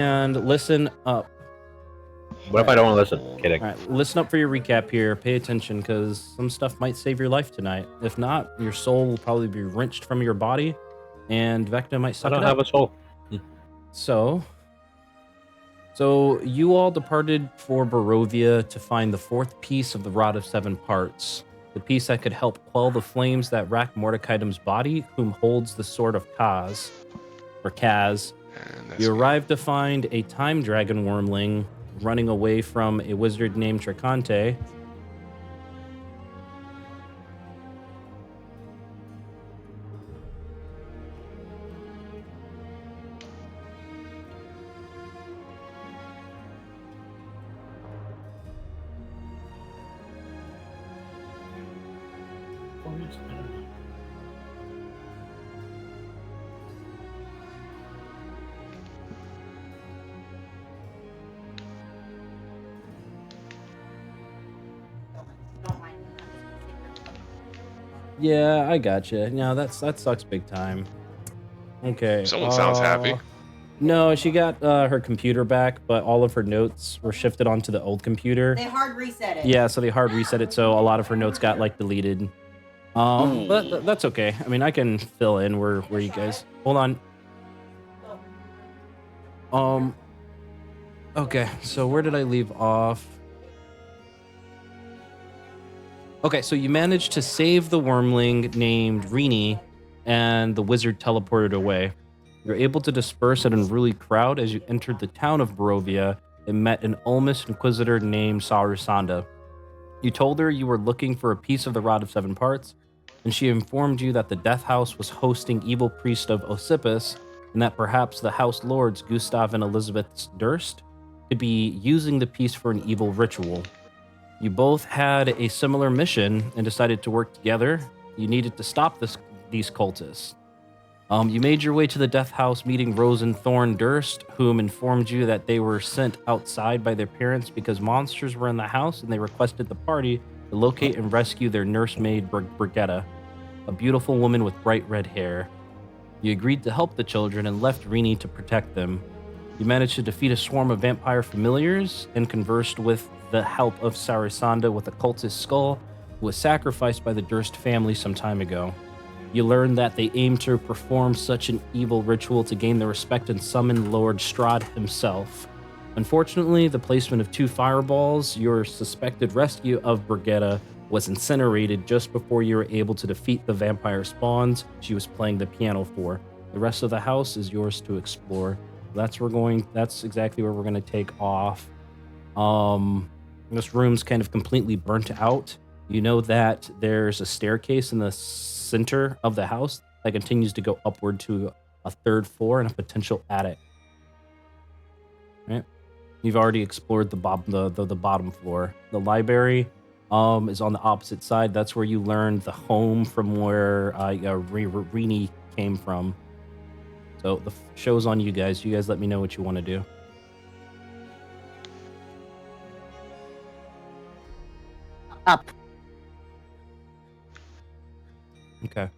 and listen up. What if I don't want to listen? Kidding. All right, listen up for your recap here. Pay attention because some stuff might save your life tonight. If not, your soul will probably be wrenched from your body, and Vecna might I suck don't it up. have a soul. So you all departed for Barovia to find the fourth piece of the Rod of Seven Parts, the piece that could help quell the flames that rack Mordecaitem's body, whom holds the Sword of Kaz. You arrived to find a time dragon wormling running away from a wizard named Tricante. Yeah, I gotcha. No, that sucks big time. Okay. Someone sounds happy. No, she got her computer back, but all of her notes were shifted onto the old computer. They hard reset it. Yeah, so they hard reset it, so a lot of her notes got like deleted. But that's okay. I mean, I can fill in where you guys. Hold on. Okay, so where did I leave off? Okay, so you managed to save the wormling named Rini, and the wizard teleported away. You're able to disperse an unruly crowd as you entered the town of Barovia and met an Ulmus inquisitor named Sarusanda. You told her you were looking for a piece of the Rod of Seven Parts, and she informed you that the Death House was hosting evil priest of Ossipus, and that perhaps the House Lords Gustav and Elizabeth Durst could be using the piece for an evil ritual. You both had a similar mission and decided to work together. You needed to stop these cultists. You made your way to the Death House, meeting Rose and Thorn Durst, whom informed you that they were sent outside by their parents because monsters were in the house, and they requested the party to locate and rescue their nursemaid, Brigitta, a beautiful woman with bright red hair. You agreed to help the children and left Rini to protect them. You managed to defeat a swarm of vampire familiars and conversed with the help of Sarasanda with a cultist skull who was sacrificed by the Durst family some time ago. You learned that they aimed to perform such an evil ritual to gain the respect and summon Lord Strahd himself. Unfortunately, the placement of 2 fireballs, your suspected rescue of Brigitta, was incinerated just before you were able to defeat the vampire spawns she was playing the piano for. The rest of the house is yours to explore. That's exactly where we're going to take off. This room's kind of completely burnt out. You know that there's a staircase in the center of the house that continues to go upward to a 3rd floor and a potential attic. Right? You've already explored the bottom floor. The library is on the opposite side. That's where you learned the home from where Rini came from. So the show's on you guys. You guys let me know what you want to do. Up. Okay.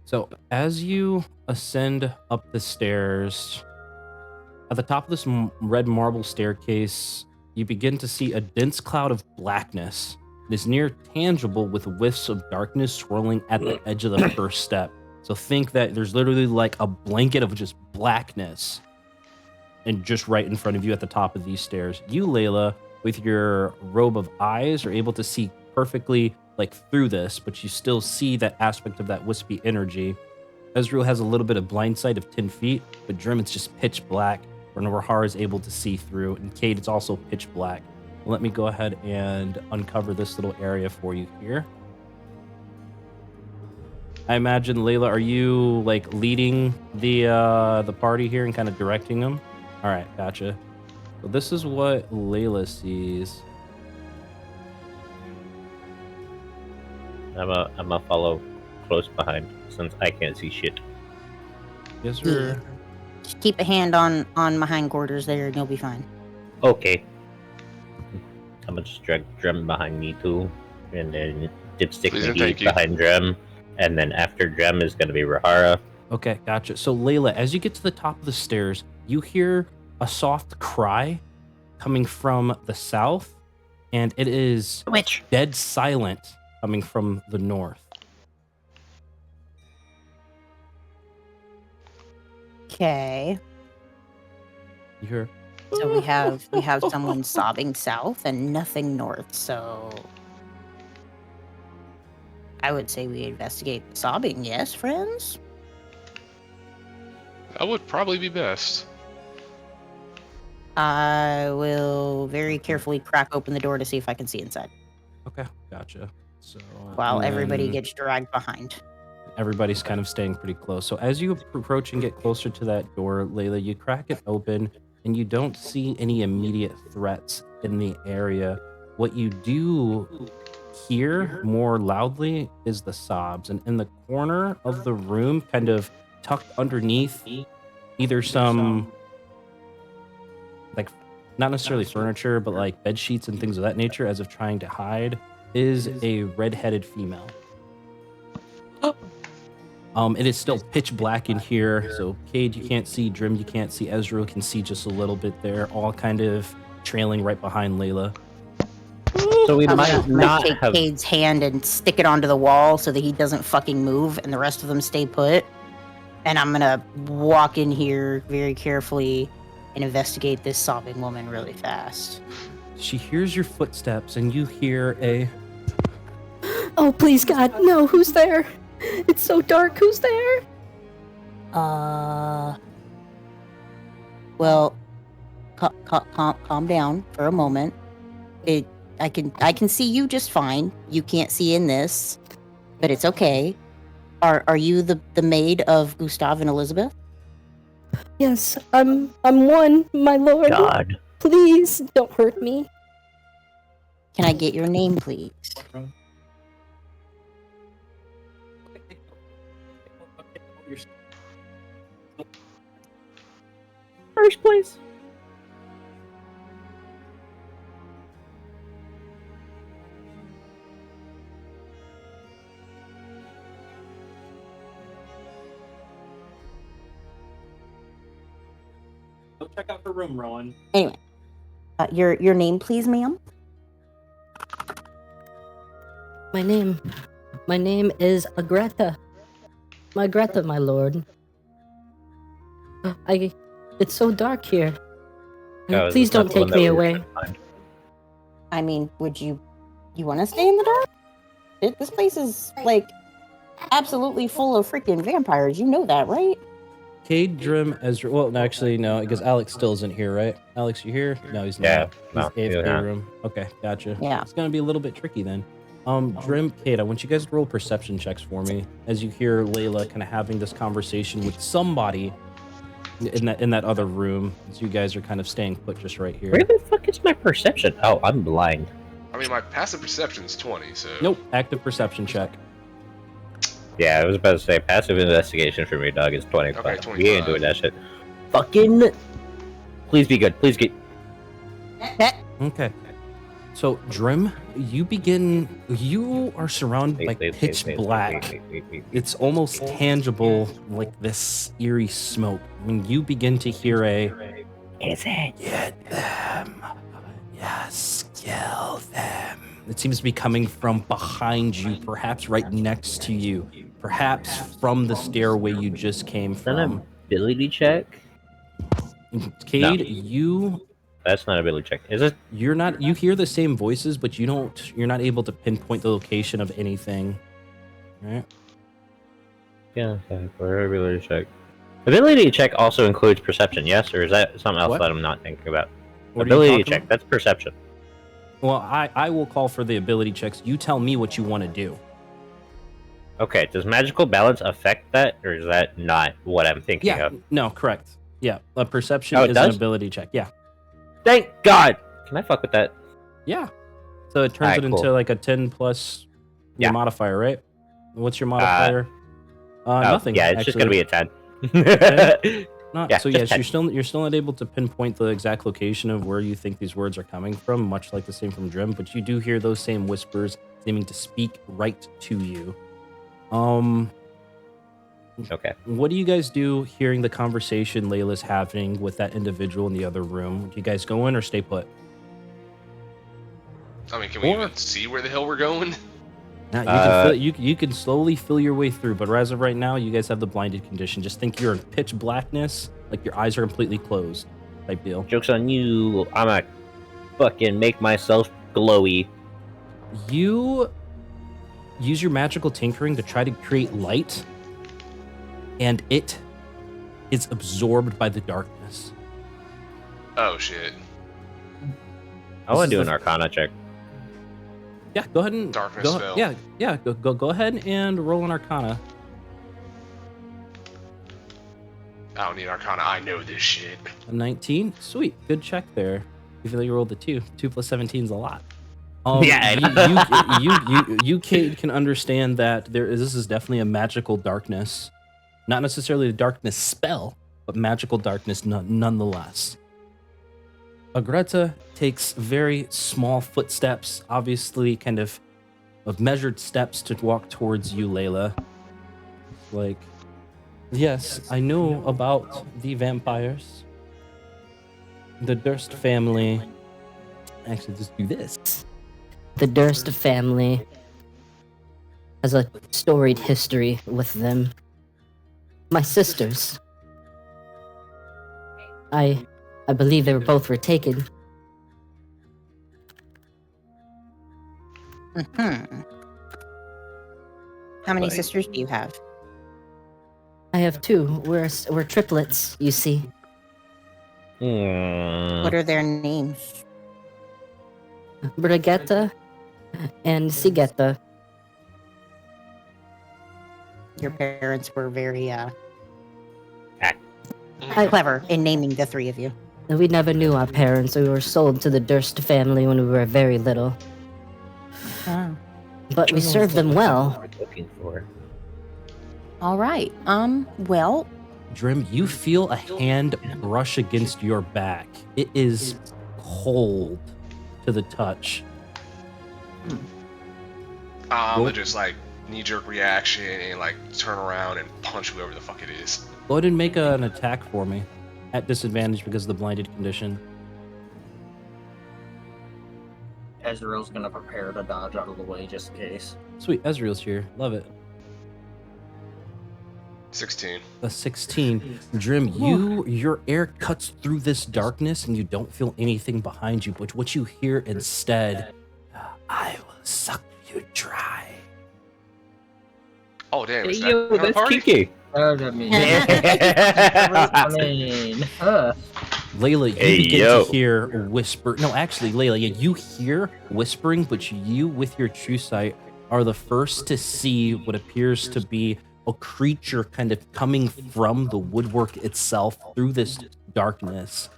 So as you ascend up the stairs, at the top of this red marble staircase, you begin to see a dense cloud of blackness. It is near tangible with whiffs of darkness swirling at the edge of the first step. So think that there's literally like a blanket of just blackness and just right in front of you at the top of these stairs. You, Layla, with your robe of eyes, are able to see perfectly like through this, but you still see that aspect of that wispy energy. Ezreal has a little bit of blind sight of 10 feet, but Drim, it's just pitch black. Rahara is able to see through, and Cade, it's also pitch black. Let me go ahead and uncover this little area for you here. I imagine, Layla, are you like leading the party here and kind of directing them? All right, gotcha. So this is what Layla sees. I'm a follow close behind since I can't see shit. Yes, sir. Just keep a hand on my hindquarters there, and you'll be fine. Okay. I'm gonna just drag Drem behind me too, and then Dipstick McGee behind Drem, and then after Drem is gonna be Rahara. Okay, gotcha. So Layla, as you get to the top of the stairs, you hear a soft cry coming from the south, and it is Witch. dead silent coming from the north. Okay. You hear? So we have someone sobbing south and nothing north. So I would say we investigate the sobbing. Yes, friends. That would probably be best. I will very carefully crack open the door to see if I can see inside. Okay, gotcha. So While and everybody then gets dragged behind. everybody's kind of staying pretty close. So as you approach and get closer to that door, Layla, you crack it open and you don't see any immediate threats in the area. What you do hear more loudly is the sobs. And in the corner of the room, kind of tucked underneath either some, like, not necessarily furniture, but like bed sheets and things of that nature, as if trying to hide, is a red-headed female. It is still pitch black in here, so Cade, you can't see. Drim, you can't see. Ezra can see just a little bit there, all kind of trailing right behind Layla. So we I'm might gonna not take have. Cade's hand and stick it onto the wall so that he doesn't fucking move and the rest of them stay put. And I'm gonna walk in here very carefully and investigate this sobbing woman really fast. She hears your footsteps, and you hear a... Oh, please, God, no, who's there? It's so dark, who's there? Well, calm down for a moment. I can see you just fine. You can't see in this, but it's okay. Are you the maid of Gustav and Elizabeth? Yes, I'm one, my lord. God. Please, don't hurt me. Can I get your name, please? First place. Go check out her room, Rowan. Anyway, your name, please, ma'am. My name is Agreta. Agreta, my lord. It's so dark here. Oh, Please is this not don't the one take that me we were away. trying to find? I mean, you want to stay in the dark? This place is like absolutely full of freaking vampires. You know that, right? Cade, Drim, Ezra... Well, actually, no, because Alex still isn't here, right? Alex, you here? No, he's Yeah, not. no, He's he's AFK not. room. Okay, gotcha. Yeah. It's going to be a little bit tricky then. Drim, Cade, I want you guys to roll perception checks for me as you hear Layla kind of having this conversation with somebody in that other room, as you guys are kind of staying put just right here. Where the fuck is my perception? Oh, I'm blind. I mean, my passive perception's 20, so... Nope, active perception check. Yeah, I was about to say passive investigation for me, dog, is 25. Okay, We ain't 25. doing that shit. Fucking. Please be good. Please get. Okay. So, Drim, you are surrounded by pitch black. It's almost tangible, like this eerie smoke. When you begin to hear Is it? get them, yes, kill them. It seems to be coming from behind you, perhaps right next to you, perhaps from the stairway you just came Is that an from. ability check? Cade, No. That's not an ability check. Is it? you hear the same voices, but you're not able to pinpoint the location of anything. Right? Yeah, okay, for ability check. Ability check also includes perception, yes? Or is that something else What? that I'm not thinking about? What are you Ability talking check, about? that's perception. Well, I will call for the ability checks. You tell me what you want to do. Okay, does magical balance affect that? Or is that not what I'm thinking Yeah, of? no, correct. Yeah, a perception Oh, it is an does? ability check. Yeah. Thank God! Can I fuck with that? Yeah. So it turns Alright, it into cool. like a 10 plus your Yeah. modifier, right? What's your modifier? Oh, Nothing. Yeah, it's just gonna actually. be a 10. Not, yeah, so just yes, 10. you're still not able to pinpoint the exact location of where you think these words are coming from, much like the same from Drim, but you do hear those same whispers seeming to speak right to you. Okay. What do you guys do hearing the conversation Layla's having with that individual in the other room? Do you guys go in or stay put? I mean, can we even see where the hell we're going? Now, you can you can slowly feel your way through, but as of right now, you guys have the blinded condition. Just think you're in pitch blackness, like your eyes are completely closed, type deal. Joke's on you. I'm a fucking make myself glowy. You use your magical tinkering to try to create light, and it is absorbed by the darkness. Oh shit! I want to do an Arcana check. Yeah, go ahead and Darkness spell. Yeah. Go ahead and roll an Arcana. I don't need Arcana. I know this shit. A 19. Sweet, good check there. Even though you rolled a 2, 2 plus 17 is a lot. Yeah, you can understand that this is definitely a magical darkness, not necessarily a darkness spell, but magical darkness nonetheless. Agreta takes very small footsteps, obviously kind of measured steps to walk towards you, Layla. Like, yes, I know about the vampires. The Durst family. Actually, just do this. The Durst family has a storied history with them. My sisters. I believe they both were taken. Mm-hmm. How many sisters do you have? I have 2. We're triplets, you see. What are their names? Brigitte and Sigetta. Your parents were very I- clever in naming the 3 of you. We never knew our parents. We were sold to the Durst family when we were very little. Oh. But we served them well. Looking for. All right. Well, Drim, you feel a hand brush against your back. It is cold to the touch. I'm gonna just like knee-jerk reaction and like turn around and punch whoever the fuck it is. Go ahead and make an attack for me. At disadvantage because of the blinded condition. Ezreal's gonna prepare to dodge out of the way just in case. Sweet, Ezreal's here. Love it. 16. A 16. Drim, your air cuts through this darkness and you don't feel anything behind you, but what you hear instead, I will suck you dry. Oh damn! Is Yo, that that's party? Kiki. I mean, Layla, you Hey, begin yo. to hear a whisper. No, actually, Layla, you hear whispering, but you, with your true sight, are the first to see what appears to be a creature kind of coming from the woodwork itself through this darkness.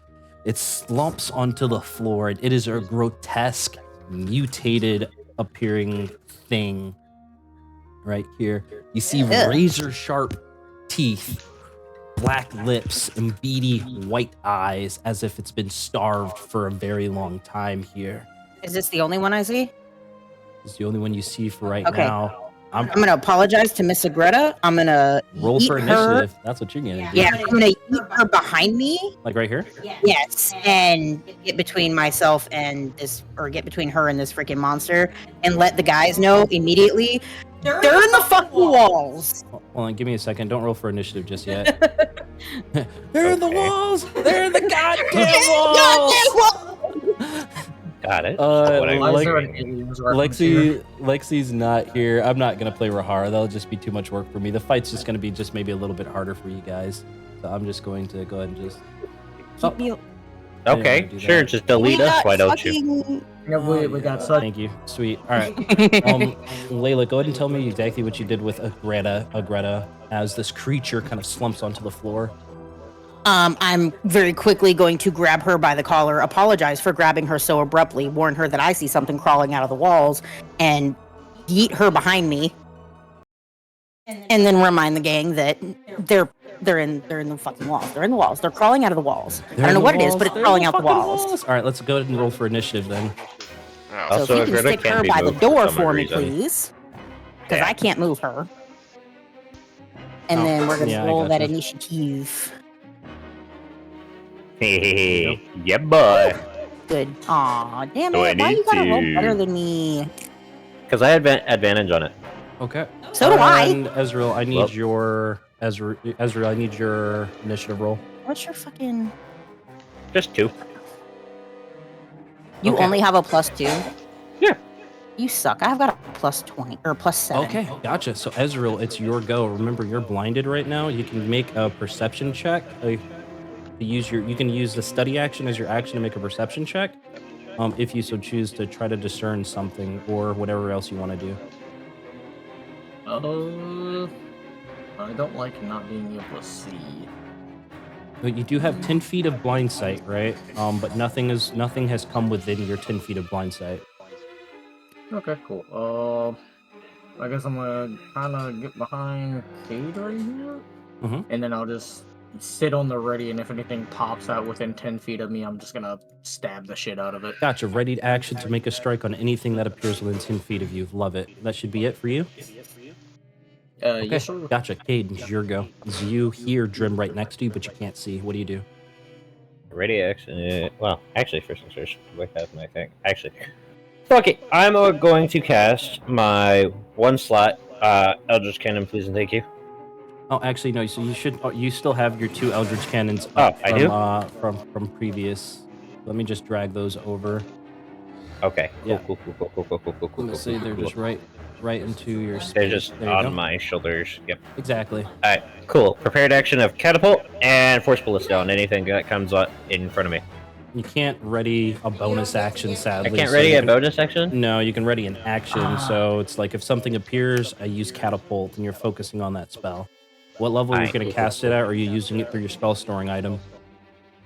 It slumps onto the floor, and it is a grotesque, mutated appearing thing right here. You see razor sharp teeth, black lips, and beady white eyes as if it's been starved for a very long time here. is this the only one I see? It's the only one you see for right Okay. now. I'm gonna apologize to Miss Agreta. I'm gonna Roll for eat her. initiative. That's what you're gonna do. Yeah, I'm gonna eat her behind me. Like right here? Yes, and get between myself and this, or get between her and this freaking monster, and let the guys know immediately. They're in the fucking walls. Hold on, give me a second. Don't roll for initiative just yet. They're in the walls. They're in the goddamn walls. Got it. why is there an aliens reference here? Lexi's not here. I'm not gonna play Rahara. That'll just be too much work for me. The fight's just gonna be just maybe a little bit harder for you guys. So I'm just going to go ahead and just. Keep me- Okay, do sure. that. Just delete We us. got Why don't you? fucking- Yeah, we got such. Thank you. Sweet. All right. Layla, go ahead and tell me exactly what you did with Agreta as this creature kind of slumps onto the floor. I'm very quickly going to grab her by the collar, apologize for grabbing her so abruptly, warn her that I see something crawling out of the walls, and yeet her behind me, and then remind the gang that they're in the fucking walls. They're in the walls. They're crawling out of the walls. I don't know what it is, but it's crawling out the walls. All right, let's go ahead and roll for initiative then. Oh, So Also, if you can Agreta stick can't her be by the moved for door some for me, reason. please, because Yeah. I can't move her. And Oh, then we're gonna yeah, I roll that gotcha. initiative. Hey, yeah, boy. Good. Aw, damn it! Why you gotta roll better 22. than me? Because I had advantage on it. Okay. So do I. And Ezreal, I need Well- your Ezreal, I need your initiative roll. What's your fucking? Just 2. You Okay. only have a +2. Yeah. You suck. I've got a +20 or +7. Okay, gotcha. So Ezreal, it's your go. Remember, you're blinded right now. You can make a perception check. You can use the study action as your action to make a perception check. If you so choose to try to discern something or whatever else you want to do. I don't like not being able to see. But you do have 10 feet of blind sight, right? But nothing has come within your 10 feet of blind sight. Okay, cool. I guess I'm gonna kind of get behind Cade right here, and then I'll just sit on the ready, and if anything pops out within 10 feet of me, I'm just gonna stab the shit out of it. Gotcha. Ready to action to make a strike on anything that appears within 10 feet of you. Love it. That should be it for you. Okay. Yes, sir. Gotcha. Cade, it's your go. You hear Drim right next to you, but you can't see. What do you do? Ready action. Well, actually, first things first. Wake up, I think. Actually, fuck it. I'm going to cast my 1 slot. Eldritch Cannon, please and thank you. Oh, actually, no. So you still have your 2 Eldritch Cannons Oh, up I do? from previous. Let me just drag those over. Okay. Yeah. Cool. Let me see. They're just right into your space. They're just There you on go. my shoulders. Yep. Exactly. Alright, cool. Prepared action of catapult and force ballista on anything that comes up in front of me. You can't ready a bonus action, sadly. I can't so ready you a can- bonus action? No, you can ready an action. So it's like if something appears, I use catapult, and you're focusing on that spell. What level are you Alright, going to cool, cast it at, or are you using it through your spell storing item?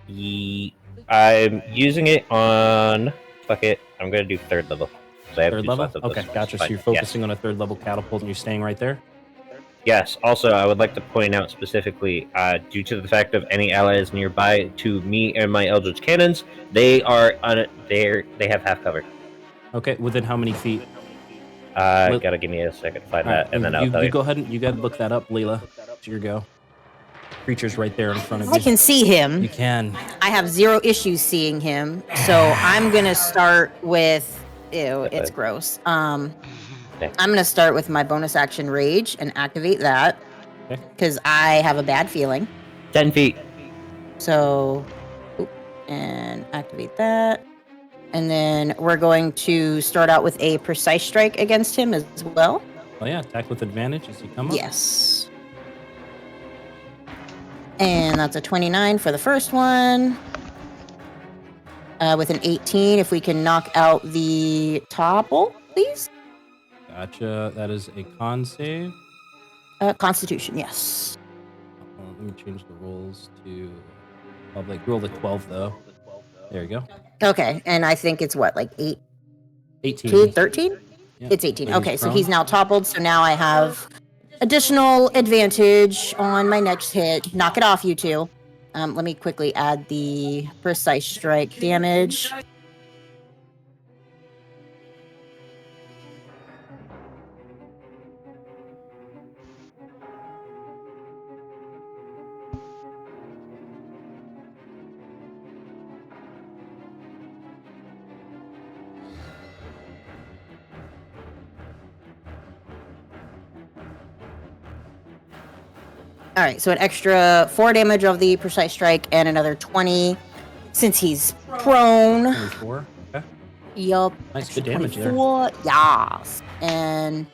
I'm using it on... Fuck it. I'm going to do 3rd level. 'cause I have 3rd 2 level? slots of Okay, this. gotcha. So Fine. you're focusing on a 3rd level catapult, and you're staying right there? Yes. Also, I would like to point out specifically, due to the fact of any allies nearby to me and my Eldritch Cannons, they have half cover. Okay, within how many feet? Gotta give me a second to find that, and then I'll tell you you. go ahead and you got to look that up, Leela. It's your go. Creature's right there in front of you. I can see him. You can. I have 0 issues seeing him, so I'm gonna start with. Ew, it's gross. I'm gonna start with my bonus action rage and activate that because I have a bad feeling. 10 feet. So, and activate that, and then we're going to start out with a precise strike against him as well. Oh yeah, attack with advantage as you come up. Yes. And that's a 29 for the first one. With an 18, if we can knock out the topple, please. Gotcha. That is a con save. Constitution, yes. Let me change the rolls to public. Roll the 12 though. There you go. Okay, and I think it's what, like 18. 13? Yeah. It's 18. So he's Okay, so prone. he's now toppled, so now I have additional advantage on my next hit. Knock it off, you two. Let me quickly add the precise strike damage. All right, so an extra 4 damage of the precise strike and another 20 since he's prone. 24. Okay. Yup. Nice, good damage there. 24. Yes. And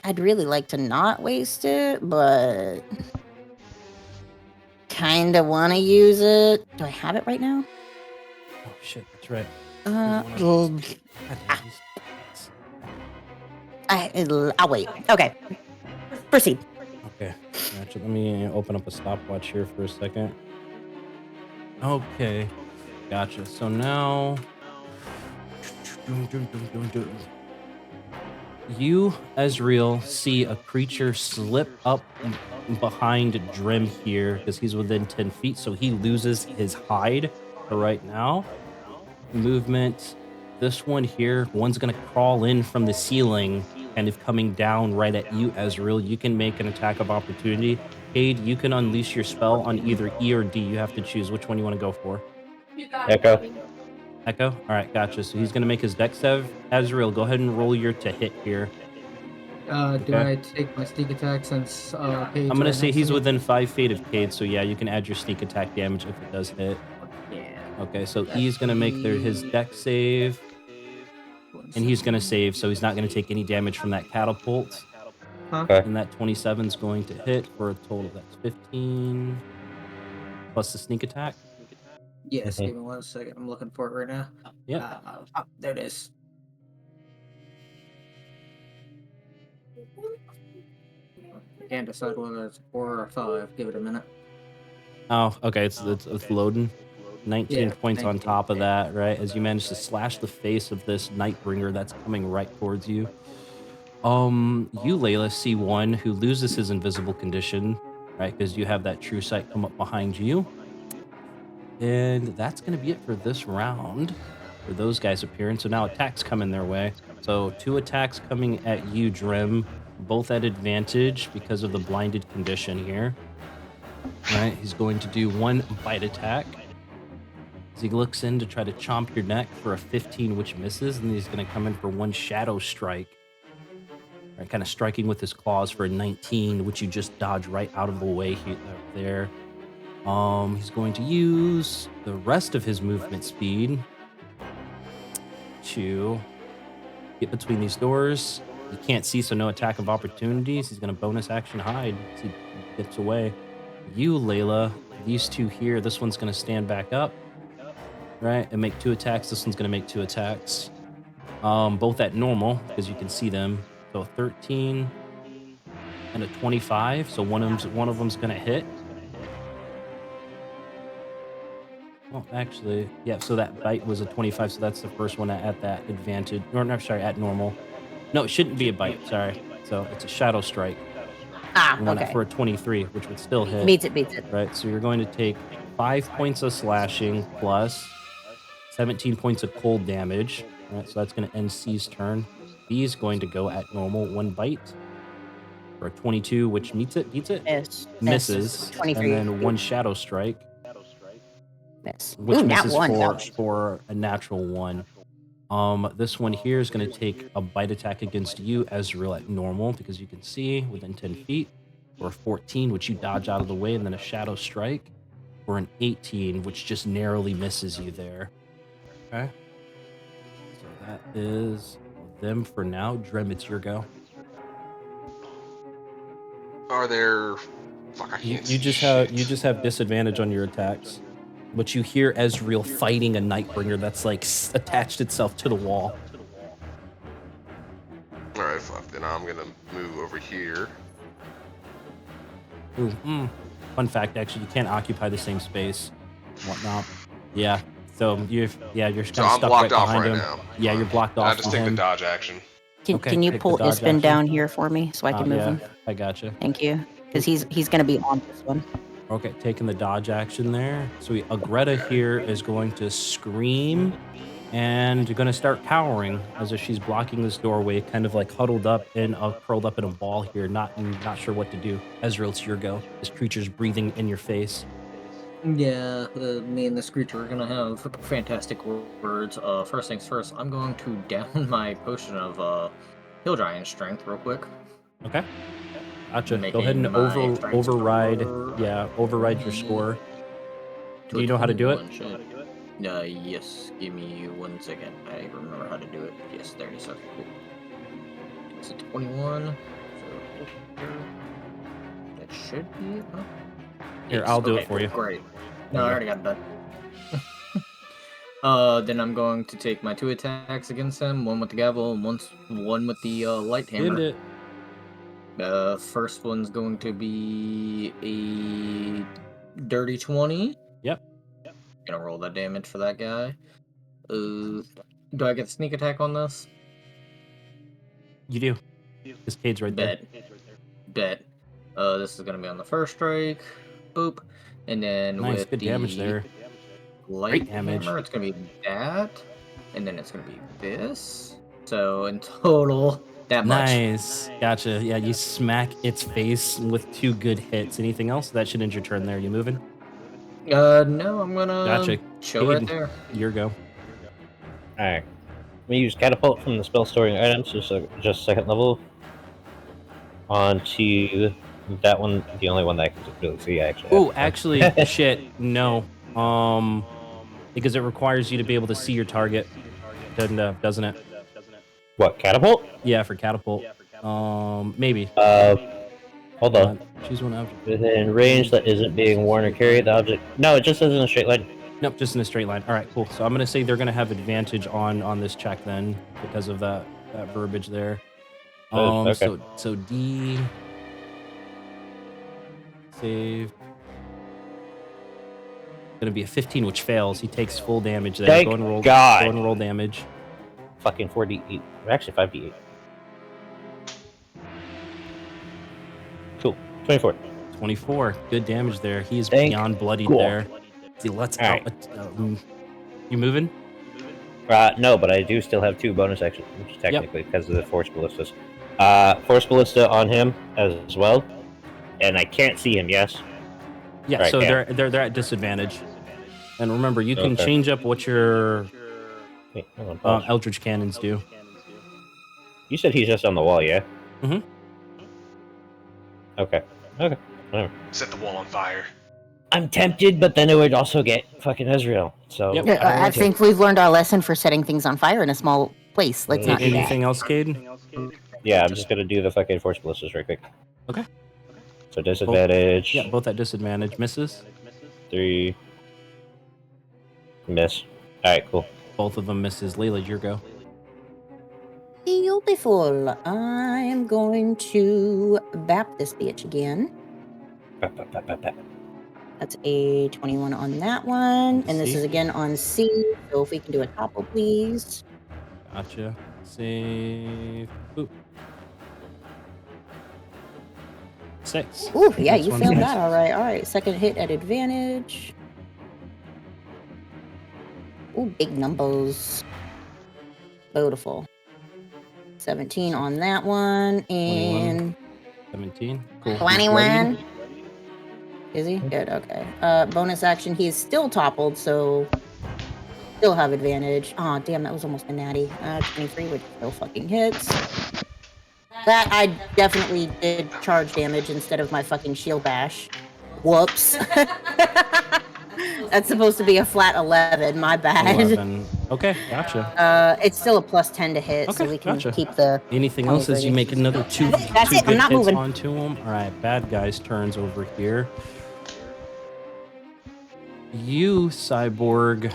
I'd really like to not waste it, but kind of want to use it. Do I have it right now? Oh shit, that's right. I'll wait. Okay. Proceed. Okay. Gotcha. Let me open up a stopwatch here for a second. Okay. Gotcha. So now you, Ezreal, see a creature slip up behind Drim here because he's within 10 feet, so he loses his hide for right now. Movement. This one here, one's gonna crawl in from the ceiling kind of coming down right at you, Ezreal. You can make an attack of opportunity. Cade, you can unleash your spell on either E or D. You have to choose which one you want to go for. Echo. Echo? All right, gotcha. So he's going to make his dex save. Ezreal, go ahead and roll your to hit here. Do Okay. I take my sneak attack since Paige I'm going to right say next he's to me? within 5 feet of Cade, so yeah, you can add your sneak attack damage if it does hit. Yeah. Okay, so That he's going to should make his be- dex save, and he's going to save, so he's not going to take any damage from that catapult. Okay. And that 27 is going to hit for a total that's 15 plus the sneak attack. Yes, Mhm. give me 1 second. I'm looking for it right now. Yep. There it is. Can't decide whether it's 4 or 5. Give it a minute. Oh, okay. It's loading. 19 Yeah, points on 19, top of yeah. that, right? As you manage to slash the face of this Nightbringer that's coming right towards you. You, Layla, see one who loses his invisible condition, right? Because you have that true sight come up behind you. And that's going to be it for this round for those guys appearing. So now attacks coming their way. So 2 attacks coming at you, Drim, both at advantage because of the blinded condition here. Right, he's going to do 1 bite attack. As he looks in to try to chomp your neck for a 15, which misses, and he's going to come in for 1 shadow strike. Right, kind of striking with his claws for a 19, which you just dodge right out of the way there. He's going to use the rest of his movement speed to get between these doors. You can't see, so no attack of opportunities. He's going to bonus action hide as he gets away. You, Layla, these 2 here, this one's going to stand back up, right, and make 2 attacks. This one's going to make 2 attacks, both at normal, because you can see them. So a 13 and a 25. So one of them's going to hit. Well, actually, yeah, so that bite was a 25, so that's the first one at that advantage. Or, no, sorry, at normal. No, it shouldn't be a bite, sorry. So it's a shadow strike. One Okay. for a 23, which would still hit. Beats it. Right, so you're going to take 5 points of slashing plus 17 points of cold damage. Right, so that's going to end C's turn. B's going to go at normal 1 bite for a 22, which beats it. Miss. Misses. 23. And then 1 shadow strike. Miss. Which Ooh, nat misses 1. for a natural 1. This one here is going to take a bite attack against you, Ezreal, at normal, because you can see within 10 feet, for a 14, which you dodge out of the way, and then a shadow strike for an 18, which just narrowly misses you there. Okay. So that is them for now. Drem, it's your go. Are there? Fuck, I can't see You just have disadvantage on your attacks. But you hear Ezreal fighting a Nightbringer that's like attached itself to the wall. All right, fuck. Then I'm gonna move over here. Ooh, Fun fact, actually, you can't occupy the same space. Whatnot. Yeah. So you're So kind of I'm stuck blocked right off behind right him. now. Yeah, you're blocked I off just from take the him. dodge action. Okay, Can you take the pull dodge Isbin action. down here for me so I can move Yeah, him? I gotcha. Thank you. Because he's going to be on this one. Okay, taking the dodge action there. So Agreta here is going to scream and you're going to start cowering as if she's blocking this doorway, kind of like huddled up and curled up in a ball here, not sure what to do. Ezreal, it's your go. This creature's breathing in your face. Yeah, me and this creature are gonna have fantastic words. First things first, I'm going to down my potion of Hill Giant Strength real quick. Okay. Gotcha. Go Making ahead and my strength override. score Yeah, override your score. Do you know how to do it? Yes. Give me 1 second. I remember how to do it. Yes, there it is. Okay, cool. It's a 21. So that should be it, huh? Here, Yes, I'll do okay, it for you. Great. No, There I you already got it done. Then I'm going to take my 2 attacks against him. 1 with the gavel and one with the light hammer. End it. The first one's going to be a dirty 20. Yep. Gonna roll that damage for that guy. Do I get sneak attack on this? You do. This Cade's right there. Bet. This is gonna be on the first strike. Boop. And then Nice, with good the damage there. light Great damage. hammer, it's gonna be that. And then it's gonna be this. So in total, That much. Nice. Gotcha. Yeah, you smack its face with 2 good hits. Anything else? That should end your turn there. You moving? No, I'm gonna Gotcha. chill right Caden, there. your go. Alright. We use catapult from the spell storing items, just second level. Onto that one, the only one that I can really see, actually. Oh, actually, shit, no. Because it requires you to be able to see your target, doesn't it? What, catapult? Yeah, for catapult. Maybe. Hold on. Choose one object. Within range that isn't being worn or carried, the object... No, it just says in a straight line. Nope, just in a straight line. All right, cool. So I'm gonna say they're gonna have advantage on this check then because of that verbiage there. Okay. So D save gonna be a 15, which fails. He takes full damage there. Thank Go and roll. God. Go and roll damage. Fucking 4d8. Actually, 5d8. Cool. 24. 24. Good damage there. He is Thank beyond bloodied God. there. See, let's All right. You moving? No, but I do still have 2 bonus actions, technically, because of the Force Ballistas. Force Ballista on him as well. And I can't see him, yes? Yeah, Right, so yeah. they're at disadvantage. And remember, you can Okay. change up what your Wait, hold on, pause. Eldritch Cannons do. You said he's just on the wall, yeah? Mhm. Okay. Okay. Whatever. Set the wall on fire. I'm tempted, but then it would also get fucking Ezreal. So Yep. Yeah, I don't I like it. think we've learned our lesson for setting things on fire in a small place. Let's not do that. Anything else, Caden? yeah, I'm just gonna do the fucking Force Ballistas right quick. Okay. So disadvantage. Yeah, both at disadvantage. Misses. 3. Miss. Alright, cool. Both of them misses. Layla, your go. Beautiful. I'm going to bap this bitch again. Bap, bap, bap, bap, bap. That's a 21 on that one. And this C. is again on C. So if we can do a topple, please. Gotcha. Save. Ooh. 6. Ooh, yeah, Next you one failed misses. that. All right, all right. Second hit at advantage. Ooh, big numbers. Beautiful. 17 on that one. And 17. Cool. He's 21. bloodied. Is he? Good, okay. Bonus action, he's still toppled, so still have advantage. Aw, damn, that was almost a natty. 23, which still fucking hits. That I definitely did charge damage instead of my fucking shield bash. Whoops. That's supposed to be a flat 11, my bad. 11. Okay, gotcha. It's still a plus 10 to hit, so Okay, we can gotcha. keep the... Anything else as you make another 2 That's two it, I'm good not hits moving. onto him? All right, bad guy's turns over here. You, Cyborg,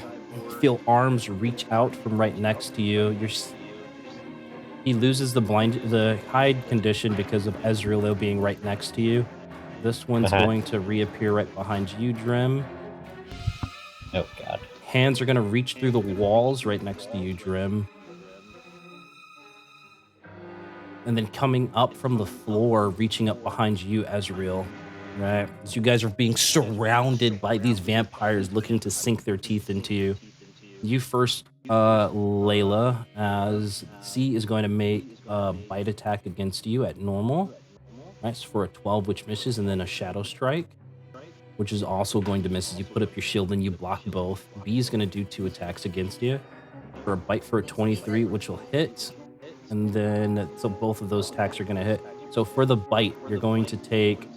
feel arms reach out from right next to you. He loses the hide condition because of Ezreal being right next to you. This one's going to reappear right behind you, Drim. Oh god. Hands are going to reach through the walls right next to you, Drim. And then coming up from the floor, reaching up behind you, Ezreal. Right? As you guys are being surrounded by these vampires looking to sink their teeth into you. You first, Layla, as C is going to make a bite attack against you at normal. Nice, for a 12, which misses, and then a Shadow Strike, which is also going to miss as you put up your shield and you block both. B is going to do 2 attacks against you for a bite for a 23, which will hit. And then, so both of those attacks are going to hit. So for the bite, you're going to take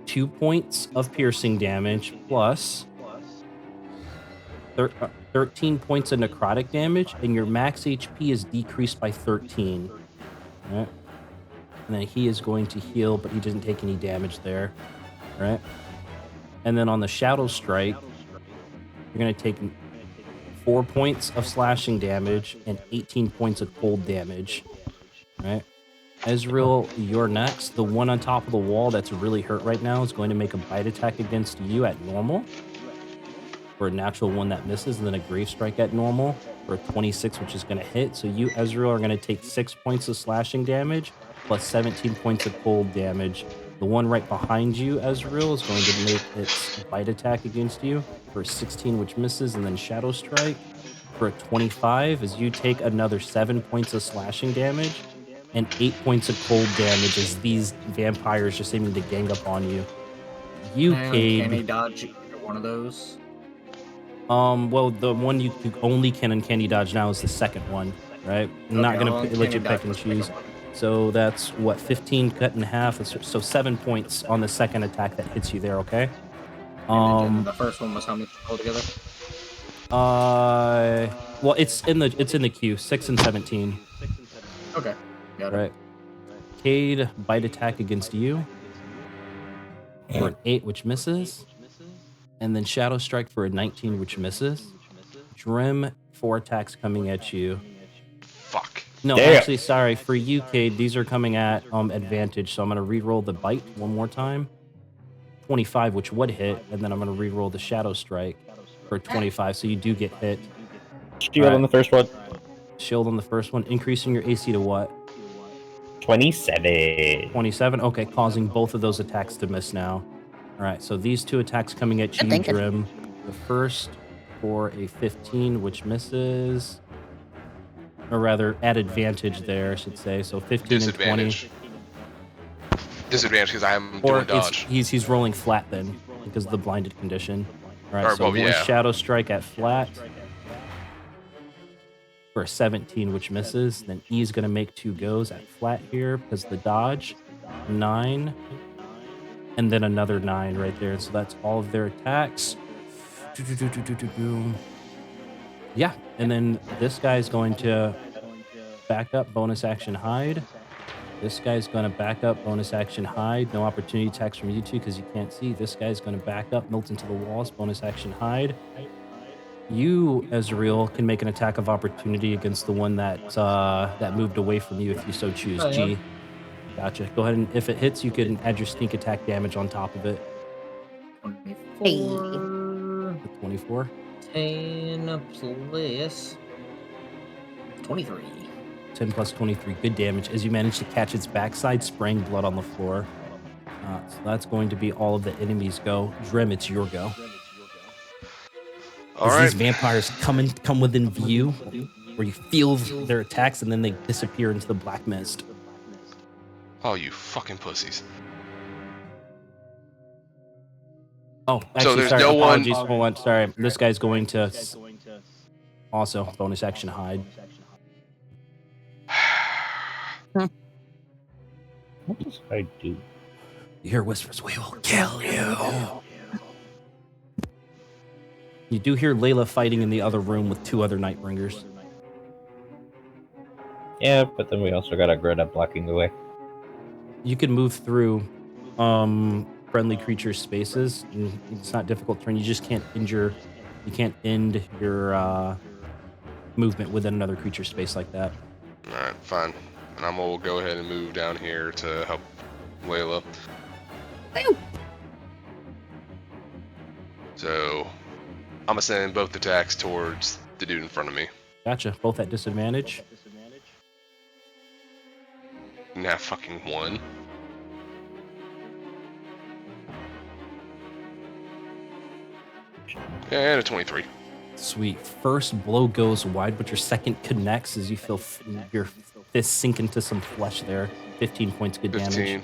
2 points of piercing damage plus 13 points of necrotic damage, and your max HP is decreased by 13. All right. And then he is going to heal, but he doesn't take any damage there. Right. And then on the Shadow Strike, you're going to take 4 points of slashing damage and 18 points of cold damage. Right. Ezreal, you're next. The one on top of the wall that's really hurt right now is going to make a bite attack against you at normal for a natural 1 that misses, and then a Grave Strike at normal for a 26, which is going to hit. So you, Ezreal, are going to take 6 points of slashing damage plus 17 points of cold damage. The one right behind you, Ezreal, is going to make its bite attack against you for a 16, which misses, and then Shadow Strike for a 25 as you take another 7 points of slashing damage and 8 points of cold damage as these vampires just seeming to gang up on you. You, And Cade. can he dodge either one of those? Well, the one you only can uncanny dodge now is the second one, right? I'm not Okay, gonna I'll let uncanny you dodge pick and the second choose. one. So that's what 15 cut in half. So 7 points on the second attack that hits you there. Okay. And then the first one was how much altogether? Well, it's in the queue. 6 and 17. Okay, got it. Right. Cade, bite attack against you for an 8, which misses, and then Shadow Strike for a 19, which misses. Drim, 4 attacks coming at you. Fuck. No, Damn. actually, sorry. For you, Cade, these are coming at advantage, so I'm going to re-roll the bite one more time. 25, which would hit, and then I'm going to re-roll the Shadow Strike for 25, so you do get hit. Shield on the first one. Shield on the first one, increasing your AC to what? 27. 27? Okay, causing both of those attacks to miss now. All right, so these 2 attacks coming at Good you, thinking. Drim. The first for a 15, which misses. Or rather, at advantage there, I should say. So 15 and 20. Disadvantage. Disadvantage because I'm Or doing dodge. he's rolling flat then, because of the blinded condition. All right, Or, so well, one yeah. Shadow Strike at flat. For a 17, which misses. Then E's going to make 2 goes at flat here because of the dodge. 9. And then another 9 right there. So that's all of their attacks. Yeah, and then this guy's going to back up, bonus action hide. This guy's going to back up, bonus action hide. No opportunity attacks from you two because you can't see. This guy's going to back up, melt into the walls, bonus action hide. You, Ezreal, can make an attack of opportunity against the one that moved away from you if you so choose. Oh, yeah. G. Gotcha. Go ahead and if it hits, you can add your sneak attack damage on top of it. 24. 24. 10 plus 23. 10 plus 23. Good damage as you manage to catch its backside, spraying blood on the floor. So that's going to be all of the enemies go. Drim, it's your go. All As right. these vampires come within view, where you feel their attacks and then they disappear into the black mist. Oh, you fucking pussies. Oh, actually, So there's sorry, no one- apologies. Hold on, sorry. This guy's going to also bonus action hide. What does I do? You hear whispers, we will kill you. You do hear Layla fighting in the other room with 2 other Nightbringers. Yeah, but then we also got a Greta blocking the way. You can move through friendly creature spaces. And it's not difficult turn. You just can't end your movement within another creature space like that. All right, fine. And I'm gonna go ahead and move down here to help Layla. So I'm gonna send both attacks towards the dude in front of me. Gotcha. Both at disadvantage. Nah, fucking 1. And a 23. Sweet. First blow goes wide, but your second connects as you feel your fist sink into some flesh there. 15 points good 15. damage.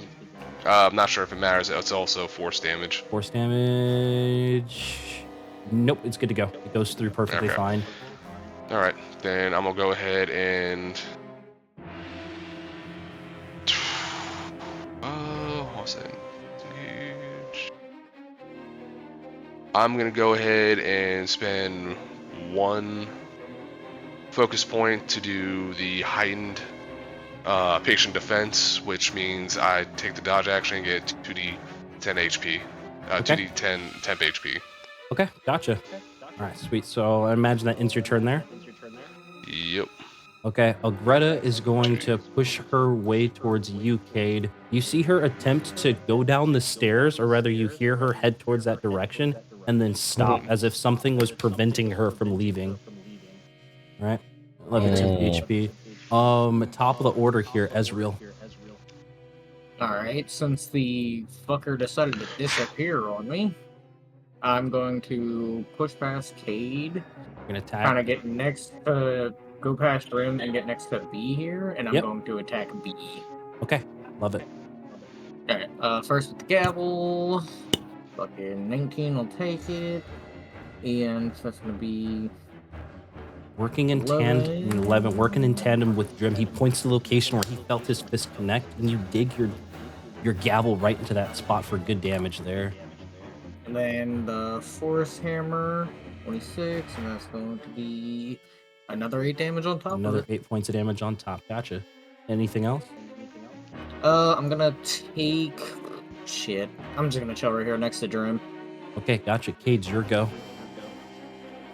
I'm not sure if it matters. It's also force damage. Force damage. Nope, it's good to go. It goes through perfectly Okay. fine. All right, then I'm gonna go ahead and. What's that? Engage. I'm gonna go ahead and spend 1 focus point to do the heightened patient defense, which means I take the dodge action and get 2d 10 HP, Okay. 2d 10 temp HP. Okay, gotcha. All right, sweet. So I imagine that ends your turn there. Yep. Okay, Greta is going to push her way towards you, Cade. You see her attempt to go down the stairs, or rather you hear her head towards that direction, and then stop as if something was preventing her from leaving. All right, 11 temp HP. Top of the order here, Ezreal. Alright, since the fucker decided to disappear on me, I'm going to push past Cade, You're gonna attack. kind of get next to go past Rim and get next to B here, and I'm Yep. going to attack B. Okay, love it. Alright, first with the gavel. Fucking 19 will take it. And that's gonna be Working in tandem, 11, working in tandem with Drim. He points to the location where he felt his fist connect, and you dig your gavel right into that spot for good damage there. And then the Force Hammer, 26, and that's going to be another 8 damage on top Another of it. 8 points of damage on top. Gotcha. Anything else? I'm gonna take... Shit. I'm just gonna chill right here next to Drim. Okay, gotcha. Cage, your go.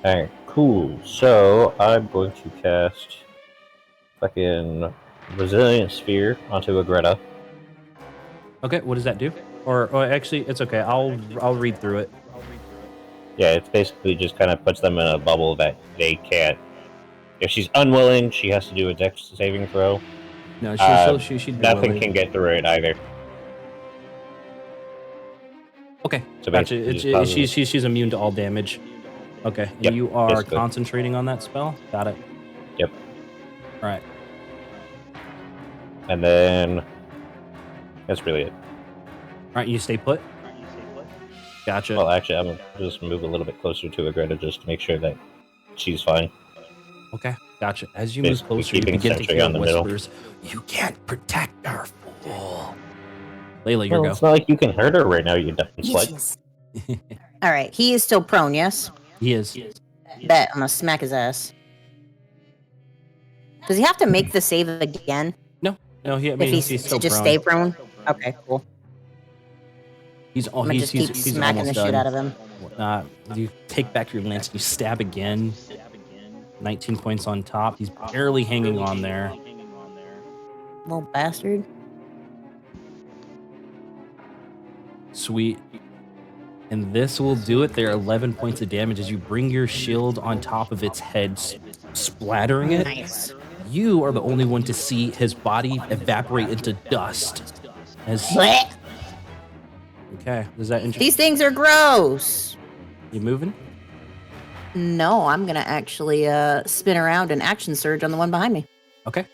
Alright, cool. So, I'm going to cast fucking Resilient Sphere onto Agretta. Okay, what does that do? Or actually, it's okay. I'll read through it. Yeah, it basically just kind of puts them in a bubble that they can't. If she's unwilling, she has to do a dex saving throw. No, she'd be Nothing willing. can get through it either. Okay, So gotcha. basically just She's immune to all damage. Okay, and Yep, you are basically. concentrating on that spell? Got it. Yep. All right. And then that's really it. All right, you stay put? Gotcha. Well, actually, I'm gonna just move a little bit closer to Agretta just to make sure that she's fine. Okay, gotcha. As you move Basically closer, you keeping begin to sentry hear on the middle. whispers. You can't protect her, fool. Layla, your Well, go. it's not like you can hurt her right now, you dumb slut. Yes. All right, he is still prone, yes? He is. Bet I'm gonna smack his ass. Does he have to make the save again No, I if mean, he's he's still to just prone. stay prone? Okay, cool. He's I'm gonna just keep smacking almost the shit done. out of him. You take back your lance and you stab again. 19 points on top. He's barely hanging on there. Little bastard. Sweet. And this will do it. There are 11 points of damage as you bring your shield on top of its head, splattering it. Nice. You are the only one to see his body evaporate into dust. As Blech. okay, does that interest These things are gross. you? Moving? No, I'm gonna actually spin around and action surge on the one behind me. Okay.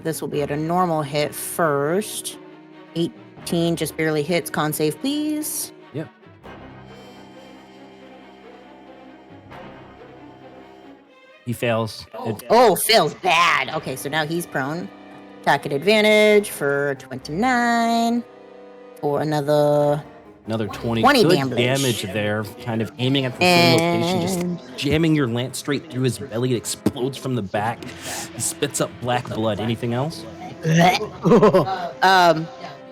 This will be at a normal hit first. 18 just barely hits. Con save, please. Yep. He fails. Oh, feels bad. Okay, so now he's prone. Attack at advantage for 29. For another Another 20. 20 Good damage. damage there. Kind of aiming at the same location, And just jamming your lance straight through his belly. It explodes from the back. He spits up black blood. Anything else?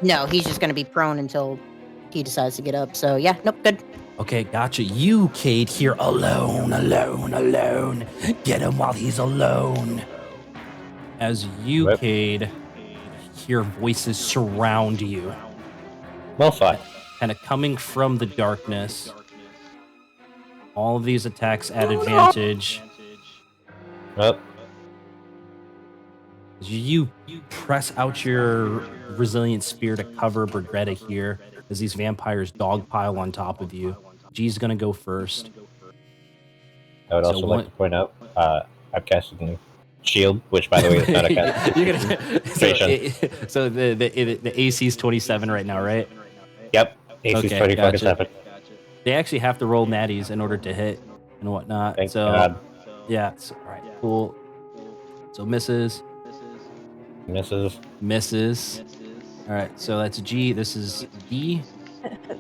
no, he's just gonna be prone until he decides to get up. So yeah, nope, good. Okay, gotcha. You, Cade, here alone. Get him while he's alone. As you, Yep. Cade, hear voices surround you, Well, fine. kind of coming from the darkness. All of these attacks at advantage. Well, As you press out your resilient spear to cover Brigretta here, as these vampires dogpile on top of you. G's gonna go first. I would So also what- like to point out, I'm casting Shield, which, by the way, is not a cast. You're gonna, so the AC is 27 right now, right? Yep, AC's Okay, pretty fucking gotcha. 7. They actually have to roll natties in order to hit and whatnot. Thank so God. yeah, all right, cool. So misses. Misses. All right, so that's G. This is D.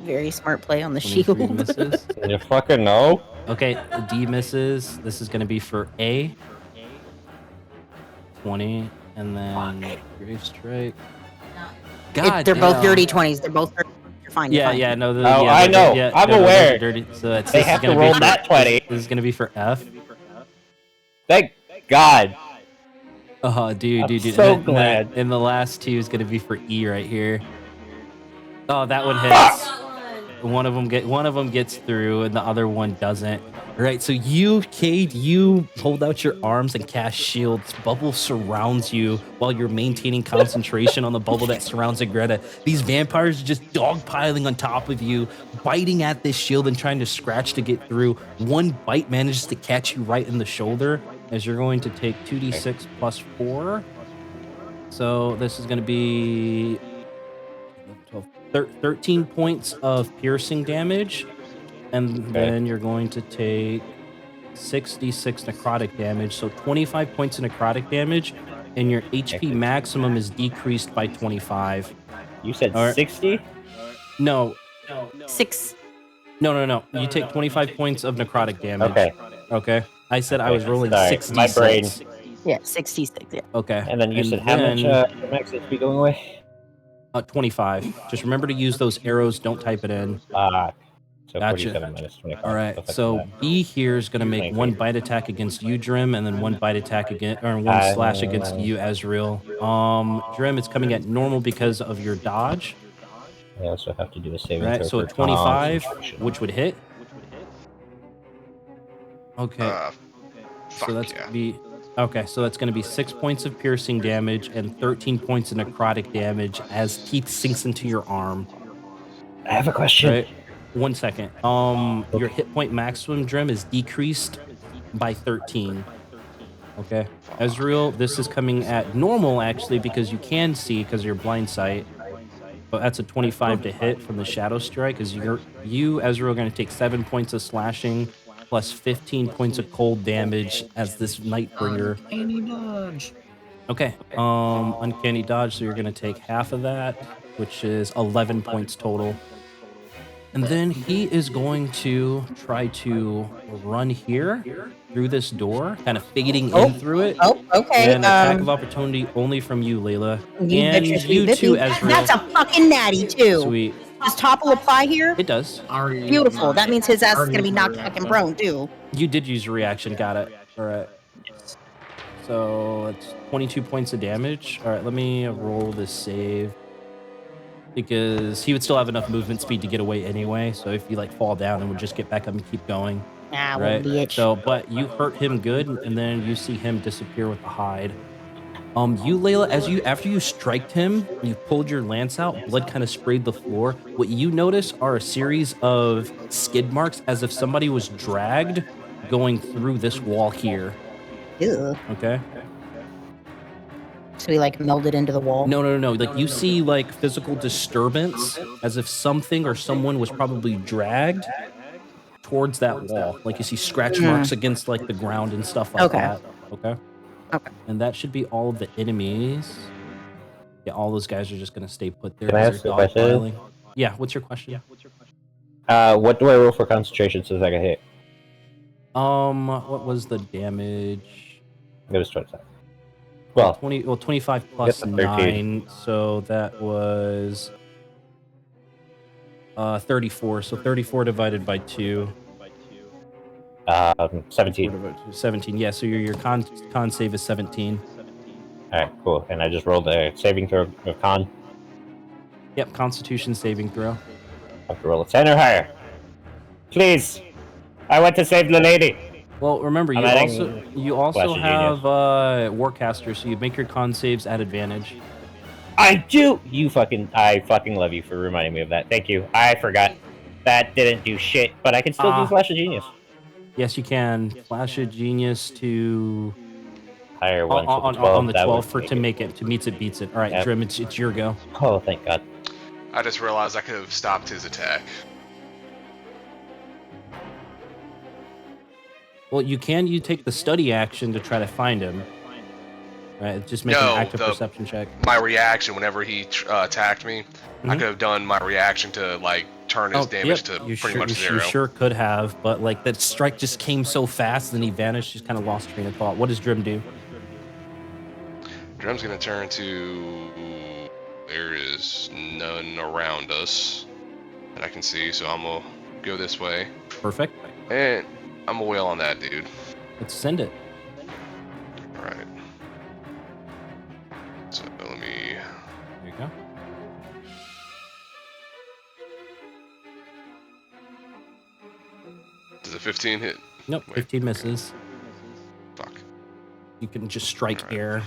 Very smart play on the 23 shield. misses. You fucking know? Okay, D misses. This is going to be for A. 20, and then Grave Strike. God, They're both damn. dirty 20s. They're both dirty. You're fine. You're Yeah, fine. yeah, no. Oh, yeah, I know. Yeah, I'm no, those aware. are dirty. So that's They this is have to gonna roll be that 20. This is going to be for F. Thank God. Oh, dude. I'm And so then- glad. And the last two is going to be for E right here. Oh, that one hits. One of them gets through, and the other one doesn't. All right, so you, Cade, you hold out your arms and cast shields. Bubble surrounds you while you're maintaining concentration on the bubble that surrounds Agretta. These vampires are just dogpiling on top of you, biting at this shield and trying to scratch to get through. One bite manages to catch you right in the shoulder, as you're going to take 2d6 plus 4. So this is going to be 13 points of piercing damage, and then you're going to take 6d6 necrotic damage. So 25 points of necrotic damage, and your HP maximum is decreased by 25. You said All right. 60? No, 6. no. You take 25 points of necrotic damage. Okay. I said I was rolling Sorry, 6d6. my brain. Yeah, 66. Yeah. Okay. And then you said how much max HP going away? 25. Just remember to use those arrows. Don't type it in. So Gotcha. 47 minus 25. All right. So B here is going to make one bite attack against you, Drim, and then one bite attack against, or one slash against you, Ezreal. Drim, it's coming at normal because of your dodge. I also have to do a saving Right. throw. So for at 25, concentration. which would hit. Okay. So that's yeah. Okay, so that's going to be 6 points of piercing damage and 13 points of necrotic damage as teeth sinks into your arm. I have a question. Right. 1 second. Your hit point maximum, Drim, is decreased by 13. Okay. Ezreal, this is coming at normal actually because you can see because of your blind sight. But that's a 25 to hit from the Shadow Strike. Because you, Ezreal, are going to take 7 points of slashing plus 15 points of cold damage as this Nightbringer. Uncanny dodge. Okay. Uncanny dodge. So you're going to take half of that, which is 11 points total. And then he is going to try to run here through this door, kind of fading in through it. Oh, okay. And attack of opportunity only from you, Layla. You and bet your sweet you too, bippy. Ezreal. That's a fucking natty, too. Sweet. Does topple apply here? It does. Beautiful. That means his ass is going to be knocked fucking prone, too. You did use a reaction. Got it. All right. So it's 22 points of damage. All right, let me roll this save. Because he would still have enough movement speed to get away anyway. So if you like fall down, and would just get back up and keep going. Ah, right? well, bitch. So, but you hurt him good, and then you see him disappear with the hide. You, Layla, after you striked him, you pulled your lance out, blood kind of sprayed the floor. What you notice are a series of skid marks as if somebody was dragged going through this wall here. Ew. Okay? So he like melded into the wall? No. Like you see like physical disturbance as if something or someone was probably dragged towards that wall. Like you see scratch marks against like the ground and stuff like that. Okay. And that should be all of the enemies. Yeah, all those guys are just gonna stay put there. Can I ask a question? Yeah, what's your question? What do I roll for concentration so that I can hit? What was the damage? It was 25. Well, 25 plus 9, so that was 34. So 34 divided by 2. 17. 17. Yeah, so your con save is 17. All right, cool. And I just rolled a saving throw of con. Yep, Constitution saving throw. I have to roll a 10 or higher. Please, I want to save the lady. Well, remember, you also have Warcaster, so you make your con saves at advantage. I do! I fucking love you for reminding me of that. Thank you. I forgot. That didn't do shit, but I can still do Flash of Genius. Yes, you can. Flash of Genius to... Higher one on the 12 to make it. To meets it, beats it. All right, Drim, it's your go. Oh, thank God. I just realized I could have stopped his attack. Well, you take the study action to try to find him. Right, just make an active perception check. My reaction whenever he attacked me, I could have done my reaction to like turn his damage to pretty much zero. You sure could have, but like that strike just came so fast, then he vanished. Just kind of lost train of thought. What does Drim do? Drim's gonna turn to. There is none around us that I can see, so I'm gonna go this way. Perfect. And I'm gonna wail on that dude. Let's send it. All right. So let me. There you go. Does a 15 hit? Nope, 15 misses. Fuck. You can just strike air.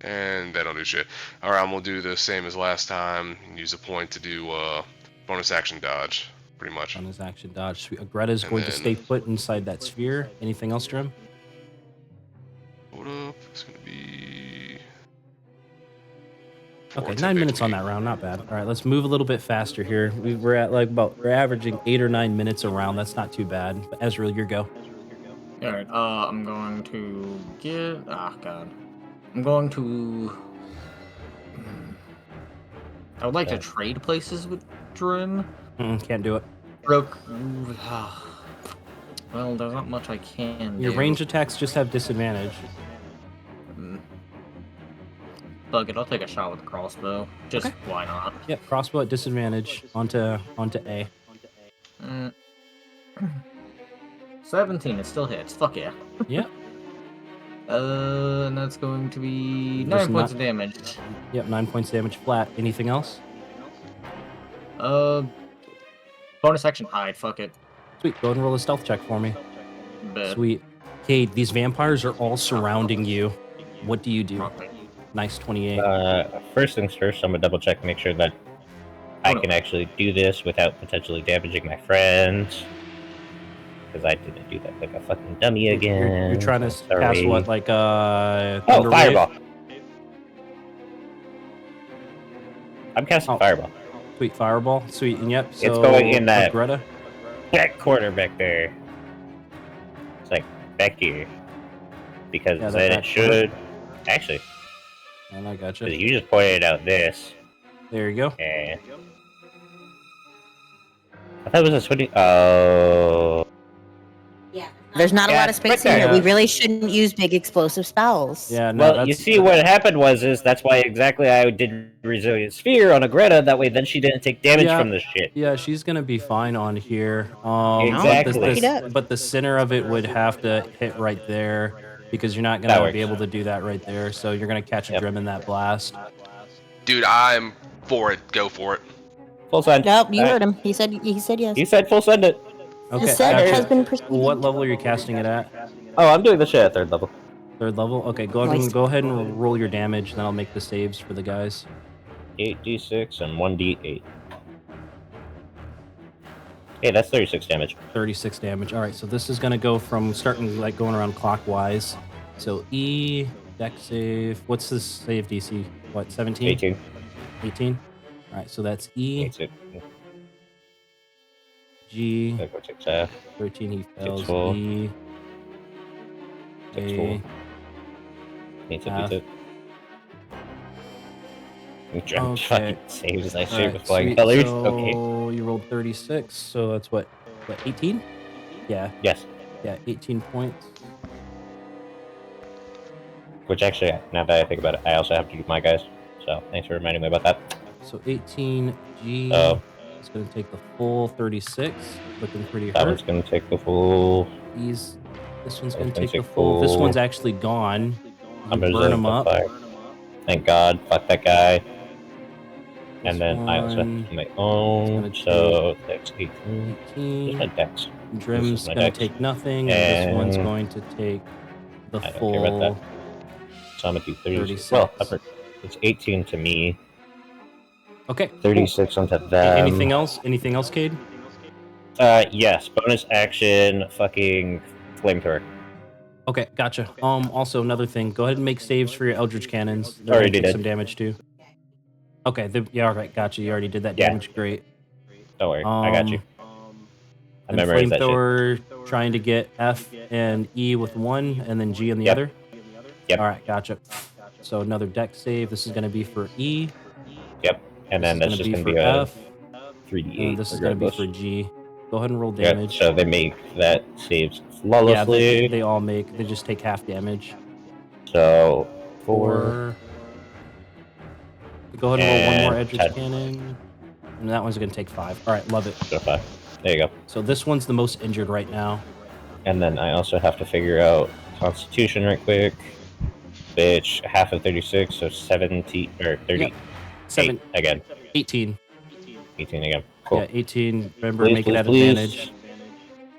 And that'll do shit. Alright, I'm gonna do the same as last time and use a point to do bonus action dodge. pretty much. On his action dodge. Sweet. Greta's And going to then- stay put inside that sphere. Anything else, Drim? Hold up. It's going to be... Okay, 4 9 minutes on typically. that round. Not bad. All right, let's move a little bit faster here. We're at like we're averaging 8 or 9 minutes a round. That's not too bad. But Ezreal, your go. Alright, I'm going to get... Ah, God. I'm going to... I would like to trade places with Drim. Can't do it. Broke... Well, there's not much I can Your do. range attacks just have disadvantage. Fuck it, I'll take a shot with the crossbow. Just Okay. why not? Yep, crossbow at disadvantage. Onto A. 17, it still hits. Fuck yeah. Yep. And that's going to be There's 9 points not- of damage. Yep, 9 points damage flat. Anything else? Bonus action hide, fuck it. Sweet. Go ahead and roll a stealth check for me. Bet. Sweet. Cade, these vampires are all surrounding you. What do you do? Okay. Nice 28. First things first, I'm gonna double check, make sure that I can actually do this without potentially damaging my friends. Because I didn't do that like a fucking dummy again. You're trying to Sorry. cast what, like Oh, Thunder Wave? fireball! I'm casting Oh. fireball. Sweet fireball. Sweet. And yep. So, It's going in that- Greta. Back corner back there. It's like back here. Because Yeah, that then back it should. Actually, And I got 'cause you. you just pointed out this. There you go. And I thought it was a switching. Oh. There's not a Yeah, lot of space right in here. there. We really shouldn't use big explosive spells. Yeah. No, Well, that's, you see, what happened was that's why exactly I did Resilient Sphere on a Greta. That way, then she didn't take damage Yeah. from this shit. Yeah, she's gonna be fine on here. Exactly. But the center of it would have to hit right there because you're not That gonna works. be able to do that right there. So you're gonna catch a Yep. Drim in that blast. Dude, I'm for it. Go for it. Full send. Nope, you Alright. heard him. He said yes. He said full send it. Okay. said gotcha. it has been proceeded. What level are you casting it at? Oh, I'm doing the shit at 3rd level. 3rd level. Okay. Go ahead Nice. and go ahead and roll your damage. Then I'll make the saves for the guys. 8d6 and 1d8. Hey, that's 36 damage. 36 damage. All right. So this is gonna go from starting like going around clockwise. So E deck save. What's this save DC? What 17? 18. 18. All right. So that's E 8, G. Go 6 half. 13 he fails. full. E. 6 A. full. 8 half. beats it. Drum Okay. fucking saves. I All save right, with flying sweet. colors. So Okay. you rolled 36, so that's what 18? Yeah, Yes. 18 points. Which actually, now that I think about it, I also have to do my guys. So thanks for reminding me about that. So 18 G Oh. is going to take the full 36, looking pretty That one's hurt. gonna take the full. This one's That going one's to gonna take the take full. This full. one's actually gone. I'm You gonna burn them the up. fire. Thank God. Fuck that guy. This And then I also one, have to do my gonna own. So that's 18. 18. Just my dex. Drim's This is my going to dex. take nothing, and this one's And- going to take the I don't care about full. So I'm gonna do 36. Well, it's 18 to me. Okay. cool. 36 onto them. Anything else? Anything else, Cade? Yes. Bonus action. Fucking flamethrower. Okay, gotcha. Also another thing. Go ahead and make saves for your Eldritch Cannons. They're Already gonna take did. some damage too. Okay, yeah, all right, gotcha. You already did that Yeah. damage. Great. Don't worry. I got you. I And memorized that shit. flamethrower trying to get F and E with one, and then G on the Yep. other. Yep. All right, gotcha. So another deck save. This is going to be for E. Yep. And then this that's is just gonna gonna be be for a F, 3d8. and this is going to be for regardless. G. Go ahead and roll Yeah, damage. so they make that saves Yeah, flawlessly. they all make. They just take half damage. So 4. Go ahead and roll one more And Eldritch 10. Cannon, and that one's going to take 5. All right, love it. So 5. There you go. So this one's the most injured right now. And then I also have to figure out Constitution right quick. Which half of 36, so 70 or 30. Yep. 7, again. 18. 18 again. Cool. Yeah, 18. Remember, Please, make it please, at please. advantage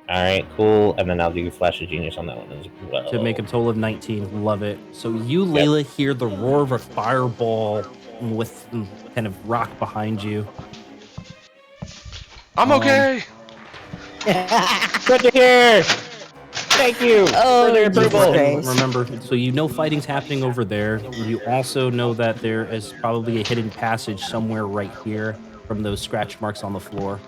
Alright, cool. And then I'll do Flash of Genius on that one as well. to make a total of 19. Love it. So you, Layla, hear the roar of a fireball with kind of rock behind you. I'm okay. Good to hear. Thank you Oh, for the Jesus approval. Christ. Remember, so you know fighting's happening over there. You also know that there is probably a hidden passage somewhere right here from those scratch marks on the floor.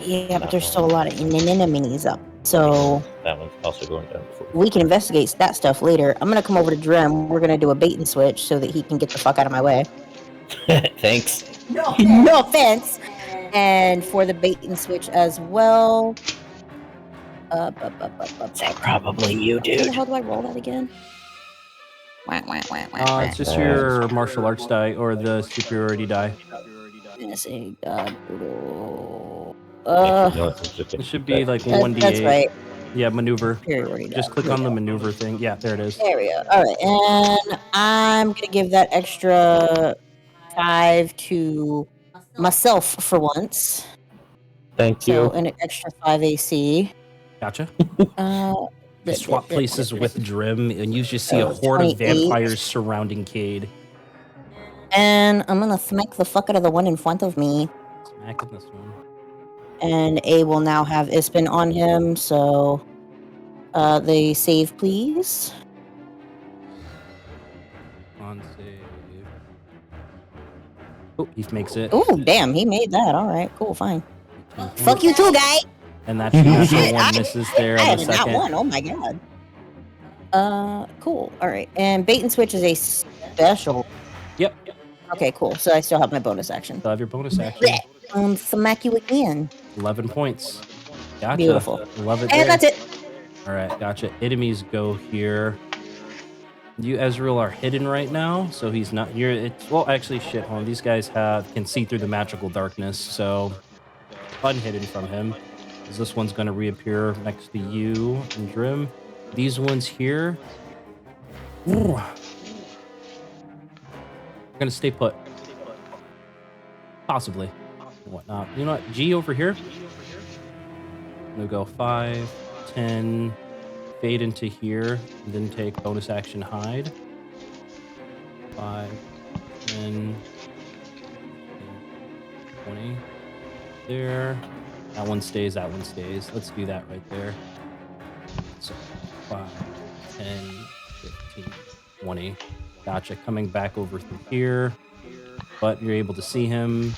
Yeah, but there's still a lot of enemies up. So That one's also going down before. we can investigate that stuff later. I'm gonna come over to Drim. We're gonna do a bait and switch so that he can get the fuck out of my way. Thanks. No offense. And for the bait and switch as well. Probably you, How the dude. hell do I roll that again? It's just your martial arts die or the superiority die. Let's see. It should be like 1d8. That's right. Yeah, maneuver. Superiority Just die. click on the maneuver thing. Yeah, there it is. There we go. All right, and I'm gonna give that extra 5 to myself for once. Thank So, you. and an extra 5 AC. Gotcha. You Swap places with Drim, and you just see a horde of 28. vampires surrounding Cade. And I'm gonna smack the fuck out of the one in front of me. Smacking this one. And A will now have Ispin on him, so the save, please. On save. Oh, he makes it. Oh, damn, he made that. All right, cool, fine. Fuck you too, guy. And that natural one misses there I on the had not second. one. Oh my god. Cool. All right, and bait and switch is a special. Yep. Okay, cool. So I still have my bonus action. Still have your bonus action. Smack you again. 11 points. Gotcha. Beautiful. Love it. And there. that's it. All right, gotcha. Enemies go here. You, Ezreal, are hidden right now, so he's not here. It's well, actually, shit. Hold on. These guys can see through the magical darkness, so unhidden from him. This one's going to reappear next to you and Drim. These ones here. Ooh. We're going to stay put. Possibly. Whatnot. You know what? G over here. I'm going to go 5, 10, fade into here, and then take bonus action hide. 5, 10, 20. There. That one stays, that one stays. Let's do that right there. So 5, 10, 15, 20. Gotcha. Coming back over through here. But you're able to see him.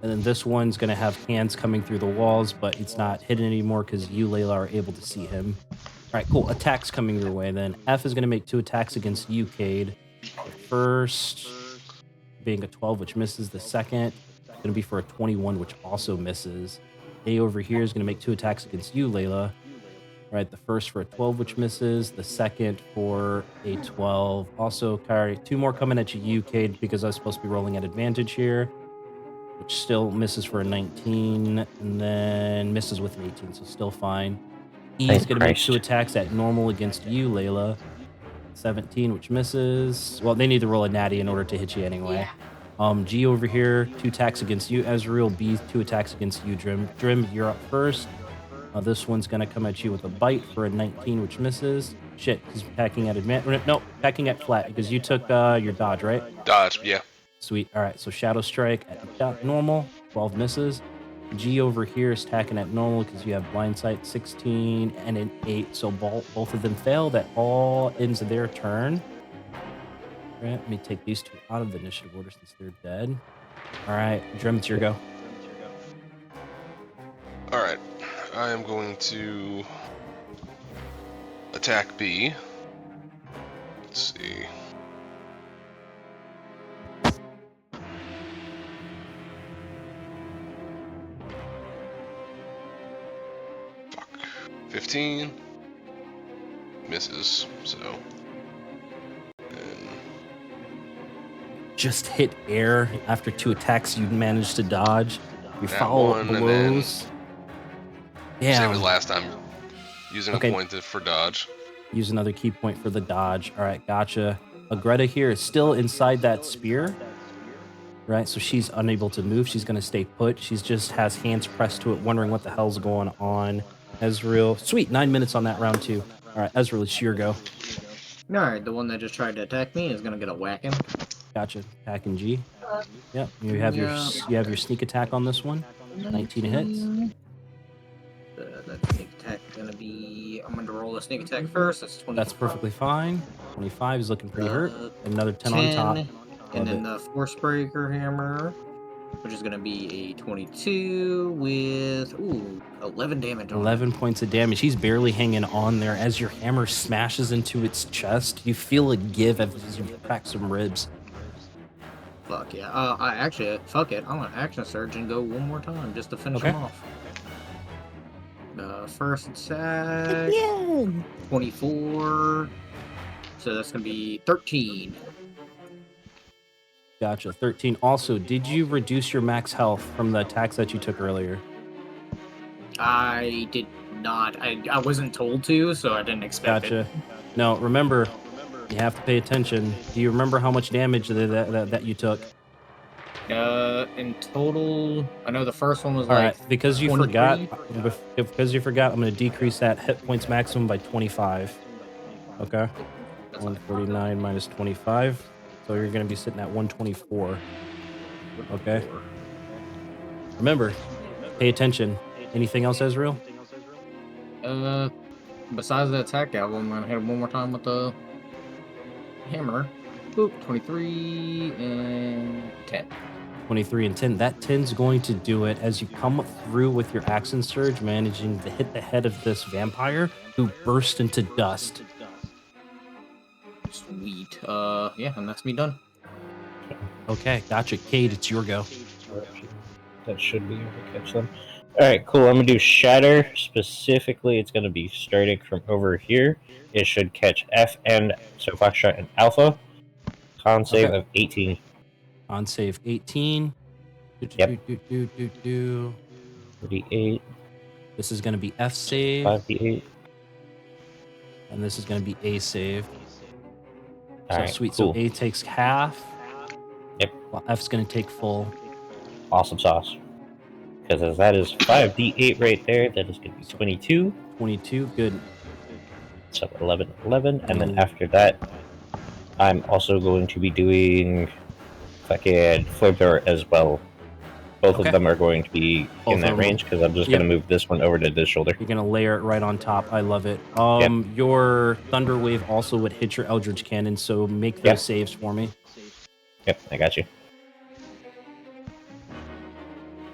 And then this one's going to have hands coming through the walls, but it's not hidden anymore because you, Layla, are able to see him. All right, cool. Attacks coming your way then. F is going to make 2 attacks against you, Cade. The first being a 12, which misses. The second going to be for a 21, which also misses. A over here is going to make 2 attacks against you, Layla. All right, the first for a 12, which misses. The second for a 12. Also, Kyrie, 2 more coming at you, Cade, because I was supposed to be rolling at advantage here, which still misses for a 19, and then misses with an 18, so still fine. E is going to make 2 attacks at normal against you, Layla. 17, which misses. Well, they need to roll a natty in order to hit you anyway. G over here, 2 attacks against you, Ezreal. B, 2 attacks against you, Drim. Drim, you're up first. This one's going to come at you with a bite for a 19, which misses. Shit, he's packing at advantage. No, packing at flat, because you took your dodge, right? Dodge, yeah. Sweet. All right, so Shadow Strike at normal, 12 misses. G over here is attacking at normal because you have Blind Sight, 16 and an 8. So both of them fail. That all ends their turn. All right, let me take these 2 out of the initiative order since they're dead. All right, Drim, it's your go. All right, I am going to attack B. Let's see. Fuck. 15 misses. So. And Just hit air after 2 attacks you managed to dodge. You That follow one, and blows. same Yeah. as last time. Using Okay. a point for dodge. Use another key point for the dodge. All right, gotcha. Agretta here is still inside that spear. Right, so she's unable to move. She's going to stay put. She's just has hands pressed to it, wondering what the hell's going on. Ezreal. Sweet, 9 minutes on that round, too. All right, Ezreal, it's your go. Alright, the one that just tried to attack me is gonna get a whacking. Gotcha. Pack and G. Yep. You have your sneak attack on this one. 19 hits. That sneak attack is gonna be. I'm gonna roll a sneak attack first. That's 20. That's perfectly fine. 25 is looking pretty hurt. Another 10 on top. And then the Force Breaker Hammer, which is gonna be a 22 with 11 damage. 11 points of damage. He's barely hanging on there. As your hammer smashes into its chest, you feel it give as you crack some ribs. Fuck yeah. I actually, fuck it. I'm gonna action surge and go one more time just to finish him off. First attack. Yeah. 24. So that's gonna be 13. Gotcha. 13. Also, did you reduce your max health from the attacks that you took earlier? I did not. I wasn't told to, so I didn't expect it. No, remember, you have to pay attention. Do you remember how much damage that you took? In total, I know the first one was All like. right, because you 23. forgot, I'm going to decrease that hit points maximum by 25. Okay. 149 minus 25. So you're going to be sitting at 124. Okay. Remember, pay attention. Anything else, Ezreal? Besides the attack album, I'm gonna hit him one more time with the hammer. Boop, 23 and 10. 23 and 10. That 10's going to do it as you come through with your action surge, managing to hit the head of this vampire who burst into dust. Sweet. Yeah, and that's me done. Okay, gotcha. Cade, it's your go. That should be able to catch them. Alright, cool. I'm going to do Shatter. Specifically, it's going to be starting from over here. It should catch F and so Foxtrot and Alpha. Con save of 18. On save 18. Yep. 38. This is going to be F save. 5d8. And this is going to be A save. All So right, sweet. cool. So A takes half. Yep. While F's going to take full. Awesome sauce. Because as that is 5d8 right there, that is going to be 22. 22, good. So 11, 11. And then after that, I'm also going to be doing fucking flamethrower as well. Both of them are going to be in that range because I'm just going to move this one over to this shoulder. You're going to layer it right on top. I love it. Your Thunder Wave also would hit your Eldritch Cannon, so make those saves for me. Yep, I got you.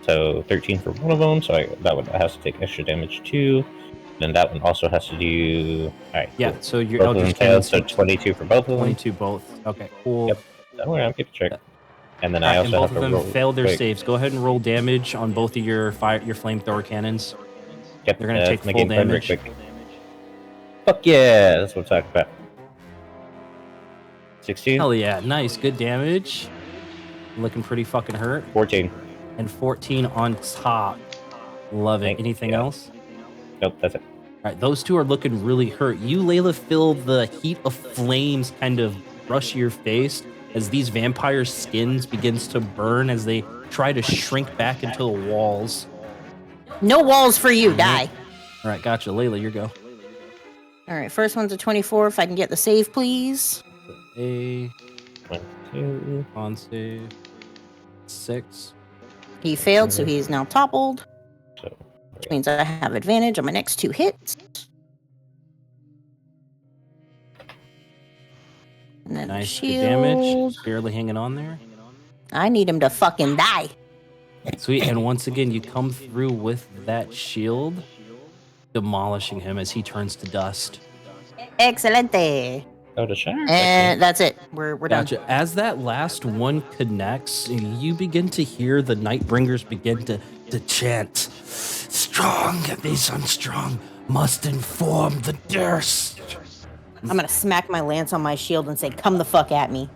So 13 for one of them, so that one has to take extra damage too. Then that one also has to do. Alright. Yeah, cool. so your both Eldritch Cannon. So 22 for both of them. 22 both. Okay, cool. Yep. Don't worry, I'm keeping track. And then I also both have of to them roll. failed their saves. Go ahead and roll damage on both of your flamethrower cannons. Yep, they're gonna take full game plan damage. real quick. Fuck yeah, that's what I'm talking about. 16. Hell yeah, nice, good damage. Looking pretty fucking hurt. 14. And 14 on top. Love it. Anything else? Nope, that's it. All right, those two are looking really hurt. You, Layla, feel the heat of flames kind of rush your face as these vampire skins begins to burn as they try to shrink back into the walls. No walls for you, die. All right, gotcha. Layla, your go. All right, first one's a 24. If I can get the save, please. A 2 on save 6. He failed, so he is now toppled. So, Which means I have advantage on my next 2 hits. And then Nice, good shield. damage. Barely hanging on there. I need him to fucking die. Sweet, and once again, you come through with that shield, demolishing him as he turns to dust. Excelente. Oh, the Shatter? And that's it. We're done. Gotcha. As that last one connects, you begin to hear the Nightbringers begin to chant, "Strong, these unstrong must inform the durst." I'm gonna smack my lance on my shield and say, "Come the fuck at me."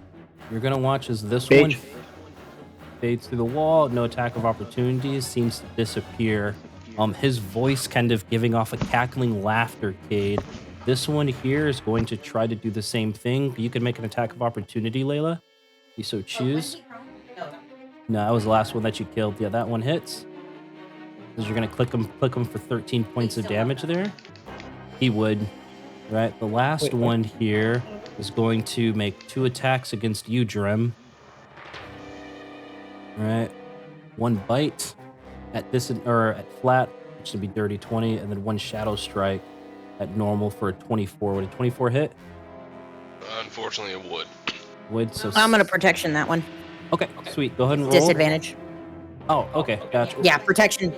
You're gonna watch as this Bitch. one fades through the wall. No attack of opportunity seems to disappear. His voice kind of giving off a cackling laughter, Cade. This one here is going to try to do the same thing. You can make an attack of opportunity, Layla. You so choose. No, that was the last one that you killed. Yeah, that one hits. Because you're gonna click him for 13 points of damage there. He would. Right. The last one here is going to make 2 attacks against you, Drem. All right. 1 bite at at flat, which would be dirty 20, and then 1 shadow strike at normal for a 24. Would a 24 hit? Unfortunately, it would. So I'm gonna protection that one. Okay, sweet. Go ahead and roll. Disadvantage. Oh, okay, gotcha. Yeah, protection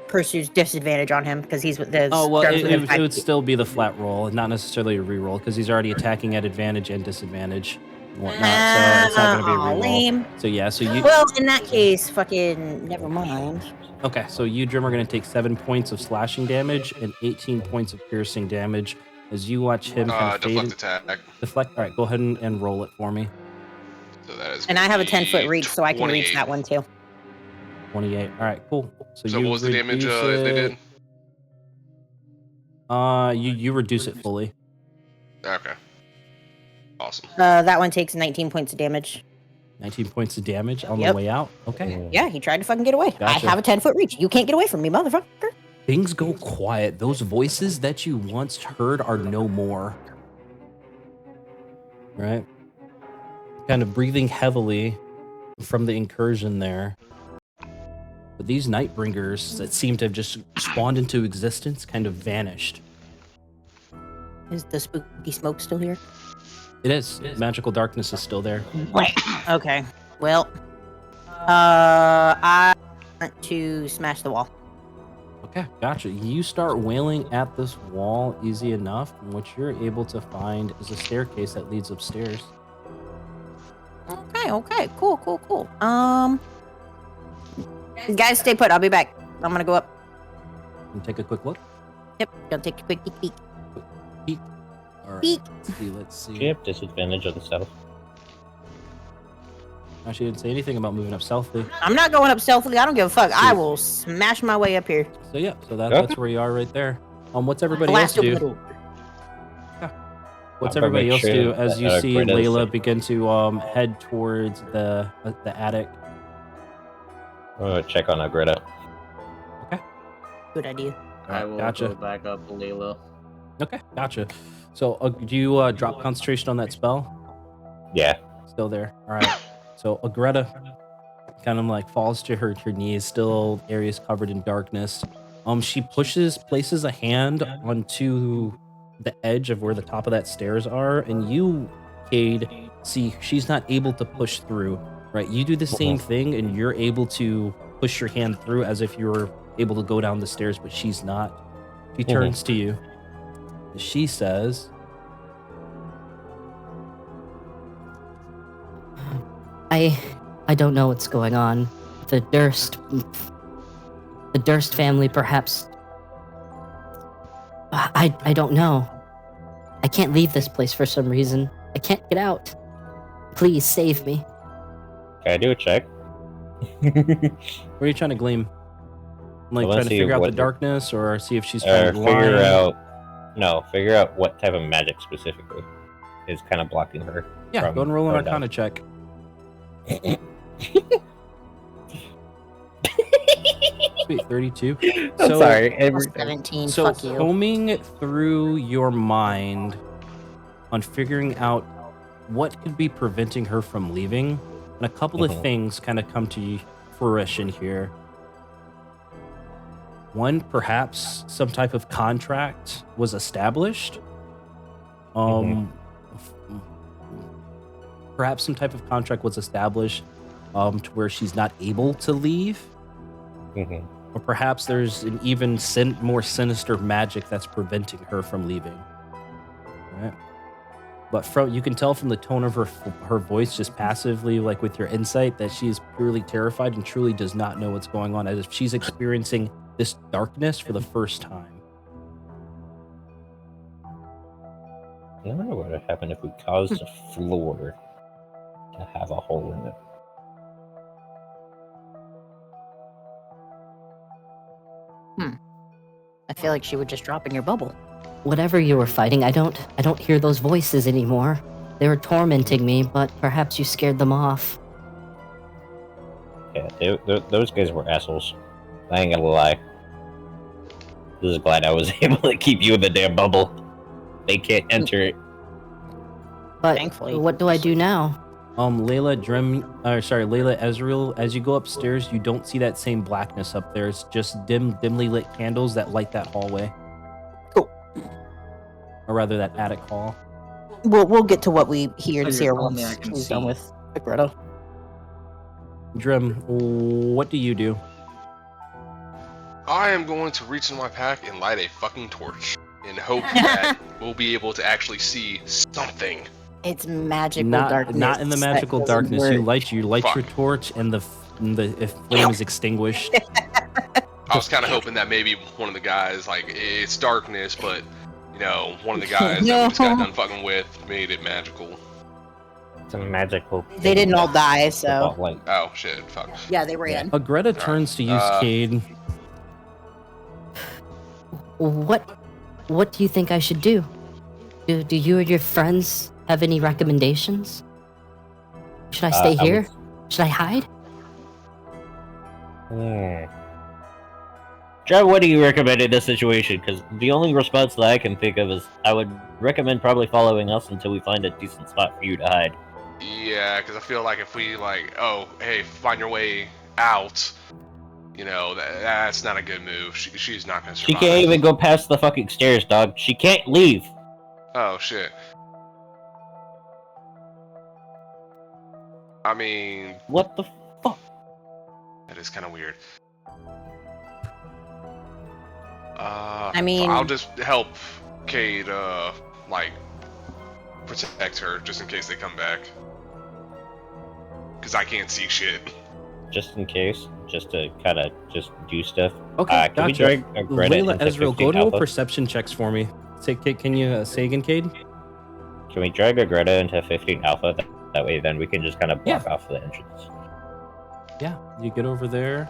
pursues disadvantage on him because he's with the. Oh well, Jarvis within it 5 would feet. still be the flat roll, and not necessarily a reroll, because he's already attacking at advantage and disadvantage and whatnot. So it's not going to be a reroll. Lame. So yeah, so you. Well, in that case, fucking never mind. Okay, so you, Jim, are going to take 7 points of slashing damage and 18 points of piercing damage as you watch him kind of Deflect fade. attack. Deflect. All right, go ahead and roll it for me. So that is. And I have a gonna 10-foot be reach, so I can reach 28. that one too. 28. All right, cool. So you what was the damage reduce they it- did? You reduce it fully. Okay. Awesome. That one takes 19 points of damage. 19 points of damage on the Yep. way out. Okay. Yeah, he tried to fucking get away. I Gotcha. have a 10-foot reach. You can't get away from me, motherfucker. Things go quiet. Those voices that you once heard are no more. Right? Kind of breathing heavily from the incursion there. But these Nightbringers that seem to have just spawned into existence kind of vanished. Is the spooky smoke still here? It is. Magical darkness is still there. Okay. Well, I want to smash the wall. Okay, gotcha. You start wailing at this wall easy enough, and what you're able to find is a staircase that leads upstairs. Okay. Cool. Guys, stay put. I'll be back. I'm gonna go up. And take a quick look. Yep. Gonna take a quick peek. Peek. All right. Peek. Let's see. Do you have disadvantage on the stealth? Actually, didn't say anything about moving up stealthily. I'm not going up stealthily. I don't give a fuck. I will smash my way up here. So yeah, so Okay. that's where you are right there. What's everybody Blast else open the do? door. What's I'm gonna everybody make else sure do that, as you see Greta's Layla safe. begin to head towards the attic? I'm gonna check on Greta. Good idea. I will Gotcha. go back up to Layla. Okay, gotcha. So do you drop concentration on that spell? Yeah. Still there. All right. So Greta kind of like falls to her knees, still areas covered in darkness. She places a hand onto the edge of where the top of that stairs are, and you, Cade, see she's not able to push through. Right? You do the same thing, and you're able to push your hand through as if you were able to go down the stairs, but she's not. She turns to you. She says, I don't know what's going on. The Durst family, perhaps. I don't know. I can't leave this place for some reason. I can't get out. Please save me. Can I do a check? What are you trying to glean? Like wanna trying to see figure out the what- darkness, or see if she's trying to figure lie? out. No, figure out what type of magic specifically is kind of blocking her. Yeah, from go and roll an going down. Arcana check. Sweet, 32. I'm So- sorry. Plus 17. So Fuck you. combing through your mind on figuring out what could be preventing her from leaving, and a couple of things kind of come to fruition here. One, perhaps some type of contract was established. Perhaps some type of contract was established to where she's not able to leave. Mhm. Or perhaps there's an even more sinister magic that's preventing her from leaving. Right? But you can tell from the tone of her voice, just passively, like with your insight, that she is purely terrified and truly does not know what's going on, as if she's experiencing this darkness for the first time. I wonder what would happen if we caused the floor to have a hole in it. I feel like she would just drop in your bubble. Whatever you were fighting, I don't hear those voices anymore. They were tormenting me, but perhaps you scared them off. Yeah, those guys were assholes. I ain't gonna lie. Just glad I was able to keep you in the damn bubble. They can't enter it. But Thankfully. what do I do now? Layla Ezreal, as you go upstairs, you don't see that same blackness up there. It's just dimly lit candles that light that hallway. Cool. Or rather, that attic hall. We'll get to what we hear So to you're see her telling me once I can she's done see. with Greta. Drim, what do you do? I am going to reach in my pack and light a fucking torch and hope that we'll be able to actually see something. It's magical Not, darkness. not in the that magical doesn't darkness. work. You light Fuck. your torch, and the flame is extinguished. I was kind of hoping that maybe one of the guys, like, it's darkness, but, you know, one of the guys that we just got done fucking with made it magical. It's a magical. They didn't all die, so Like, Oh, shit, fuck. yeah, they ran. Greta turns to you, Cade. What do you think I should do? Do you or your friends have any recommendations? Should I stay here? Should I hide? Joe, what do you recommend in this situation? Because the only response that I can think of is I would recommend probably following us until we find a decent spot for you to hide. Yeah, because I feel like if we, like, oh, hey, find your way out, you know, that's not a good move. She's not going to She survive. can't even go past the fucking stairs, dog. She can't leave. Oh, shit. I mean, What the fuck? that is kind of weird. I mean- I'll just help Cade, like, protect her just in case they come back. Because I can't see shit. Just in case, just to kind of just do stuff. Okay, Can we gotcha. drag a Greta Layla into Ezreal, 15 go and roll alpha? perception checks for me. Can you say again, Cade? Can we drag a Greta into 15 alpha? That way, then we can just kind of block off the entrance. Yeah, you get over there.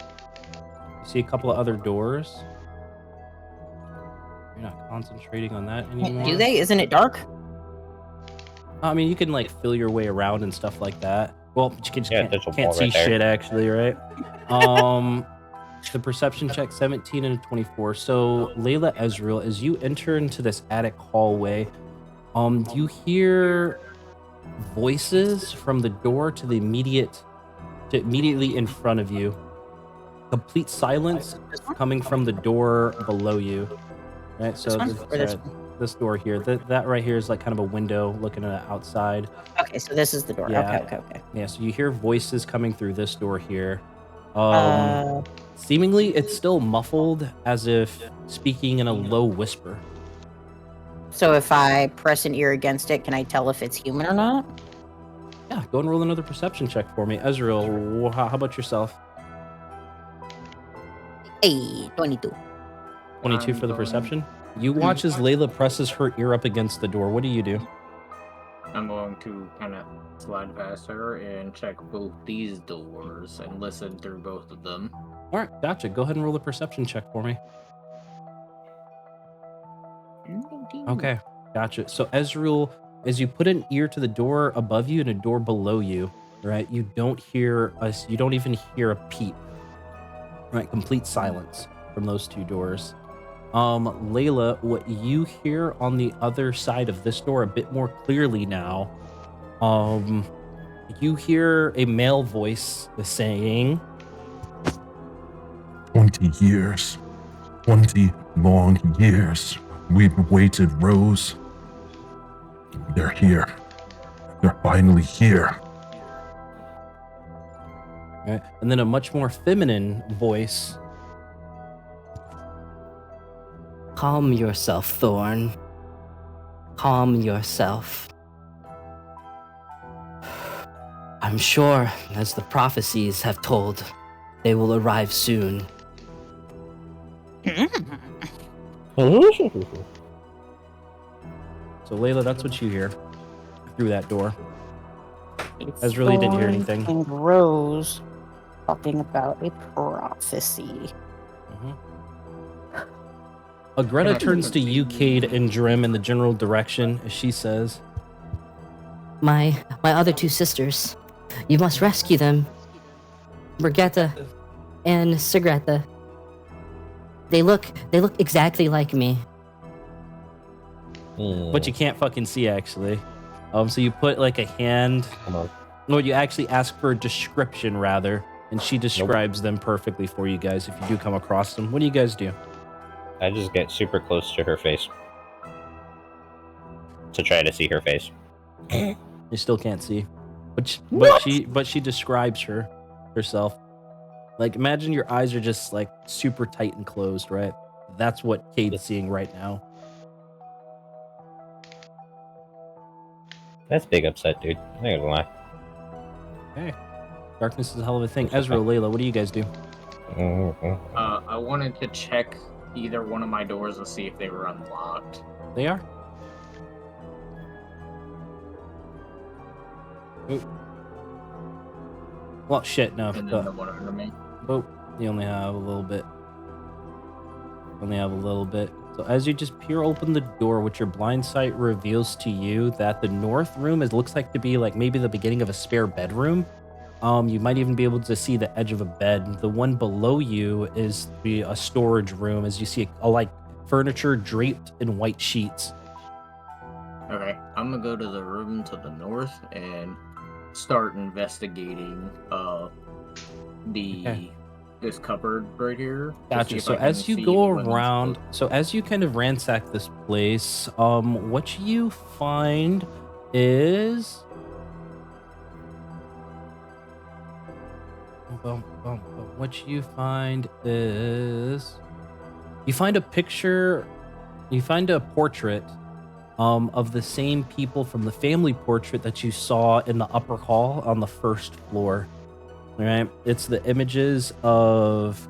You see a couple of other doors. You're not concentrating on that anymore. Do they? Isn't it dark? I mean, you can like feel your way around and stuff like that. Well, but you can, Yeah, there's a can't wall see right there. shit actually, right? The perception check 17 and a 24. So Layla Ezreal, as you enter into this attic hallway, you hear voices from the door to immediately in front of you. Complete silence coming from the door below you. Right, so This one? Or this this door here, that right here is like kind of a window looking at outside. Okay, so this is the door. Yeah. Okay. Yeah, so you hear voices coming through this door here. Uh, Seemingly, it's still muffled, as if speaking in a low whisper. So if I press an ear against it, can I tell if it's human or not? Yeah, go and roll another perception check for me. Ezreal, how about yourself? Hey, 22. 22 for the perception? You watch as Layla presses her ear up against the door. What do you do? I'm going to kind of slide past her and check both these doors and listen through both of them. All right, gotcha. Go ahead and roll a perception check for me. Okay, gotcha. So Ezreal, as you put an ear to the door above you and a door below you, right? You don't even hear a peep. Right, complete silence from those two doors. Layla, what you hear on the other side of this door a bit more clearly now, you hear a male voice saying, 20 years. 20 long years. We've waited, Rose. They're here. They're finally here. right? And then a much more feminine voice. Calm yourself, Thorn. Calm yourself. I'm sure, as the prophecies have told, they will arrive soon. So Layla, that's what you hear through that door. Ezreal, you didn't hear anything. And Rose talking about a prophecy. Greta turns to you, Cade, and Drim in the general direction as she says, My other two sisters. You must rescue them. Brigitte and Sigretta. They look exactly like me. but you can't fucking see actually. So you put like a hand Or you actually ask for a description, rather, and she describes them perfectly for you guys if you do come across them. What do you guys do? I just get super close to her face to try to see her face. You still can't see, but she describes herself. Like, imagine your eyes are just like super tight and closed, right? That's what Cade's seeing right now. That's big upset, dude. I'm not gonna lie. Okay. Darkness is a hell of a thing. Ezra, Layla, what do you guys do? I wanted to check either one of my doors to see if they were unlocked. They are. Oop. Well, shit, no. And then the one under me. Oh, you only have a little bit. So as you just peer open the door, which your blind sight reveals to you that the north room looks like to be like maybe the beginning of a spare bedroom. You might even be able to see the edge of a bed. The one below you is a storage room, as you see a like furniture draped in white sheets. Okay, I'm gonna go to the room to the north and start investigating this cupboard right here. Gotcha. So as you go around, as you kind of ransack this place, what you find is you find a picture, you find a portrait of the same people from the family portrait that you saw in the upper hall on the first floor. All right, it's the images of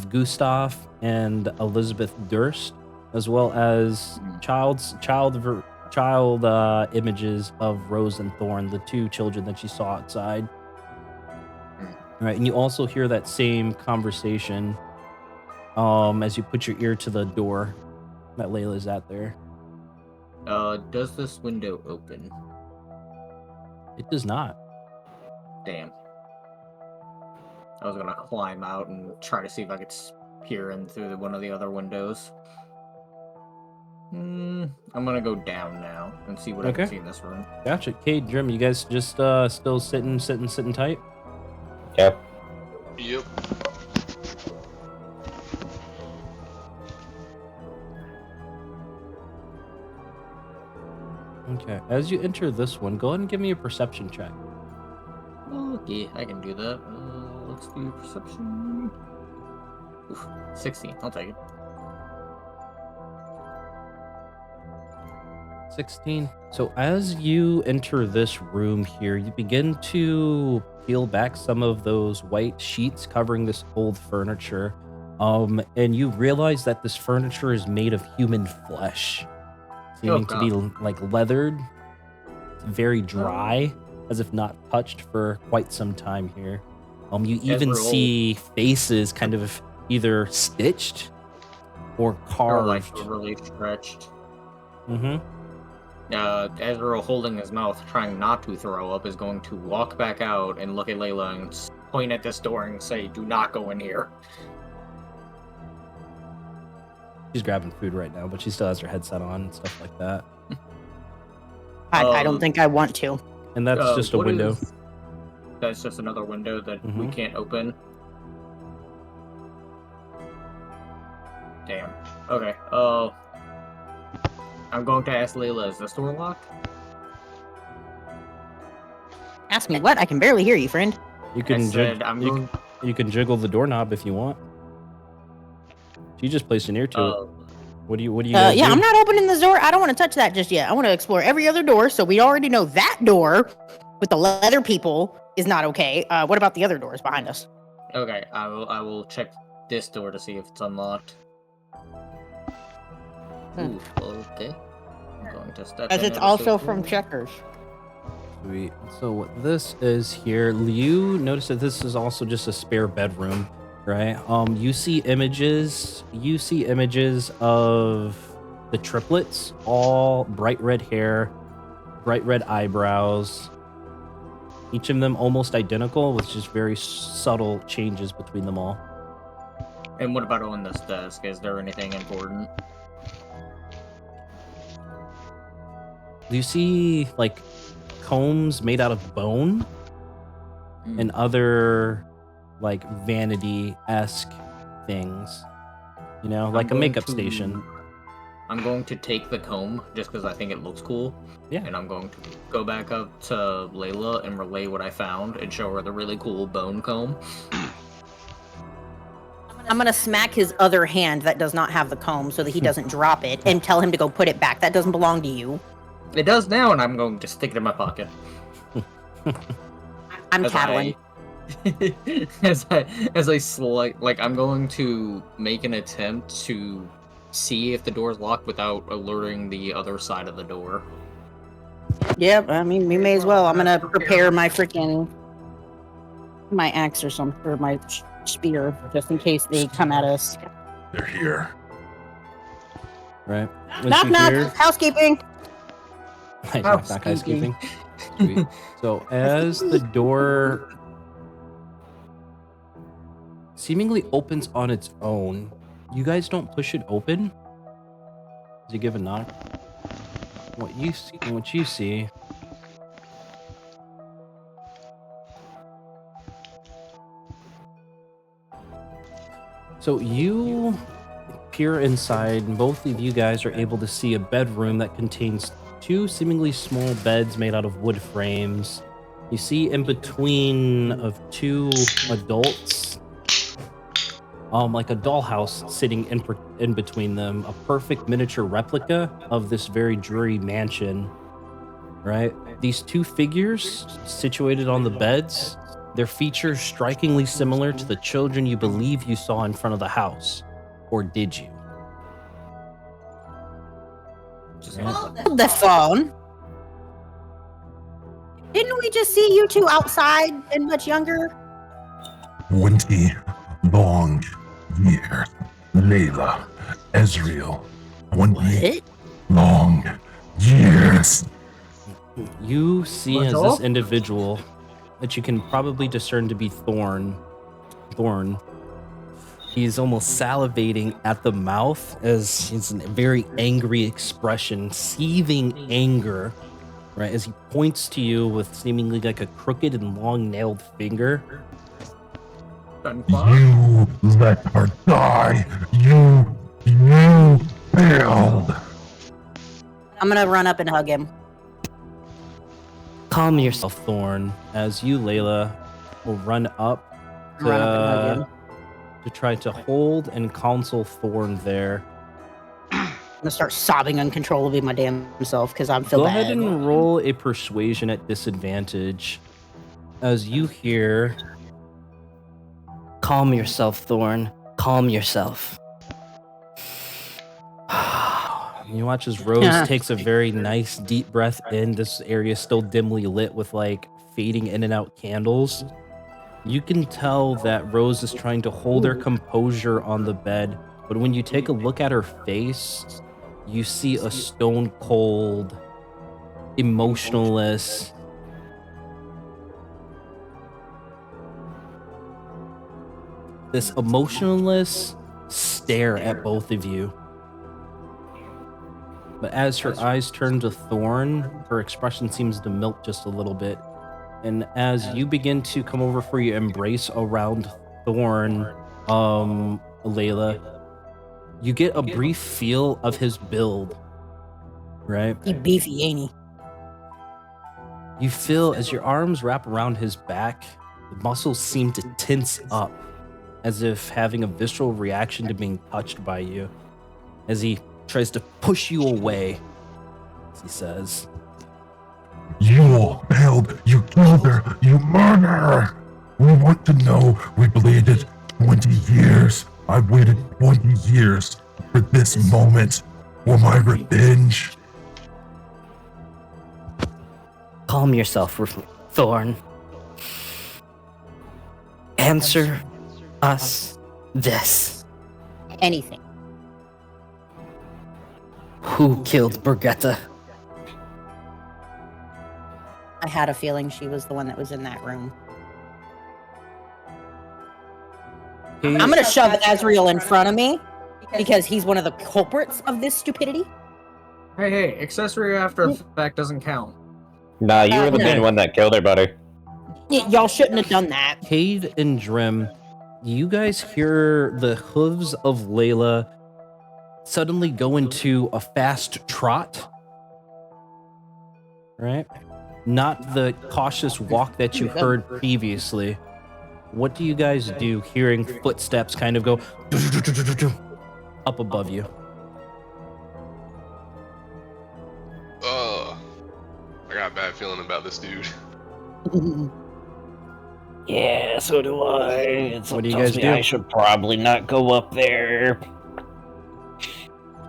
Gustav and Elizabeth Durst, as well as child images of Rose and Thorn, the two children that you saw outside. All right, and you also hear that same conversation as you put your ear to the door that Layla's at there. Does this window open? It does not. Damn. I was gonna climb out and try to see if I could peer in through one of the other windows. I'm gonna go down now and see what I can see in this room. Gotcha. Cade, Jim, you guys just still sitting tight? Yep. Yep. Okay. As you enter this one, go ahead and give me a perception check. Okay, I can do that. Let's do perception. Oof, 16. I'll take it. 16. So as you enter this room here, you begin to peel back some of those white sheets covering this old furniture. And you realize that this furniture is made of human flesh, seeming to be like leathered. It's very dry, as if not touched for quite some time here. You even see faces kind of either stitched or carved. Or like overly stretched. Mm-hmm. Ezra, holding his mouth, trying not to throw up, is going to walk back out and look at Layla and point at this door and say, "Do not go in here." She's grabbing food right now, but she still has her headset on and stuff like that. I don't think I want to. And that's just a window. That's just another window that we can't open. Damn. Okay. I'm going to ask Layla, is this door locked? Ask me what? I can barely hear you, friend. You can you can jiggle the doorknob if you want. She just placed an ear to it. What do you guys do? I'm not opening this door. I don't want to touch that just yet. I want to explore every other door, so we already know that door with the leather people is not okay. What about the other doors behind us? Okay, I will check this door to see if it's unlocked. Ooh, okay. I'm going to step As in it's ever also so from slowly. Checkers. Sweet. So what this is here, you notice that this is also just a spare bedroom, right? You see images of the triplets, all bright red hair, bright red eyebrows. Each of them almost identical, with just very subtle changes between them all. And what about on this desk? Is there anything important? You see, like, combs made out of bone and other like vanity-esque things. You know, like a makeup station. I'm going to take the comb just because I think it looks cool. Yeah. And I'm going to go back up to Layla and relay what I found and show her the really cool bone comb. I'm gonna smack his other hand that does not have the comb so that he doesn't drop it and tell him to go put it back. That doesn't belong to you. It does now, and I'm going to stick it in my pocket. I'm tattling. As I like, I'm going to make an attempt to see if the door's locked without alerting the other side of the door. Yep, I mean, we may as well. I'm gonna prepare my axe or something, or my spear, just in case they come at us. They're here. Right. Knock, knock. Housekeeping. Knock, knock, housekeeping. Sweet. So as the door seemingly opens on its own, you guys don't push it open. Does you give a knock? What you see. So you peer inside, and both of you guys are able to see a bedroom that contains two seemingly small beds made out of wood frames. You see in between of two adults, like a dollhouse sitting in between them, a perfect miniature replica of this very dreary mansion, right? These two figures situated on the beds, their features strikingly similar to the children you believe you saw in front of the house. Or did you? Hold the phone. Didn't we just see you two outside and much younger? 20 long years. Layla, Ezreal. 20 long years. You see as this individual that you can probably discern to be Thorn. He's almost salivating at the mouth as it's a very angry expression, seething anger, right? As he points to you with seemingly like a crooked and long-nailed finger. You let her die. You failed. I'm gonna run up and hug him. Calm yourself, Thorn, as you, Layla, will run up and hug him. to try to hold and counsel Thorn there. I'm gonna start sobbing uncontrollably my damn self because I'm feel Go bad. ahead and roll a persuasion at disadvantage as you hear. Calm yourself, Thorn. Calm yourself. You watch as Rose takes a very nice deep breath in. This area is still dimly lit with like fading in and out candles. You can tell that Rose is trying to hold her composure on the bed, but when you take a look at her face, you see a stone cold, emotionless, this emotionless stare at both of you. But as her eyes turn to Thorn, her expression seems to melt just a little bit. And as you begin to come over for your embrace around Thorn, Layla, you get a brief feel of his build, right? He beefy, ain't he? You feel as your arms wrap around his back, the muscles seem to tense up, as if having a visceral reaction to being touched by you. As he tries to push you away, as he says, You failed. You killed her. You murdered her. We want to know. We bleeded 20 years. I've waited 20 years for this moment, for my revenge. Calm yourself, Thorn. Answer us this. Anything. Who killed Brigitte? I had a feeling she was the one that was in that room. I'm gonna shove Azrael in front of me because he's one of the culprits of this stupidity. Hey, accessory after the fact doesn't count. Nah, you were the no. main one that killed her, buddy. Y'all shouldn't have done that. Cade and Drim, you guys hear the hooves of Layla suddenly go into a fast trot. Right? Not the cautious walk that you heard previously. What do you guys do hearing footsteps kind of go up above you? I got a bad feeling about this dude. Yeah, so do I. What do you guys do? I should probably not go up there.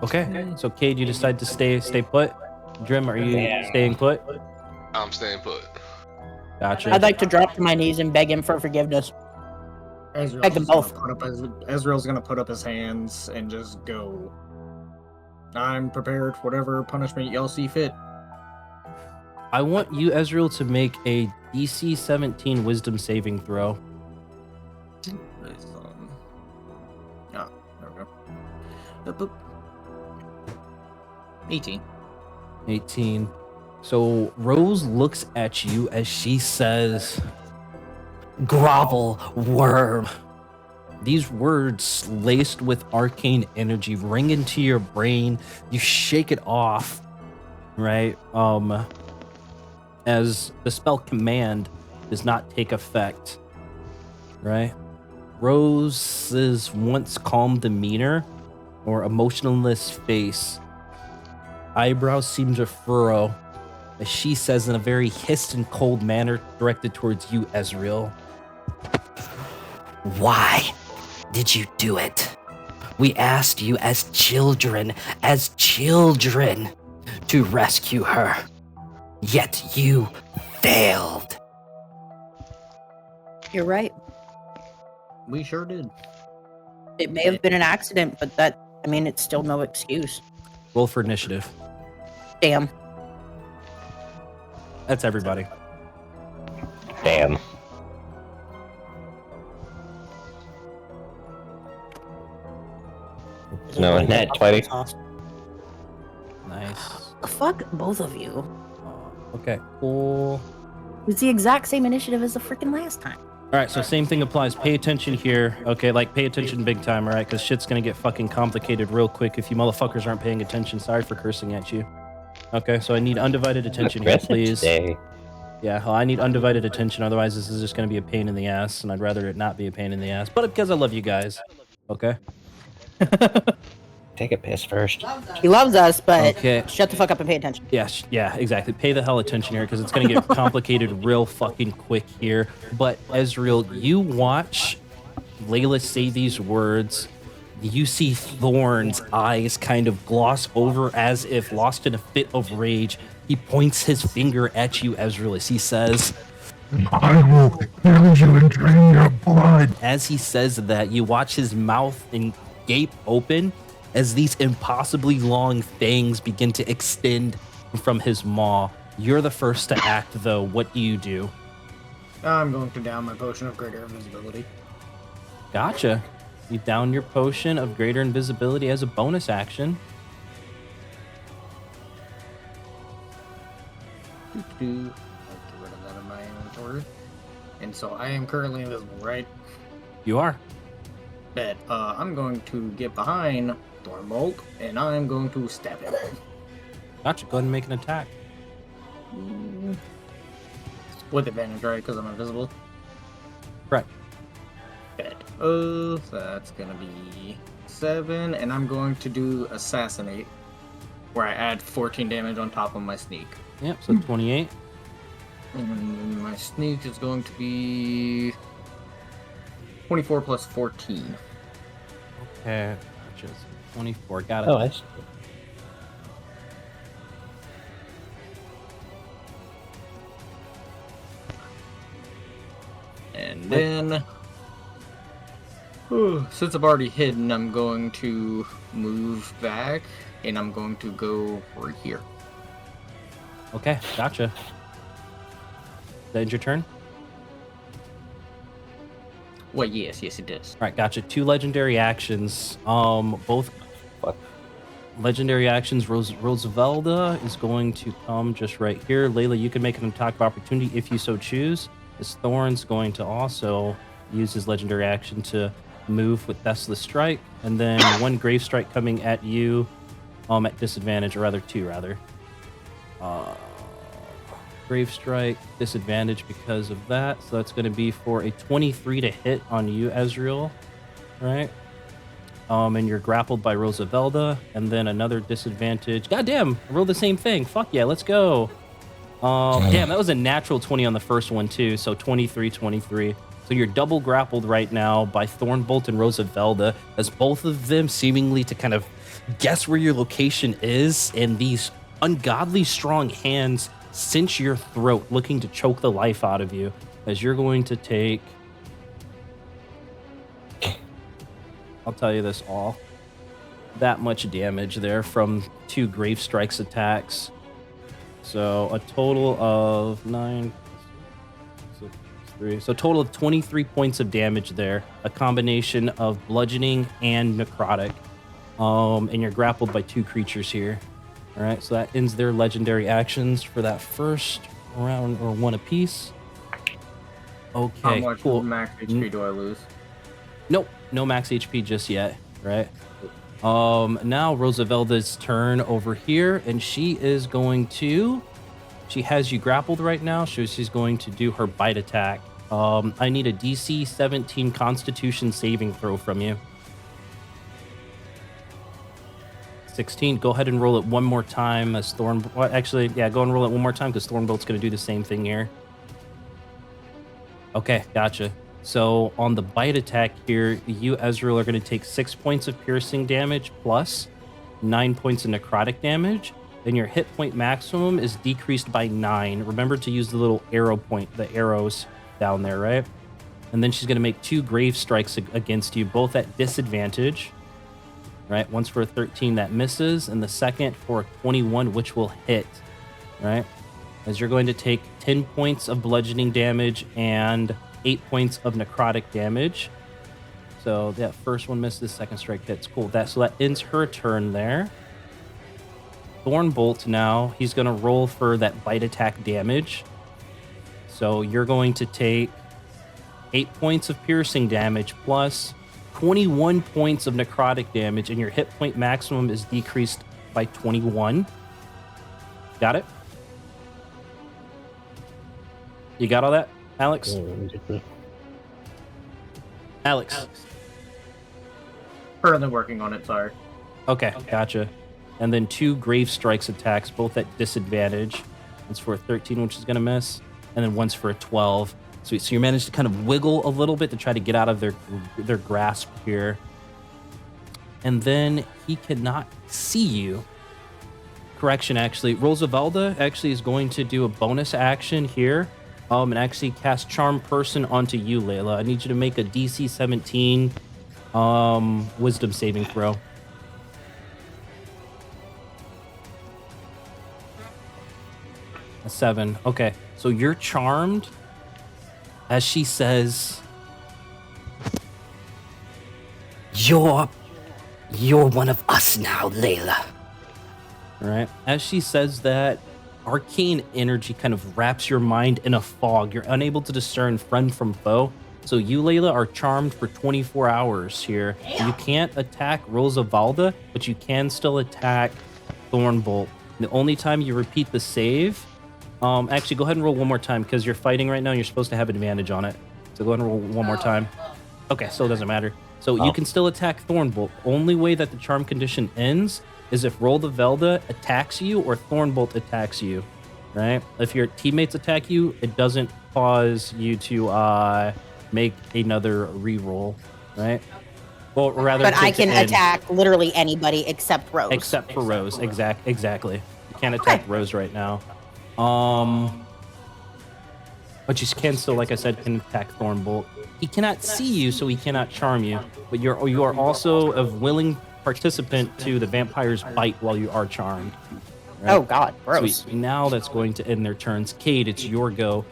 Okay, so Cade, you decide to stay put. Drim, are you staying put? I'm staying put. Gotcha. I'd like to drop to my knees and beg him for forgiveness. Beg them both. Ezreal's gonna put up his hands and just go. I'm prepared for whatever punishment y'all see fit. I want you, Ezreal, to make a DC 17 Wisdom saving throw. There we go. 18. 18. So Rose looks at you as she says, Grovel, worm. these words laced with arcane energy ring into your brain. You shake it off, right? As the spell command does not take effect, right? Rose's once calm demeanor or emotionless face, eyebrows seem to furrow as she says in a very hissed and cold manner directed towards you, Ezreal. Why did you do it? We asked you as children, to rescue her. Yet you failed. You're right. We sure did. It may have been an accident, but it's still no excuse. Roll for initiative. Damn. That's everybody. Damn. No, net 20. Nice. Fuck both of you. Okay, cool. It's the exact same initiative as the freaking last time. All right, so same thing applies. Pay attention here. Okay, pay attention big time, all right? Because shit's going to get fucking complicated real quick if you motherfuckers aren't paying attention. Sorry for cursing at you. Okay, so I need undivided attention here, please. Yeah, well, I need undivided attention. Otherwise, this is just going to be a pain in the ass, and I'd rather it not be a pain in the ass. But because I love you guys. Okay? Take a piss first. He loves us, but Okay. shut the fuck up and pay attention. Yeah, exactly. Pay the hell attention here because it's going to get complicated real fucking quick here. But Ezreal, you watch Layla say these words. You see Thorn's eyes kind of gloss over as if lost in a fit of rage. He points his finger at you, Ezreal, as he says, I will kill you and drain your blood. As he says that, you watch his mouth and gape open as these impossibly long fangs begin to extend from his maw. You're the first to act, though. What do you do? I'm going to down my potion of greater invisibility. Gotcha. You down your potion of greater invisibility as a bonus action. I'll get rid of that in my inventory. And so I am currently invisible, right? You are. Bet. I'm going to get behind Thornbolt, and I'm going to stab him. Gotcha. Go ahead and make an attack. With advantage, right? Because I'm invisible. Correct. Bet. That's gonna be 7, and I'm going to do Assassinate, where I add 14 damage on top of my sneak. Yep, so 28. And then my sneak is going to be 24 plus 14. Okay, which is 24. Got it. Oh, I see. And then, since I've already hidden, I'm going to move back, and I'm going to go right here. Okay, gotcha. That ends your turn? Well, yes, it does. All right, gotcha. 2 legendary actions. Both. Fuck. legendary actions. Rosavelda is going to come just right here. Layla, you can make an attack of opportunity if you so choose. This Thorn's going to also use his legendary action to move with Deathless Strike, and then one Grave Strike coming at you at disadvantage, or rather two, rather. Grave Strike, disadvantage because of that. So that's going to be for a 23 to hit on you, Ezreal. Right? And you're grappled by Rosavelda, and then another disadvantage. Goddamn, I rolled the same thing. Fuck yeah, let's go. Damn, that was a natural 20 on the first one too, so 23, 23. So you're double grappled right now by Thornbolt and Rosavelda, as both of them seemingly to kind of guess where your location is, and these ungodly strong hands cinch your throat, looking to choke the life out of you, as you're going to take... I'll tell you this all. That much damage there from 2 Grave Strikes attacks. So a total of 9, 6, 3. So a total of 23 points of damage there. A combination of bludgeoning and necrotic. And you're grappled by 2 creatures here. All right, so that ends their legendary actions for that first round, or 1 apiece. Okay, How much cool. max HP do I lose? Nope, no max HP just yet, right? Now Rosavelda's turn over here, and she is going to... She has you grappled right now, so she's going to do her bite attack. I need a DC 17 Constitution saving throw from you. 16. Go ahead and roll it one more time as Thorn... Well, actually, yeah, go and roll it one more time, because Thornbolt's going to do the same thing here. Okay, gotcha. So on the bite attack here, you, Ezreal, are going to take 6 points of piercing damage plus 9 points of necrotic damage. Then your hit point maximum is decreased by 9. Remember to use the little arrow point, the arrows down there, right? And then she's going to make 2 Grave Strikes against you, both at disadvantage. Right? Once for a 13 that misses, and the second for a 21, which will hit. Right? As you're going to take 10 points of bludgeoning damage and 8 points of necrotic damage. So that first one misses, second strike hits. Cool. So that ends her turn there. Thornbolt now, he's going to roll for that bite attack damage. So you're going to take 8 points of piercing damage plus 21 points of necrotic damage, and your hit point maximum is decreased by 21. Got it? You got all that, Alex? Alex. Currently working on it, sorry. Okay, gotcha. And then 2 Grave Strikes attacks, both at disadvantage. One's for a 13, which is going to miss, and then one's for a 12. Sweet. So you managed to kind of wiggle a little bit to try to get out of their grasp here. And then he cannot see you. Correction, actually. Rosavelda actually is going to do a bonus action here. And actually cast Charm Person onto you, Layla. I need you to make a DC 17 Wisdom saving throw. A 7. Okay, so you're charmed. As she says, You're one of us now, Layla. All right. As she says that, arcane energy kind of wraps your mind in a fog. You're unable to discern friend from foe. So you, Layla, are charmed for 24 hours here. You can't attack Rosavelda, but you can still attack Thornbolt. The only time you repeat the save... actually, go ahead and roll one more time, because you're fighting right now and you're supposed to have advantage on it. So go ahead and roll one more time. Okay, still doesn't matter. So you can still attack Thornbolt. Only way that the charm condition ends is if Rosavelda attacks you or Thornbolt attacks you, right? If your teammates attack you, it doesn't cause you to make another reroll, right? Well, rather, But I can attack literally anybody except Rose. Except for Rose, exactly. You can't attack Rose right now. But you can still, like I said, can attack Thornbolt. He cannot see you, so he cannot charm you. But you are also a willing participant to the vampire's bite while you are charmed. Right? Oh God, gross. Sweet. Now that's going to end their turns. Cade, it's your go.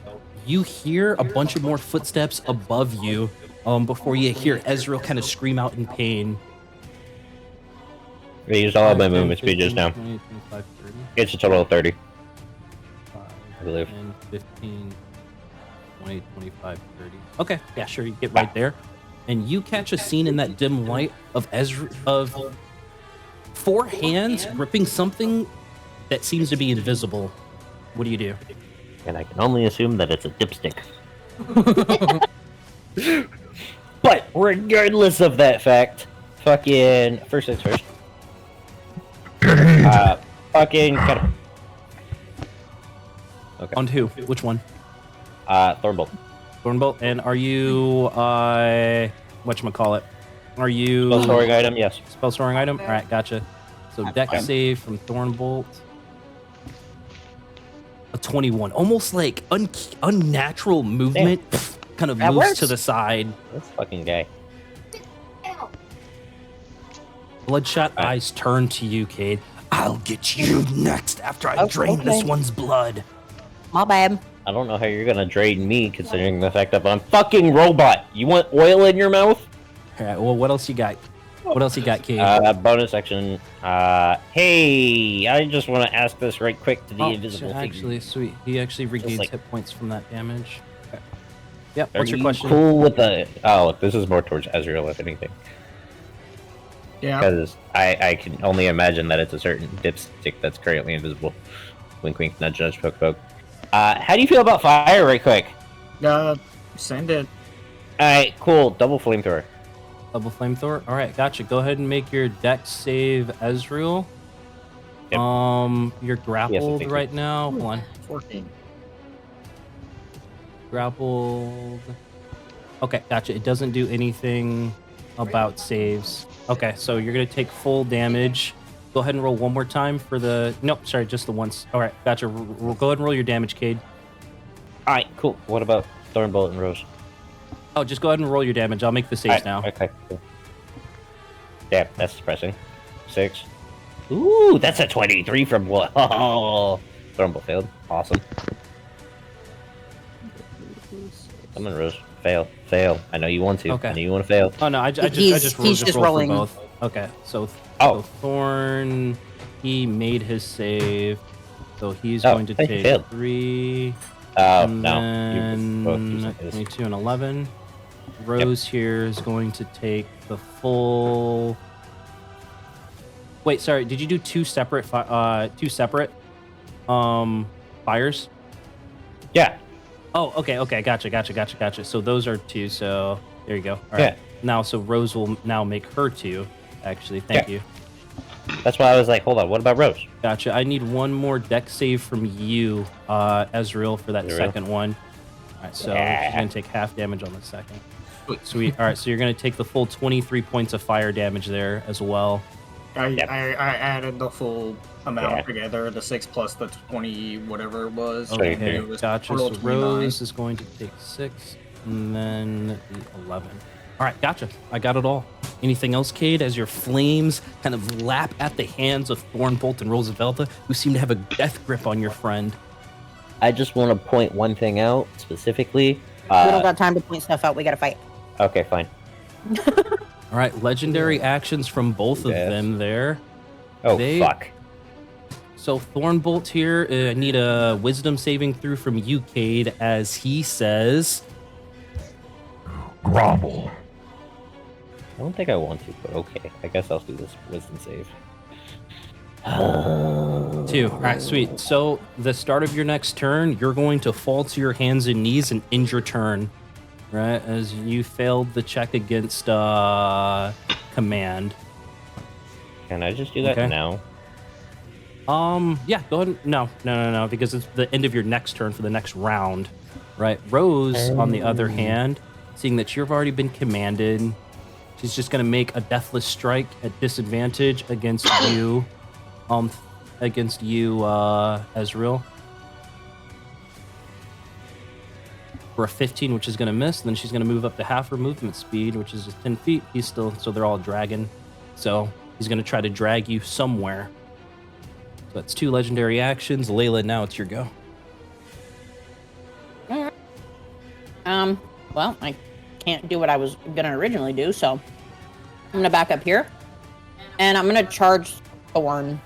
You hear a bunch of more footsteps above you before you hear Ezreal kind of scream out in pain. I used all of my 5, 10, movement speed 15, just now. 20, 25, 30. It's a total of 30. 5, I believe. 10, 15, 20, 25, 30. Okay, yeah, sure, you get right there. And you catch a scene in that dim light of of 4 hands gripping something that seems to be invisible. What do you do? And I can only assume that it's a dipstick. But regardless of that fact, fucking first things first. Fucking cut. Okay. On who? Which one? Thornbolt. Thornbolt. And are you whatchamacallit? Are you Spell storing item, yes. spell storing item? Alright, gotcha. So deck save from Thornbolt. A 21. Almost like unnatural movement. Kind of That moves works. to the side. This fucking guy. Bloodshot eyes turn to you, Cade. I'll get you next after I drain this okay. one's blood. My bad. I don't know how you're gonna drain me, considering the fact that I'm fucking robot. You want oil in your mouth? Alright, well, what else you got? What else you got, Cade? Bonus action. Hey, I just want to ask this right quick to the invisible so figure. actually, sweet. He actually regains like- hit points from that damage. Okay. Yep, Are what's your you question? cool with the... Oh, this is more towards Ezreal, if anything. Yeah. Because I can only imagine that it's a certain dipstick that's currently invisible. Wink, wink, nudge, nudge, poke, poke. How do you feel about fire, right quick? Send it. Alright, cool. Double flamethrower. Double flamethrower. All right, gotcha. Go ahead and make your dex save, Ezreal. Yep. You're grappled thank you. right now. Hold on. 14. Grappled. Okay, gotcha. It doesn't do anything about saves. Okay, so you're gonna take full damage. Go ahead and roll one more time for the. Nope, sorry, just the once. All right, gotcha. Go ahead and roll your damage, Cade. Alright, cool. What about Thornbolt and Rose? Oh, just go ahead and roll your damage. I'll make the saves now. Okay, cool. Damn, that's depressing. 6. Ooh, that's a 23 from what? Oh, Thornbolt failed. Awesome. Come on, Rose. Fail. Fail. I know you want to. Okay. I know you want to fail. Oh no, I just He's just rolled rolling. for both. Okay, so Oh. Thorn, he made his save, so he's Oh, going to he take failed. 3, Oh, and no. then Both using his. 22 and 11. Rose here is going to take the full. Wait, sorry. Did you do two separate fires? Yeah. Oh, okay. Gotcha. So those are 2. So there you go. All right. Yeah. Now, so Rose will now make her 2. Actually, thank you. That's why I was like, hold on, what about Rose? Gotcha. I need one more deck save from you, Ezreal, for that Ezreal. second one. All right, so Yeah. she's gonna take half damage on the second. Sweet. All right, so you're gonna take the full 23 points of fire damage there as well. I Yep. added the full amount Yeah. together, the 6 plus the 20, whatever it was. Okay, and Okay, it was gotcha. total So 29. Rose is going to take 6, and then the 11. All right, gotcha. I got it all. Anything else, Cade, as your flames kind of lap at the hands of Thornbolt and Roosevelta, who seem to have a death grip on your friend? I just want to point one thing out specifically. We don't got time to point stuff out. We gotta fight. Okay, fine. All right, legendary actions from both of Yes. them there. Oh, They- fuck. So Thornbolt here, I need a wisdom saving through from you, Cade, as he says, Grovel. I don't think I want to, but okay. I guess I'll do this wisdom save. 2. All right, sweet. So the start of your next turn, you're going to fall to your hands and knees and end your turn, right? As you failed the check against command. Can I just do that Okay. now? Yeah, go ahead. No, because it's the end of your next turn for the next round, right? Rose, on the other hand, seeing that you've already been commanded, she's just gonna make a deathless strike at disadvantage against you, Ezreal. For a 15, which is gonna miss. Then she's gonna move up to half her movement speed, which is just 10 feet. He's still, so they're all dragging. So he's gonna try to drag you somewhere. So that's 2 legendary actions. Layla, now it's your go. Well, I can't do what I was gonna originally do, so I'm gonna back up here. And I'm gonna charge Thorn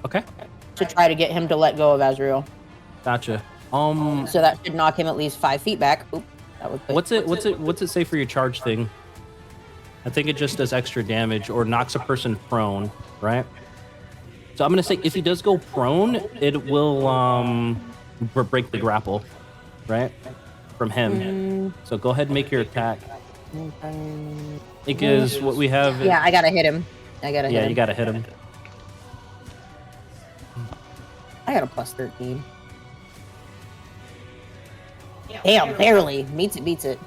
Okay. to try to get him to let go of Azrael. Gotcha. So that should knock him at least 5 feet back. Oop, that was quick. What's it say for your charge thing? I think it just does extra damage or knocks a person prone, right? So I'm gonna say if he does go prone, it will break the grapple, right? From him. So go ahead and make your attack. Because what we have. Yeah, I gotta hit him. Yeah, you gotta hit him. I got a plus 13. Damn, barely. Meets it.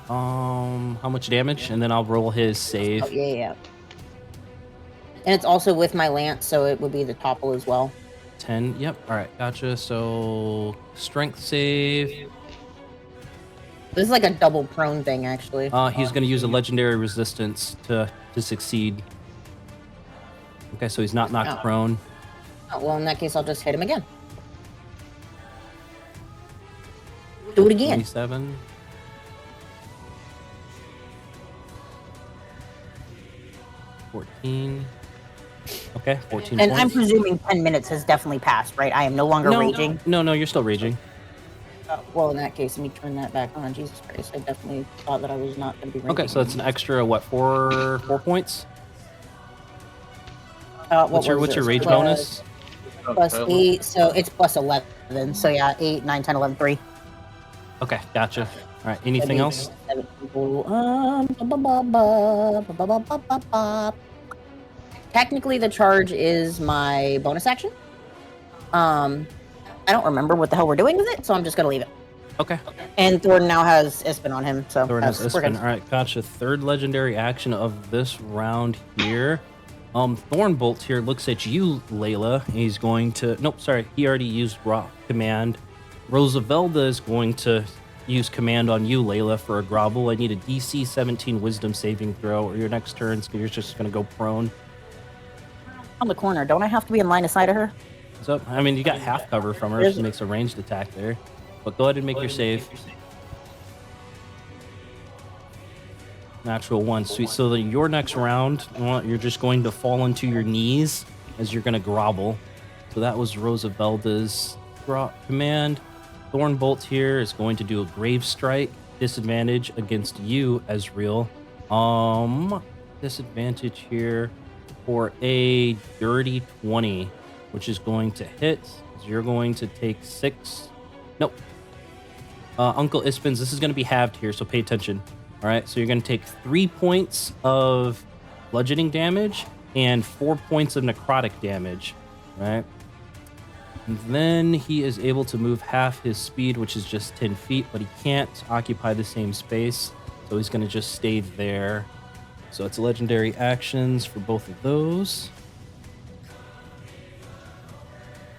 How much damage? And then I'll roll his save. Oh, yeah. And it's also with my lance, so it would be the topple as well. 10. Yep. All right. Gotcha. So strength save. This is like a double prone thing, actually. He's going to use a legendary resistance to succeed. Okay, so he's not knocked prone. Oh, well, in that case, I'll just hit him again. Do it again. 27. Okay, 14 And points. I'm presuming 10 minutes has definitely passed, right? I am no longer raging. No, you're still raging. Well, in that case, let me turn that back on. Jesus Christ, I definitely thought that I was not going to be raging. Okay, so that's an extra, what, four points? What's your rage bonus? Plus 8, so it's plus 11. So yeah, 8, 9, 10, 11, 3. Okay, gotcha. All right, anything else? Technically, the charge is my bonus action. I don't remember what the hell we're doing with it, so I'm just gonna leave it. Okay. And Thorn now has Ispin on him, so Thorn has we're good. Ispin. All right, gotcha. Third legendary action of this round here. Thornbolt here looks at you, Layla. He's going to... Nope, sorry. He already used Rock Command. Rosavelda is going to use Command on you, Layla, for a grovel. I need a DC 17 Wisdom saving throw, or your next turn, you're just going to go prone. On the corner, don't I have to be in line of sight of her? So, I mean, you got half cover from her. She makes a ranged attack there. But go ahead and make your save. Natural 1. Sweet. So then your next round, you're just going to fall onto your knees as you're going to grovel. So that was Rosavelda's command. Thornbolt here is going to do a Grave Strike. Disadvantage against you, Ezreal. Disadvantage here for a dirty 20, which is going to hit. So you're going to take 6. Nope. Uncle Ispins, this is going to be halved here, so pay attention. All right, so you're going to take 3 points of bludgeoning damage and 4 points of necrotic damage, right? And then he is able to move half his speed, which is just 10 feet, but he can't occupy the same space, so he's going to just stay there. So it's legendary actions for both of those.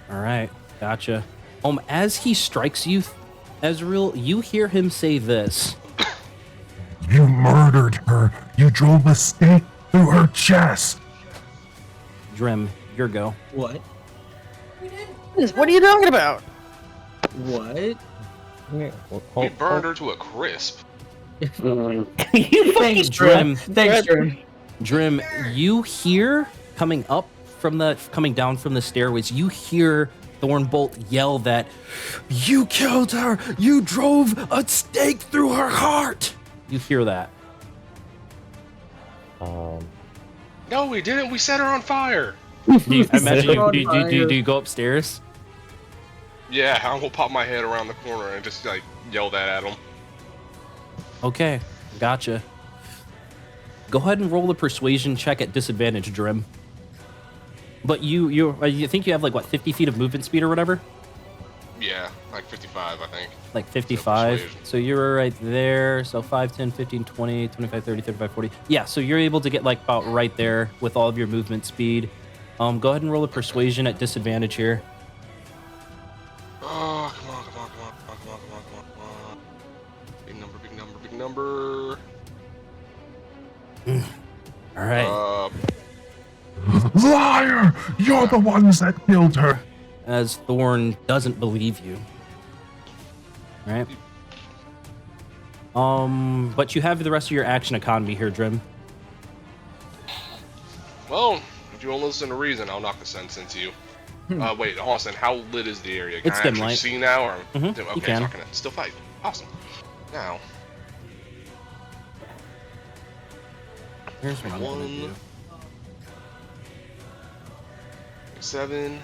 All right, gotcha. As he strikes you, Ezreal, you hear him say this. You murdered her. You drove a stake through her chest. Drim, your go. What? What are you talking about? What? We burned her to a crisp. Thanks, Drim. Thanks, Drim. Drim, you hear coming down from the stairways, you hear Thornbolt yell that, "You killed her! You drove a stake through her heart!" You hear that. No, we didn't. We set her on fire. I imagine do you go upstairs? Yeah, I'm gonna pop my head around the corner and just like yell that at him. Okay, gotcha. Go ahead and roll the persuasion check at disadvantage, Drim. But you think you have like what 50 feet of movement speed or whatever? Yeah, like 55, I think. Like 55. So you're right there. So 5, 10, 15, 20, 25, 30, 35, 40. Yeah, so you're able to get like about right there with all of your movement speed. Go ahead and roll a persuasion at disadvantage here. Oh, come on. Big number. All right. Liar! You're the ones that killed her. As Thorn doesn't believe you. All right. But you have the rest of your action economy here, Drim. Well, if you won't listen to reason, I'll knock the sense into you. Wait, Austin, how lit is the area? Can It's I dim actually light. see now? Or Mhm, okay, you can. so I can still fight. Awesome. Now, Here's what I'm gonna One. do. 7.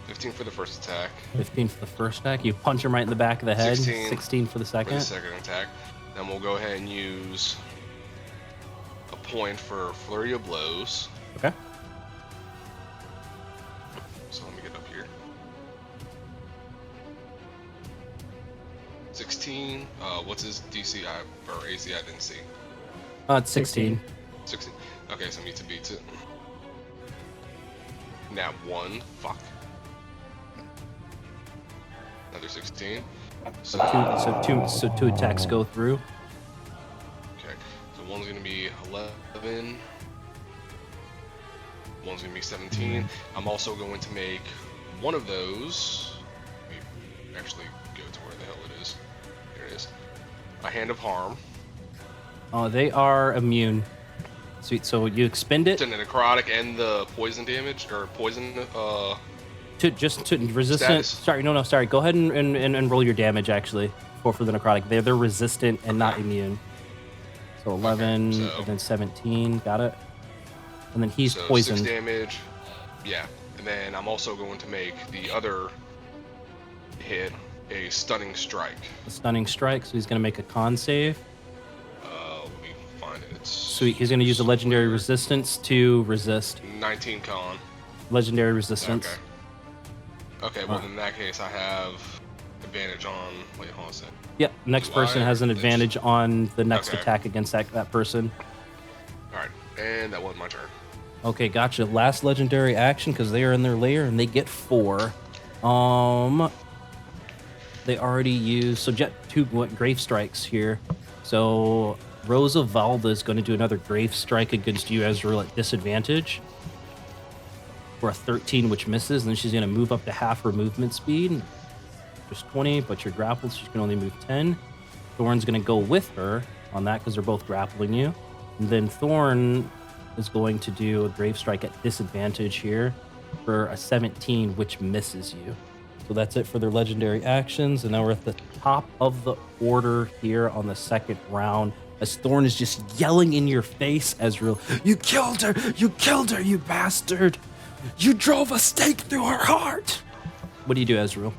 15 for the first attack. 15 for the first attack. You punch him right in the back of the head. 16 for the For second. the second attack. Then we'll go ahead and use a point for flurry of blows. Okay. So let me get up here. 16. What's his DC or AC? I didn't see. It's 16. 16. Okay, so me to beat it. Nat 1. Fuck. Another 16. So two attacks go through. Okay, so one's gonna be 11. One's gonna be 17. I'm also going to make one of those. Let me actually go to where the hell it is. There it is. A hand of harm. Oh, they are immune. Sweet. So you expend it To the necrotic and the poison damage or poison. to resistant. Status. Sorry. Go ahead and roll your damage actually for the necrotic. They're resistant and not immune. So 11 Okay, so- and then 17. Got it. And then he's So poisoned. 6 damage. Yeah, and then I'm also going to make the other hit a stunning strike. A stunning strike. So he's gonna make a con save. Let me find it. It's Sweet. He's gonna use a legendary resistance to resist. 19 con. Legendary resistance. Okay. Well, in that case, I have advantage on. Wait, hold on a second. Yep. Next Do person I has an or advantage on the next Okay. attack against that person. All right, and that was my turn. Okay, gotcha. Last legendary action because they are in their lair and they get 4. They already used so jet 2 grave strikes here. So Rosa Valda is going to do another grave strike against you, Ezreal, at disadvantage for a 13, which misses. And then she's going to move up to half her movement speed, just 20. But you're grappled, so she can only move 10. Thorn's going to go with her on that because they're both grappling you. And then Thorn is going to do a grave strike at disadvantage here for a 17, which misses you. So that's it for their legendary actions. And now we're at the top of the order here on the second round, as Thorn is just yelling in your face, Ezreal, "You killed her! You killed her, you bastard! You drove a stake through her heart!" What do you do, Ezreal?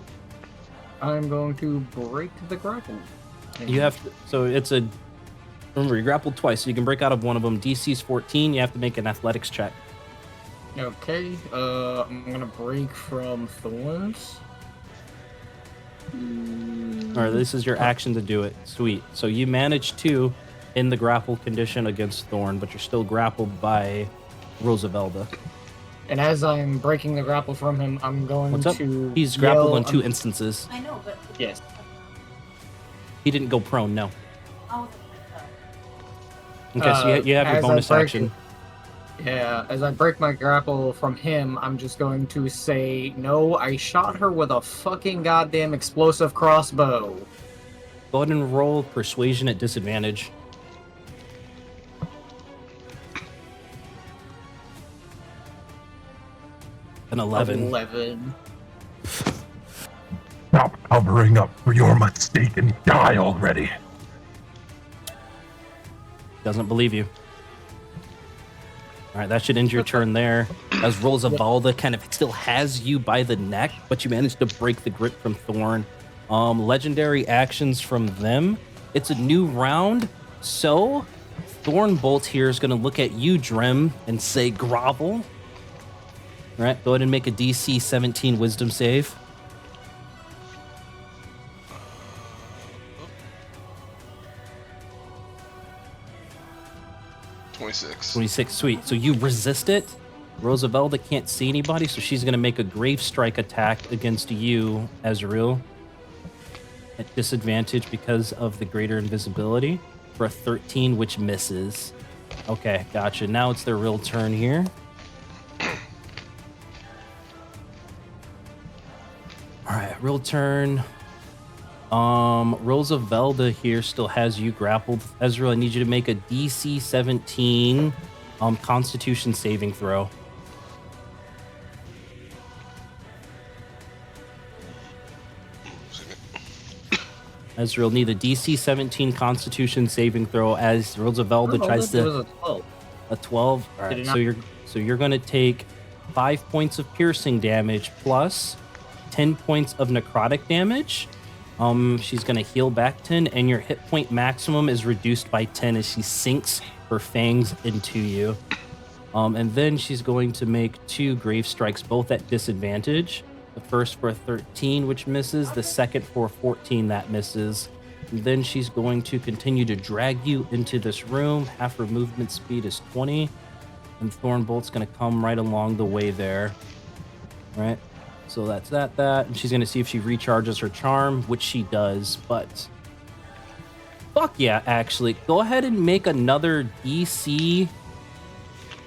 I'm going to break the grapple. You have to, so it's a, remember, you grappled twice, so you can break out of one of them. DC's 14, you have to make an athletics check. Okay, I'm gonna break from Thorns. All right, this is your action to do it. Sweet. So you managed to in the grapple condition against Thorn, but you're still grappled by Rosavelda. And as I'm breaking the grapple from him, I'm going What's up? to He's grappled yell, on 2 instances. I know, but Yes. He didn't go prone, no. oh, Okay, so you have your as I bonus break action. Yeah, as I break my grapple from him, I'm just going to say, no, I shot her with a fucking goddamn explosive crossbow. Go ahead and roll persuasion at disadvantage. An 11. 11. Stop covering up for your mistake and die already. Doesn't believe you. All right, that should end your turn there. As Rosavalda kind of still has you by the neck, but you managed to break the grip from Thorn. Legendary actions from them. It's a new round, so Thornbolt here is going to look at you, Drem, and say grovel. All right, go ahead and make a DC 17 Wisdom save. 26. 26, sweet. So you resist it. Rosavelda can't see anybody, so she's going to make a grave strike attack against you, Ezreal, at disadvantage because of the greater invisibility for a 13, which misses. Okay, gotcha. Now it's their real turn here. All right, real turn. Rosavelda here still has you grappled. Ezreal, I need you to make a DC 17 Constitution saving throw. Ezreal, need a DC 17 Constitution saving throw as Rosavelda tries It to. was a 12. A 12. All right, Did it so you're going to take 5 points of piercing damage plus 10 points of necrotic damage. She's going to heal back 10, and your hit point maximum is reduced by 10 as she sinks her fangs into you. And then she's going to make 2 grave strikes, both at disadvantage. The first for a 13, which misses. The second for a 14, that misses. And then she's going to continue to drag you into this room. Half her movement speed is 20. And Thornbolt's going to come right along the way there. All right. So that's that. And she's going to see if she recharges her charm, which she does. But fuck yeah, actually. Go ahead and make another DC.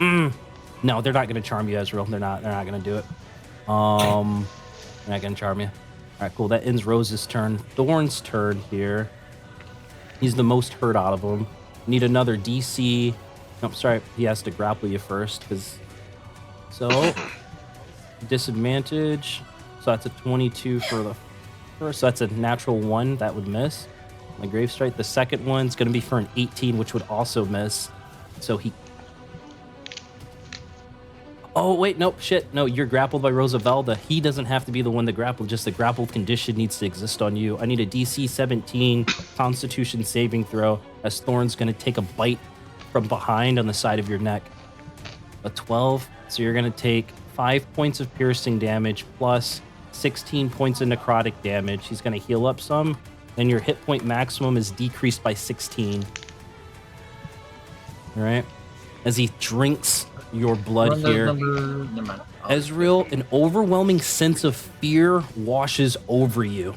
No, they're not going to charm you, Ezreal. They're not going to do it. They're not going to charm you. All right, cool. That ends Rose's turn. Thorn's turn here. He's the most hurt out of them. Need another DC. Nope, sorry. He has to grapple you first. So, disadvantage. So that's a 22 for the first. So that's a natural 1. That would miss. My Grave Strike. The second one's going to be for an 18, which would also miss. So he... Oh, wait, nope, shit. No, you're grappled by Rosavelda. He doesn't have to be the one to grapple, just the grappled condition needs to exist on you. I need a DC 17 Constitution saving throw, as Thorn's going to take a bite from behind on the side of your neck. A 12, so you're going to take 5 points of piercing damage plus 16 points of necrotic damage. He's going to heal up some, and your hit point maximum is decreased by 16. All right? As he drinks your blood here. Ezreal, an overwhelming sense of fear washes over you.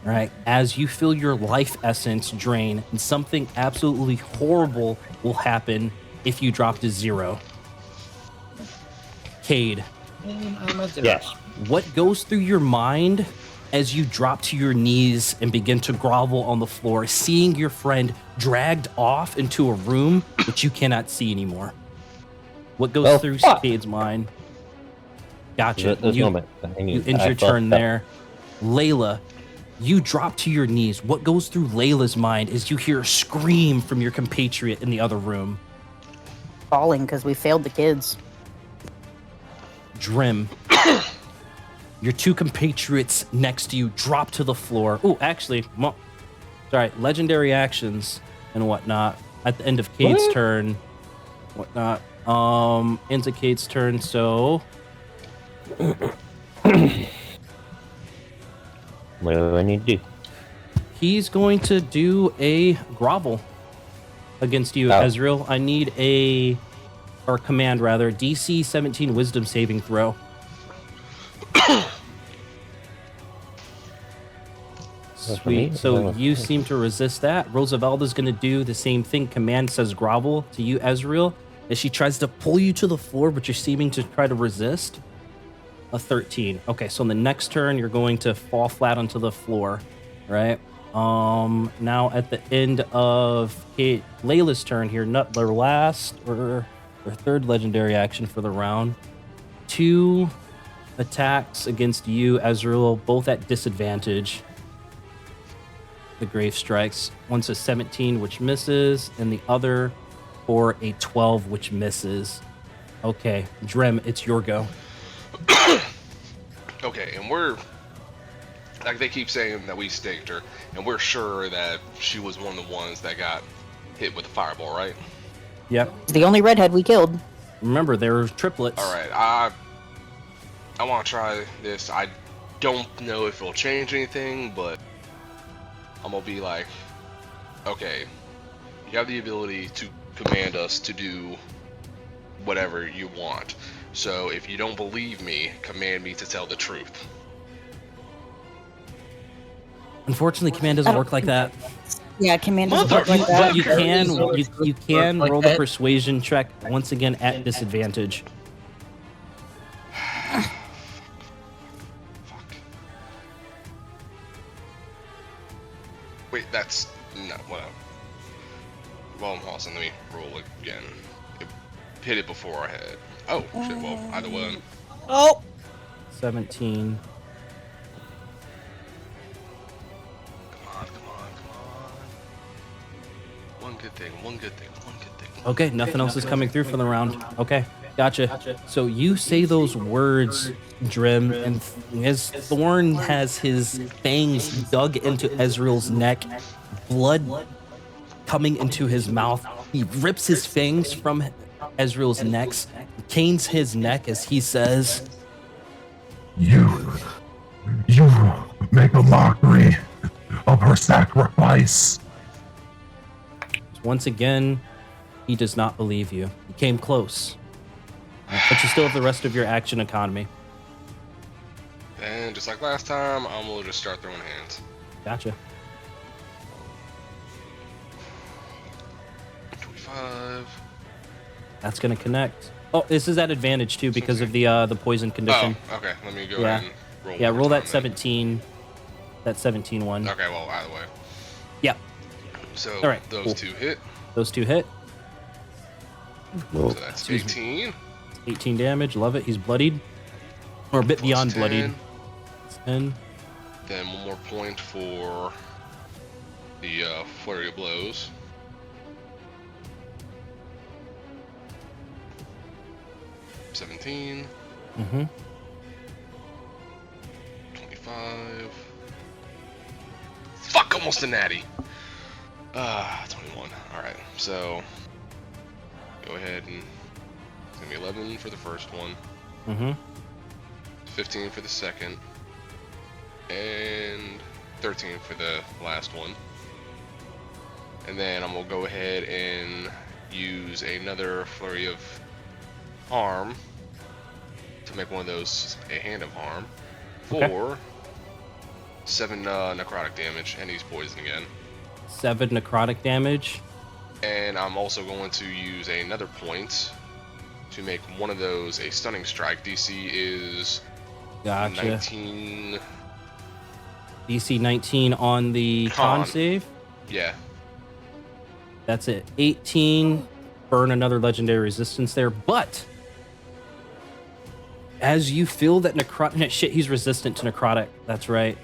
Right? As you feel your life essence drain, and something absolutely horrible will happen if you drop to 0. Cade. Yes. What goes through your mind as you drop to your knees and begin to grovel on the floor, seeing your friend dragged off into a room which you cannot see anymore? What goes through Cade's mind? Gotcha. You end your turn there. Layla, you drop to your knees. What goes through Layla's mind is you hear a scream from your compatriot in the other room. Falling because we failed the kids. Drim, your 2 compatriots next to you drop to the floor. Oh, actually, sorry, legendary actions and whatnot at the end of Cade's turn. Whatnot. Ends of Cade's turn, so... What do I need to do? He's going to do a grovel against you, Ezreal. I need or command rather, DC 17 Wisdom saving throw. Sweet. So you seem to resist that. Rosavelda's going to do the same thing. Command says grovel to you, Ezreal, as she tries to pull you to the floor, but you're seeming to try to resist. A 13. Okay, so in the next turn, you're going to fall flat onto the floor, right? Now at the end of Layla's turn here, not their last or third legendary action for the round. 2 attacks against you, Ezreal, both at disadvantage. The Grave Strikes. One's a 17, which misses, and the other for a 12, which misses. Okay, Drem, it's your go. Okay, and we're... Like, they keep saying that we staked her, and we're sure that she was one of the ones that got hit with the fireball, right? Yep. It's the only redhead we killed. Remember, there were triplets. Alright, I want to try this. I don't know if it'll change anything, but I'm going to be like, okay, you have the ability to command us to do whatever you want. So if you don't believe me, command me to tell the truth. Unfortunately, command doesn't work like that. Yeah, command doesn't work like that. But you can roll the persuasion check once again at disadvantage. Fuck. Wait, that's no. Whatever. Well, also, let me roll again. It hit it before I had. Oh shit! Well, either way. Oh, 17. Come on, come on, come on. One good thing. One good thing. One good thing. Okay, nothing else is coming through for the round. Okay, gotcha. So you say those words, Drim, and as Thorn has his fangs dug into Ezreal's neck, blood coming into his mouth, he rips his fangs from Ezreal's necks, canes his neck as he says, You make a mockery of her sacrifice. once again, he does not believe you. You came close, but you still have the rest of your action economy. And just like last time, I'm gonna just start throwing hands. Gotcha. 25. That's gonna connect. Oh, this is at advantage too because of the poison condition. Oh, okay. Let me go Yeah. ahead and roll. Yeah, one more roll that time 17. That 17 one. then. Okay, well, either way. Yeah, So All right, those cool. two hit. those two hit. So that's Excuse me. 18. 18 damage. Love it. He's bloodied. Or a bit Plus beyond 10. bloodied. 10. Then one more point for the flurry of blows. $17, Mm-hmm. 25. Fuck, almost a natty. 21. Alright, so go ahead and it's gonna be 11 for the first one, Mm-hmm. 15 for the second, and 13 for the last one. And then I'm gonna go ahead and use another flurry of harm to make one of those a hand of harm for Okay. 7 necrotic damage, and he's poisoned again. 7 necrotic damage. And I'm also going to use another point to make one of those a stunning strike. DC is Gotcha. 19. DC 19 on the con Con. save. Yeah. That's it. 18. Burn another legendary resistance there. But as you feel that necrotic... Shit, he's resistant to necrotic. That's right.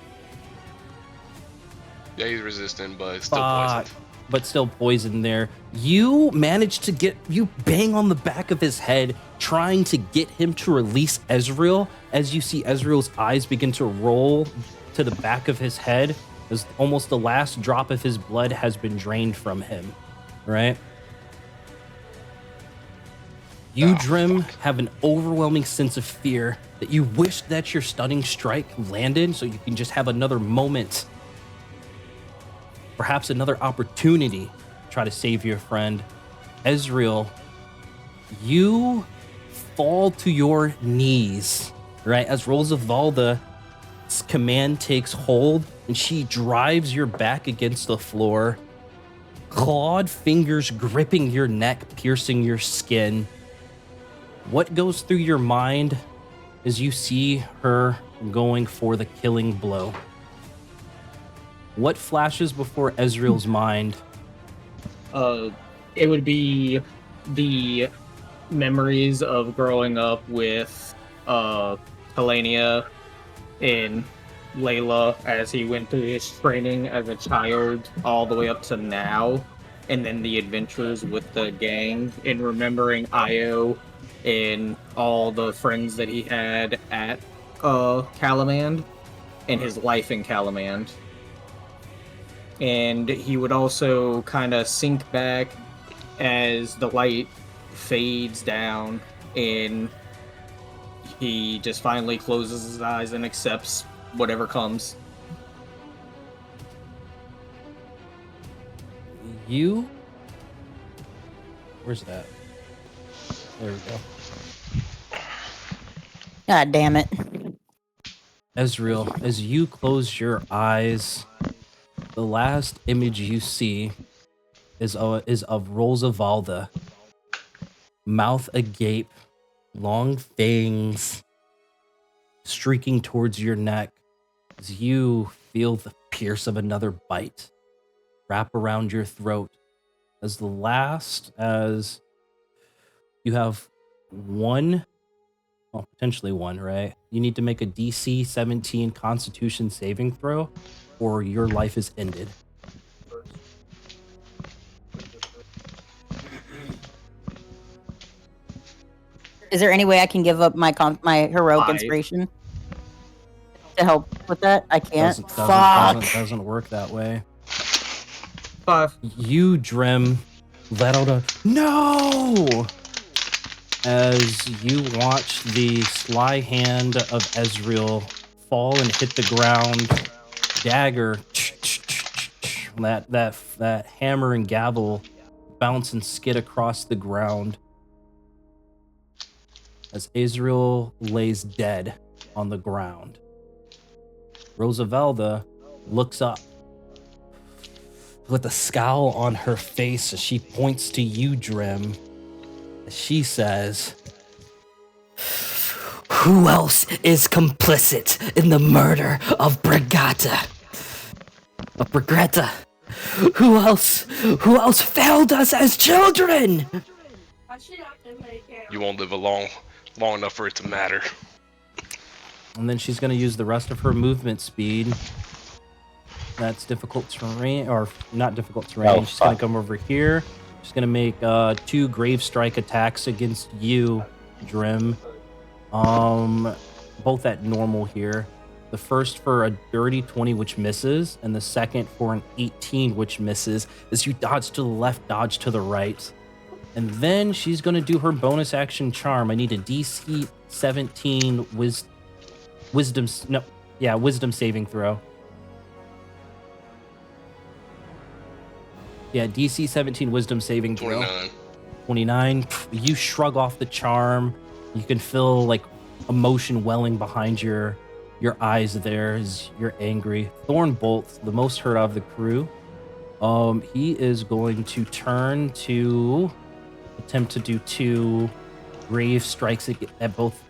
Yeah, he's resistant, but still Fuck. poisoned. But still poisoned there. You manage to get... You bang on the back of his head, trying to get him to release Ezreal. As you see Ezreal's eyes begin to roll to the back of his head, as almost the last drop of his blood has been drained from him. Right? You, Drim, have an overwhelming sense of fear that you wish that your stunning strike landed so you can just have another moment, perhaps another opportunity to try to save your friend. Ezreal, you fall to your knees, right? As Rosavalda's command takes hold and she drives your back against the floor, clawed fingers gripping your neck, piercing your skin. What goes through your mind as you see her going for the killing blow? What flashes before Ezreal's mind? It would be the memories of growing up with Helenia and Layla as he went through his training as a child all the way up to now, and then the adventures with the gang, and remembering Io and all the friends that he had at Calamand and his life in Calamand. And he would also kind of sink back as the light fades down and he just finally closes his eyes and accepts whatever comes. You? Where's that? There we go. God damn it. Ezreal, as you close your eyes, the last image you see is of Rosavalda, mouth agape, long fangs streaking towards your neck as you feel the pierce of another bite wrap around your throat. As you have one, well, potentially one, right? You need to make a DC 17 Constitution saving throw, or your life is ended. Is there any way I can give up my my heroic 5. inspiration to help with that? I can't. Doesn't work that way. 5. You, Drim, let out a no as you watch the sly hand of Ezreal fall and hit the ground. Dagger, that hammer and gavel bounce and skid across the ground as Ezreal lays dead on the ground. Rosavelda looks up with a scowl on her face as she points to you, Drim. She says, Who else is complicit in the murder of Brigata? Of Brigretta? Who else failed us as children? You won't live long enough for it to matter. and then she's going to use the rest of her movement speed. That's difficult terrain, or not difficult terrain. She's going to come over here. She's going to make 2 Grave Strike attacks against you, Drim. Both at normal here. The first for a dirty 20, which misses, and the second for an 18, which misses, as you dodge to the left, dodge to the right. And then she's going to do her bonus action charm. I need a DC 17 wisdom saving throw. Yeah, DC 17 wisdom saving throw. 29. You shrug off the charm. You can feel like emotion welling behind your eyes there as you're angry. Thornbolt, the most hurt of the crew. He is going to turn to attempt to do 2 grave strikes at both.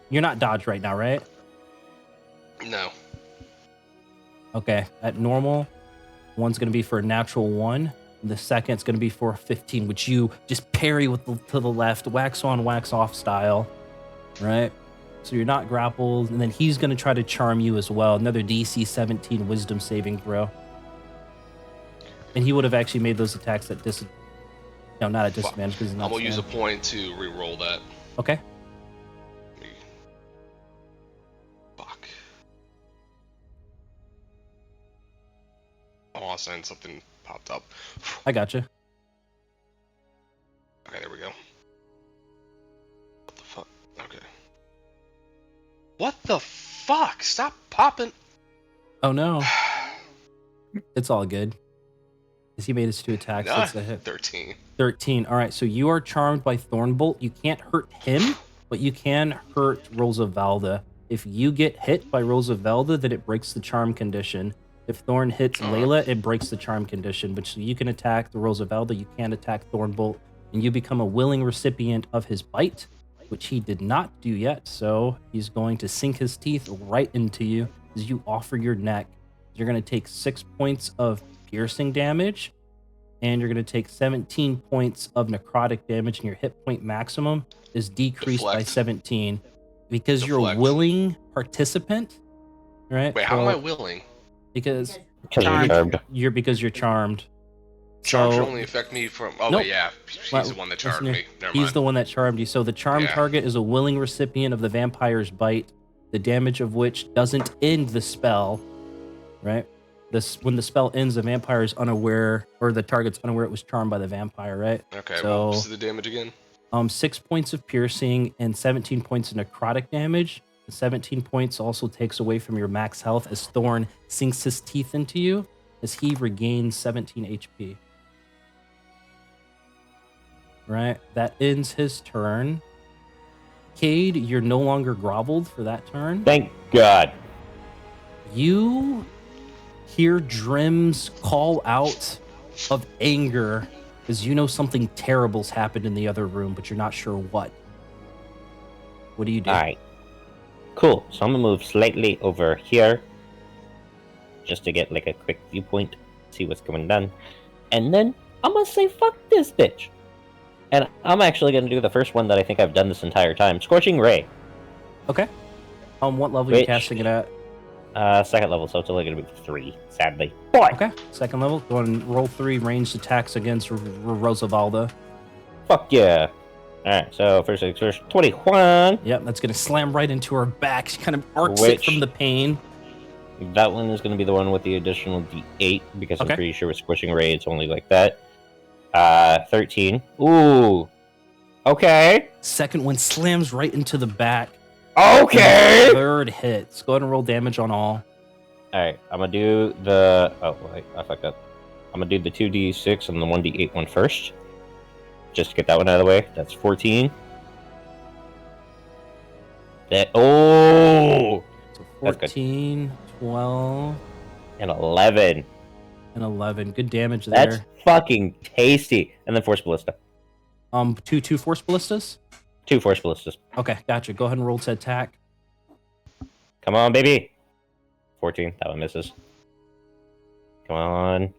You're not dodged right now, right? No. Okay, at normal, one's going to be for a natural 1. The second's going to be for a 15, which you just parry to the left, wax on, wax off style, right? So you're not grappled, and then he's going to try to charm you as well. Another DC 17 wisdom saving throw. And he would have actually made those attacks at no, not at disadvantage because he's not. I'm going to use a point to re-roll that. Okay. Fuck. Oh, I'll send something popped up. I gotcha. Okay, there we go. What the fuck? Okay. What the fuck? Stop popping. Oh no. It's all good. As he made his 2 attacks, that's a hit. 13. 13. All right, so you are charmed by Thornbolt. You can't hurt him, but you can hurt Rosavelda. If you get hit by Rosavelda, then it breaks the charm condition. If Thorn hits Layla, it breaks the charm condition. But so you can attack the Rosavelda, you can't attack Thornbolt, and you become a willing recipient of his bite, which he did not do yet. So he's going to sink his teeth right into you as you offer your neck. You're going to take 6 points of piercing damage, and you're going to take 17 points of necrotic damage, and your hit point maximum is decreased by 17 because you're a willing participant, right? Wait, how am I willing? Because you're charmed. Charm should So- only affect me from. Oh, Nope. wait, yeah. He's the one that charmed me. Never He's mind. the one that charmed you. So the charmed target is a willing recipient of the vampire's bite, the damage of which doesn't end the spell, right? When the spell ends, the vampire is unaware, or the target's unaware it was charmed by the vampire, right? Okay, So- what was the damage again? 6 points of piercing and 17 points of necrotic damage. The 17 points also takes away from your max health as Thorn sinks his teeth into you as he regains 17 HP. Right, that ends his turn. Cade, you're no longer groveled for that turn. Thank God. You hear Drim's call out of anger as you know something terrible's happened in the other room, but you're not sure what. What do you do? Alright. Cool. So I'm gonna move slightly over here. Just to get like a quick viewpoint. see what's going on. And then I'm gonna say, fuck this bitch. And I'm actually gonna do the first one that I think I've done this entire time. Scorching Ray. Okay. What level are you casting it at? Second level, so it's only gonna be 3, sadly. Boy! Okay. Second level. Go ahead and roll 3 ranged attacks against Rosavalda. Fuck yeah. Alright, so first 21. Yep, that's gonna slam right into her back. She kind of arcs it from the pain. That one is going to be the one with the additional D8, because I'm Okay. pretty sure with Squishing Ray, it's only like that. 13. Ooh. Okay. Second one slams right into the back. Okay. Third hits. Go ahead and roll damage on all. Alright, I'm going to do the... Oh, wait, I fucked up. I'm going to do the 2D6 and the 1D8 one first. Just to get that one out of the way. That's 14. Oh! So That's good. 14, 12, And 11. and 11. Good damage there. That's fucking tasty. And then Force Ballista. 2 Force Ballistas? 2 Force Ballistas. Okay, gotcha. Go ahead and roll to attack. Come on, baby. 14. That one misses. Come on.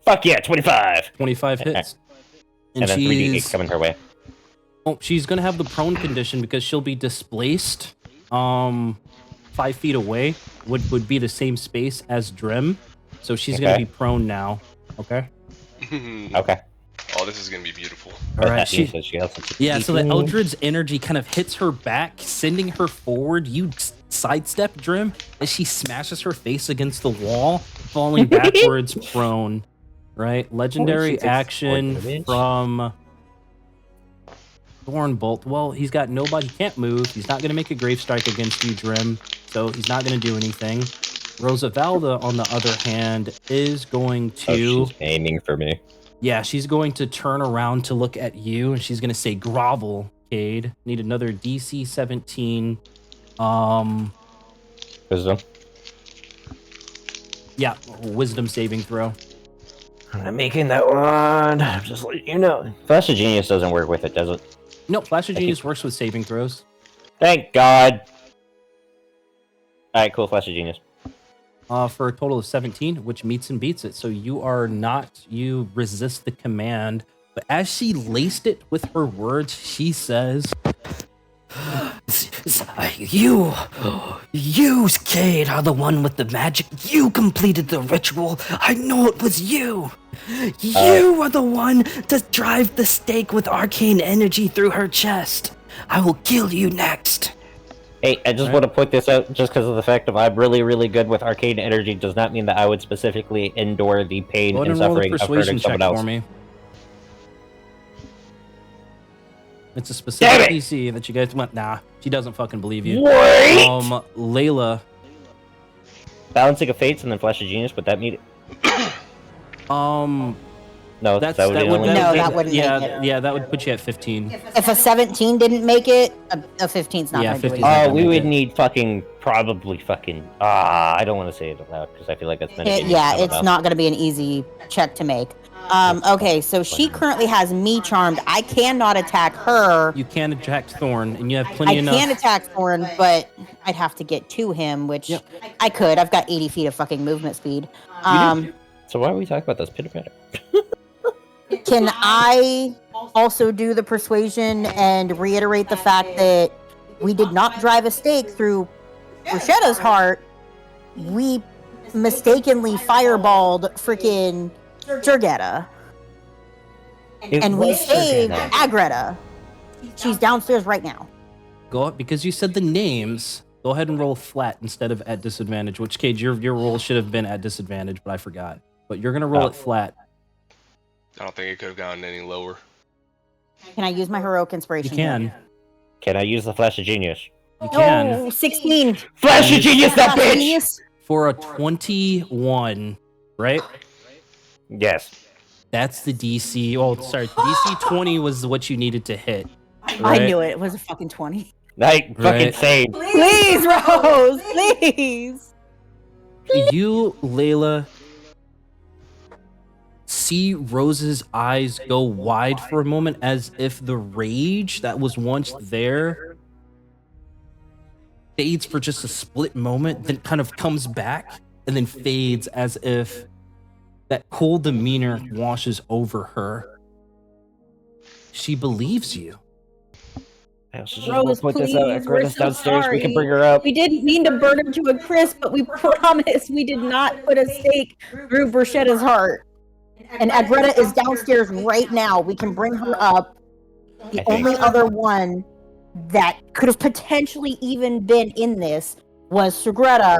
Fuck yeah, 25. 25 hits. And then 3D8 coming her way. She's gonna have the prone condition because she'll be displaced 5 feet away, would be the same space as Drim. So she's gonna be prone now. Okay. Okay. Oh, this is gonna be beautiful. All right. So the Eldred's energy kind of hits her back, sending her forward. You sidestep Drim as she smashes her face against the wall, falling backwards prone. Right? Legendary action from Thornbolt. Well, he's got nobody. He can't move. He's not going to make a grave strike against you, Drim. So he's not going to do anything. Rosavalda, on the other hand, is going to... Oh, she's aiming for me. Yeah, she's going to turn around to look at you, and she's going to say, grovel, Cade. Need another DC 17. Wisdom. Yeah, wisdom saving throw. I'm making that one. Just let you know. Flash of Genius doesn't work with it, does it? No, Flash of Genius works with saving throws. Thank God. Alright, cool. Flash of Genius. For a total of 17, which meets and beats it. So you resist the command. But as she laced it with her words, she says, You, Cade, are the one with the magic. You completed the ritual. I know it was you. You are the one to drive the stake with arcane energy through her chest. I will kill you next. Hey, I just want to put this out just because of the fact that I'm really, really good with arcane energy does not mean that I would specifically endure the pain and suffering of hurting someone else. For me. It's a specific DC that you guys want. Nah, she doesn't fucking believe you. Wait! Layla. Balancing of Fates and then Flash of Genius, would that mean it? No, that would that wouldn't make it. Yeah, that would put you at 15. If a 17 didn't make it, a 15's not going to do 15's it. not Oh, we would need probably I don't want to say it aloud because I feel like that's it's not going to be an easy check to make. Okay, so she currently has me charmed. I cannot attack her. You can attack Thorn, and you have plenty enough. I can attack Thorn, but I'd have to get to him, which I could. I've got 80 feet of fucking movement speed. So why are we talking about this pitter patter? Can I also do the persuasion and reiterate the fact that we did not drive a stake through Rashetta's heart? We mistakenly fireballed freaking Jurgetta. And we saved Agretta. She's downstairs right now. Go up, because you said the names. Go ahead and roll flat instead of at disadvantage, which, Cage, your roll should have been at disadvantage, but I forgot. But you're going to roll it flat. I don't think it could have gone any lower. Can I use my heroic inspiration? You can. here? Can I use the Flash of Genius? You can. Oh, 16. Flash of Genius, that bitch! For a 21, right? Yes. That's the DC. Oh, sorry. DC 20 was what you needed to hit. I Right? knew it. It was a fucking 20. Like, fucking same. Please, Rose, please. You, Layla, see Rose's eyes go wide for a moment as if the rage that was once there fades for just a split moment, then kind of comes back and then fades as if That cool demeanor washes over her. She believes you. I also just want Rose, to point this out. please, we're Agretta's so downstairs. We can sorry. bring her up. We didn't mean to burn her to a crisp, but we promise we did not put a stake through Bruschetta's heart. And Agretta is downstairs right now. We can bring her up. The only other one that could have potentially even been in this was Sugretta,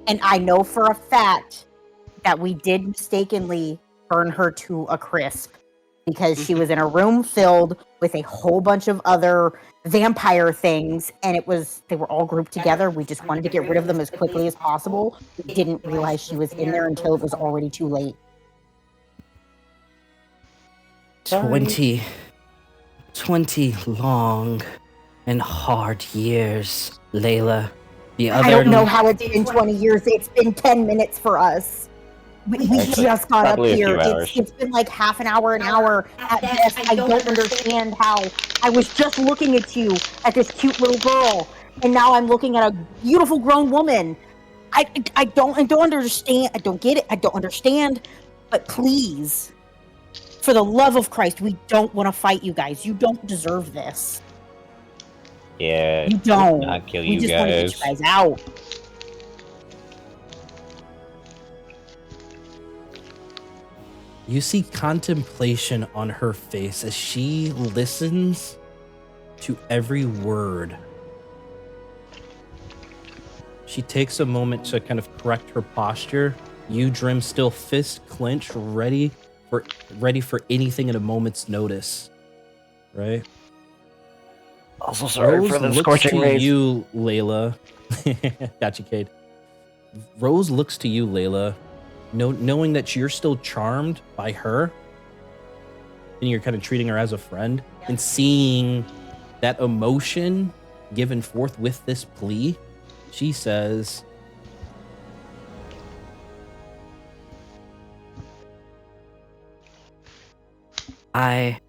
and I know for a fact that we did mistakenly burn her to a crisp because she was in a room filled with a whole bunch of other vampire things, and they were all grouped together. We just wanted to get rid of them as quickly as possible. We didn't realize she was in there until it was already too late. 20 long and hard years, Layla. I don't know how it's been 20 years. It's been 10 minutes for us. We just got up probably a few here. hours. It's been like half an hour, an hour at best. I don't understand how. I was just looking at you, at this cute little girl, and now I'm looking at a beautiful grown woman. I don't understand. I don't get it. I don't understand. But please, for the love of Christ, we don't want to fight you guys. You don't deserve this. Yeah. You don't. Not kill We you just want to get you guys out. You see contemplation on her face as she listens to every word. She takes a moment to kind of correct her posture. You, Drim, still fist clenched, ready for anything at a moment's notice. Right? Also sorry Rose for the looks scorching to rays. you, Layla. Gotcha, Cade. Rose looks to you, Layla, knowing that you're still charmed by her, and you're kind of treating her as a friend, and seeing that emotion given forth with this plea. She says, I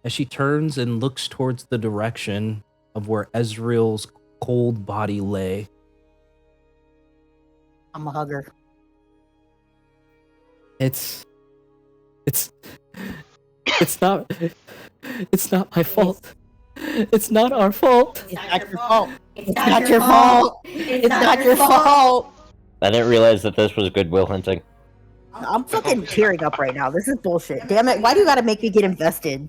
as she turns and looks towards the direction of where Ezreal's cold body lay. I'm a hugger. It's not my fault. It's not our fault. It's not your fault. It's not your fault. It's not your fault. I didn't realize that this was Goodwill Hunting. I'm fucking tearing up right now. This is bullshit. Damn it. Why do you gotta make me get invested?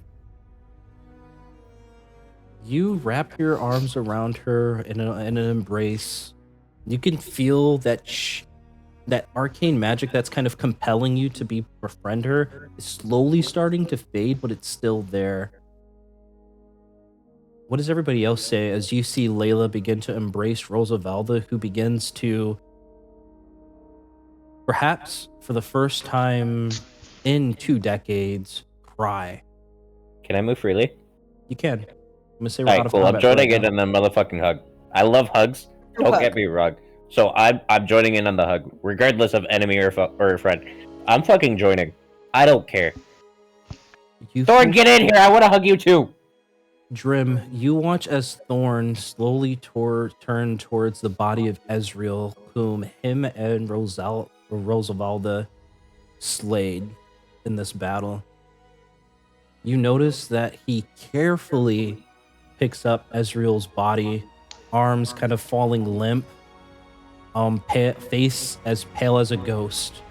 You wrap your arms around her in an embrace. You can feel that that arcane magic that's kind of compelling you to befriend her is slowly starting to fade, but it's still there. What does everybody else say as you see Layla begin to embrace Rosavalda, who begins to, perhaps for the first time in 2 decades, cry? Can I move freely? You can. I'm gonna say we're out Alright, of cool. I'm combat joining right in on the motherfucking hug. I love hugs. Don't get me wrong. So I'm joining in on the hug, regardless of enemy or friend. I'm fucking joining. I don't care. Thorn, get in here! I want to hug you too! Drim, you watch as Thorn slowly turn towards the body of Ezreal, whom him and Rosavalda slayed in this battle. You notice that he carefully picks up Ezreal's body, arms kind of falling limp, face as pale as a ghost.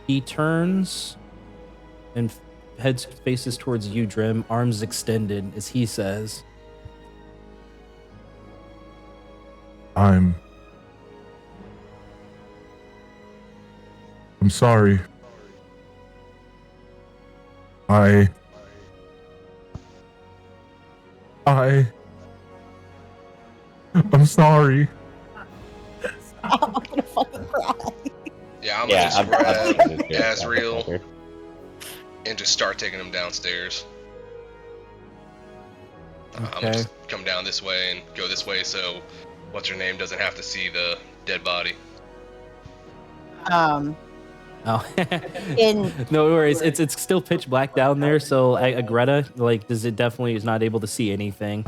He turns and faces towards you, Drim, arms extended, as he says, I'm sorry. I'm sorry. I'm gonna fucking cry. Yeah, I'm gonna just I'm grab here. Azriel and just start taking him downstairs. I'm gonna Okay. just come down this way and go this way so what's her name doesn't have to see the dead body. oh. In No worries. It's still pitch black down there, so Greta, like, is not able to see anything.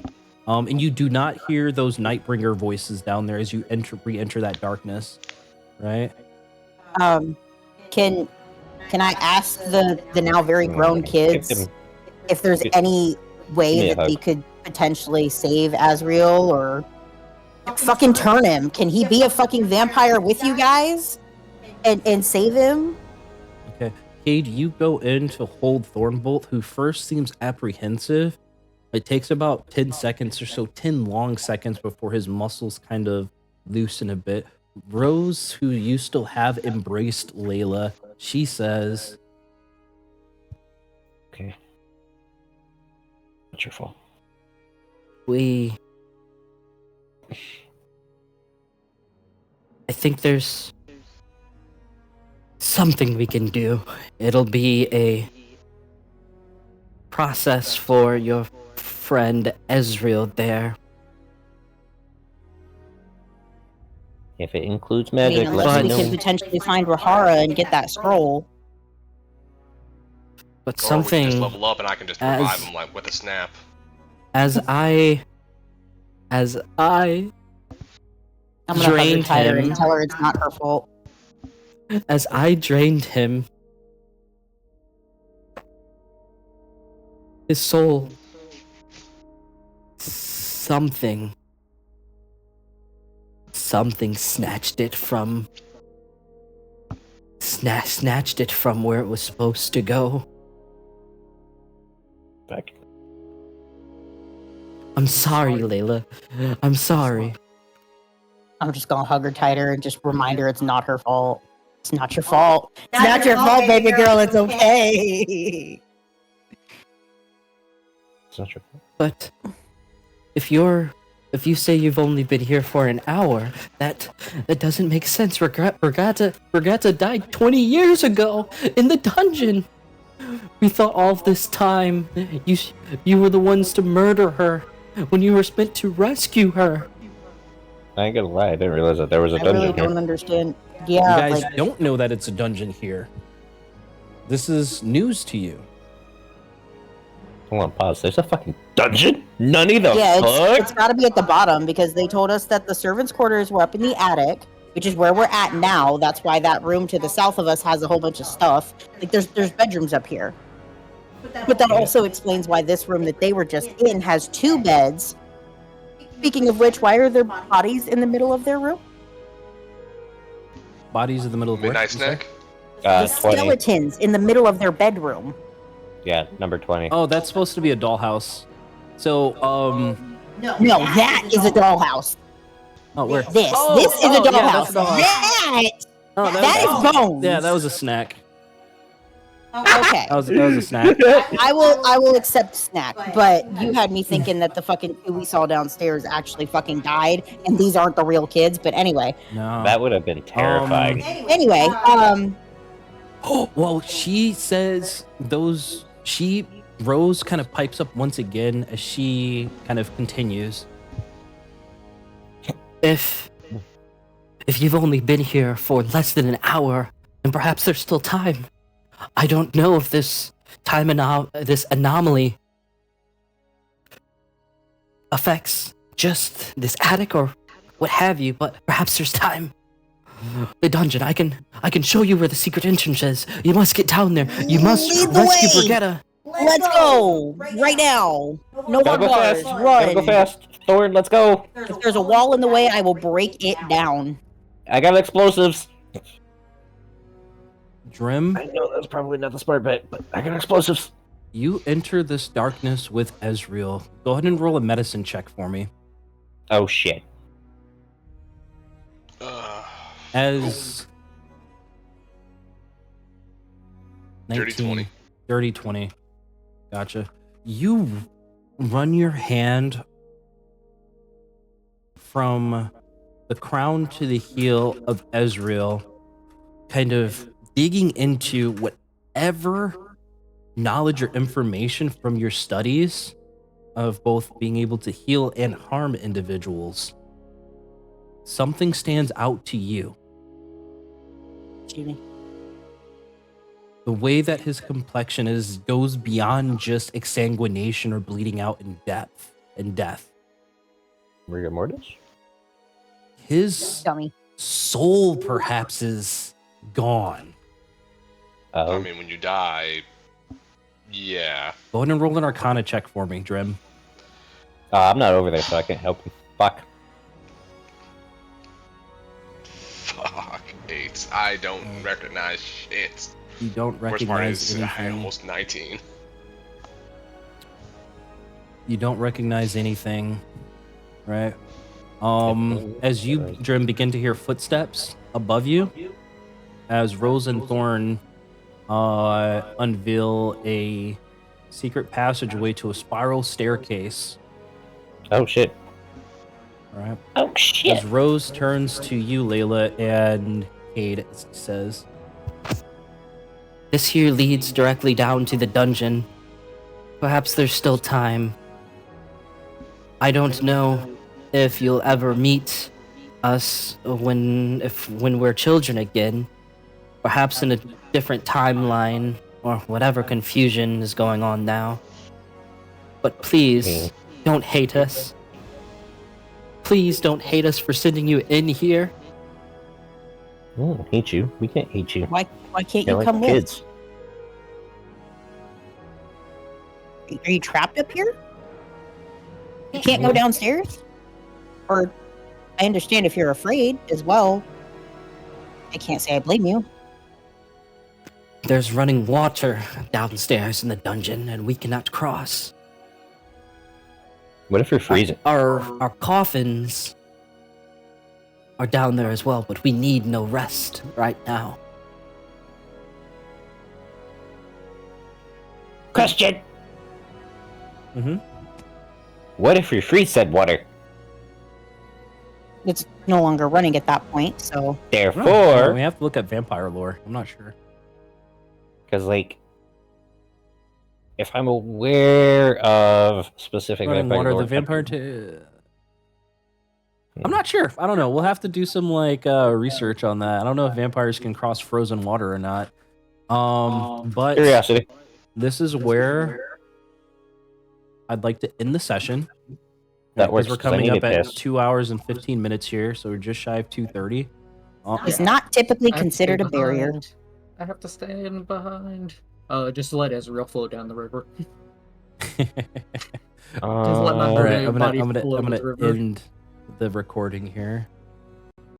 And you do not hear those Nightbringer voices down there as you re-enter that darkness, right? Can I ask the now very grown kids if there's any way that they could potentially save Azriel or fucking turn him? Can he be a fucking vampire with you guys and save him? Okay. Cade, you go in to hold Thornbolt, who first seems apprehensive. It takes about 10 seconds or so, 10 long seconds before his muscles kind of loosen a bit. Rose, who you still have embraced Layla, she says, Okay. What's your fault? I think there's something we can do. It'll be a process for your friend Ezreal there. If it includes I mean, magic, unless let we me can know. potentially find Rahara and get that scroll. But Or we can something just level up and I can just revive him like with a snap. as I I'm gonna hug her drained tighter him, and tell her it's not her fault. as I drained him, his soul, something snatched it from where it was supposed to go. Back. I'm sorry, Layla. I'm sorry. I'm just gonna hug her tighter and just remind her it's not her fault. It's not your fault. It's not your fault, baby girl. It's okay. It's not your fault. But if you say you've only been here for an hour, that doesn't make sense. Regatta died 20 years ago in the dungeon. We thought all this time you were the ones to murder her when you were meant to rescue her. I ain't gonna lie, I didn't realize that there was a I dungeon really here. don't understand. you Yeah, guys like don't know that it's a dungeon here. This is news to you. Hold on, pause. There's a fucking dungeon? None of the yeah, fuck? it's got to be at the bottom because they told us that the servants' quarters were up in the attic, which is where we're at now. That's why that room to the south of us has a whole bunch of stuff. Like there's bedrooms up here. But that also explains why this room that they were just in has 2 beds. Speaking of which, why are there bodies in the middle of their room? Bodies in the middle of where, Midnight you say? snack? The 20. skeletons in the middle of their bedroom. Yeah, number 20. Oh, that's supposed to be a dollhouse. So, No, that is a dollhouse. oh, where? This Oh, is a yeah, dollhouse. that's a dollhouse. That, Oh, that is bones. Yeah, that was a snack. Okay. That was a snack. I will accept snack, but you had me thinking that the fucking 2 we saw downstairs actually fucking died, and these aren't the real kids. But anyway, No. That would have been terrifying. anyway, Oh, well, she says Rose kind of pipes up once again as she kind of continues. If you've only been here for less than an hour, then perhaps there's still time. I don't know if this this anomaly affects just this attic or what have you, but perhaps there's time. The dungeon. I can show you where the secret entrance is. You must get down there. You must Lead the rescue way. Brigitta. let's go right now. No Gotta more go bars. fast. Run. Gotta go fast. Thorn, let's go. If there's a wall in the way, I will break it down. I got explosives. Drim, I know that's probably not the smart bet, but I got explosives. you enter this darkness with Ezreal. Go ahead and roll a medicine check for me. Oh shit. As Dirty 20. Dirty 20. Gotcha. You run your hand from the crown to the heel of Ezreal, kind of digging into whatever knowledge or information from your studies of both being able to heal and harm individuals. Something stands out to you. Jimmy. The way that his complexion goes beyond just exsanguination or bleeding out in death. Rigor mortis? His Dummy. soul perhaps is gone. Oh, I mean, when you die, yeah. Go ahead and roll an Arcana check for me, Drim. I'm not over there, so I can't help you. Fuck. Fuck, 8. I don't recognize shit. You don't Worst part recognize is I anything. almost 19. You don't recognize anything, right? As you, Drim, begin to hear footsteps above you, as Rose and Thorn unveil a secret passageway to a spiral staircase. Oh shit. All right. Oh shit. As Rose turns to you, Layla, and Cade says, This here leads directly down to the dungeon. Perhaps there's still time. I don't know if you'll ever meet us when we're children again. Perhaps in a different timeline or whatever confusion is going on now. But please, don't hate us. Please don't hate us for sending you in here. We don't hate you. We can't hate you. Why can't You're you like come with? kids. Are you trapped up here? You can't go downstairs? Or I understand if you're afraid as well. I can't say I blame you. There's running water downstairs in the dungeon, and we cannot cross. What if you're freezing? Our coffins are down there as well, but we need no rest right now. Question! mm-hmm. What if you're freeze said water? It's no longer running at that point, so Therefore, we have to look at vampire lore. I'm not sure. because like, if I'm aware of specific Running vampire water, lore, the vampire. I'm not sure. I don't know. We'll have to do some research on that. I don't know if vampires can cross frozen water or not. But curiosity. this is where I'd like to end the session. That Because works. we're 'cause I coming need up a at piss. 2 hours and 15 minutes here, so we're just shy of 2:30. it's not typically I have to stay considered a barrier. behind. I have to stand behind. Just let Ezreal flow down the river. Just let my All right, body I'm gonna flow the river. end the recording here.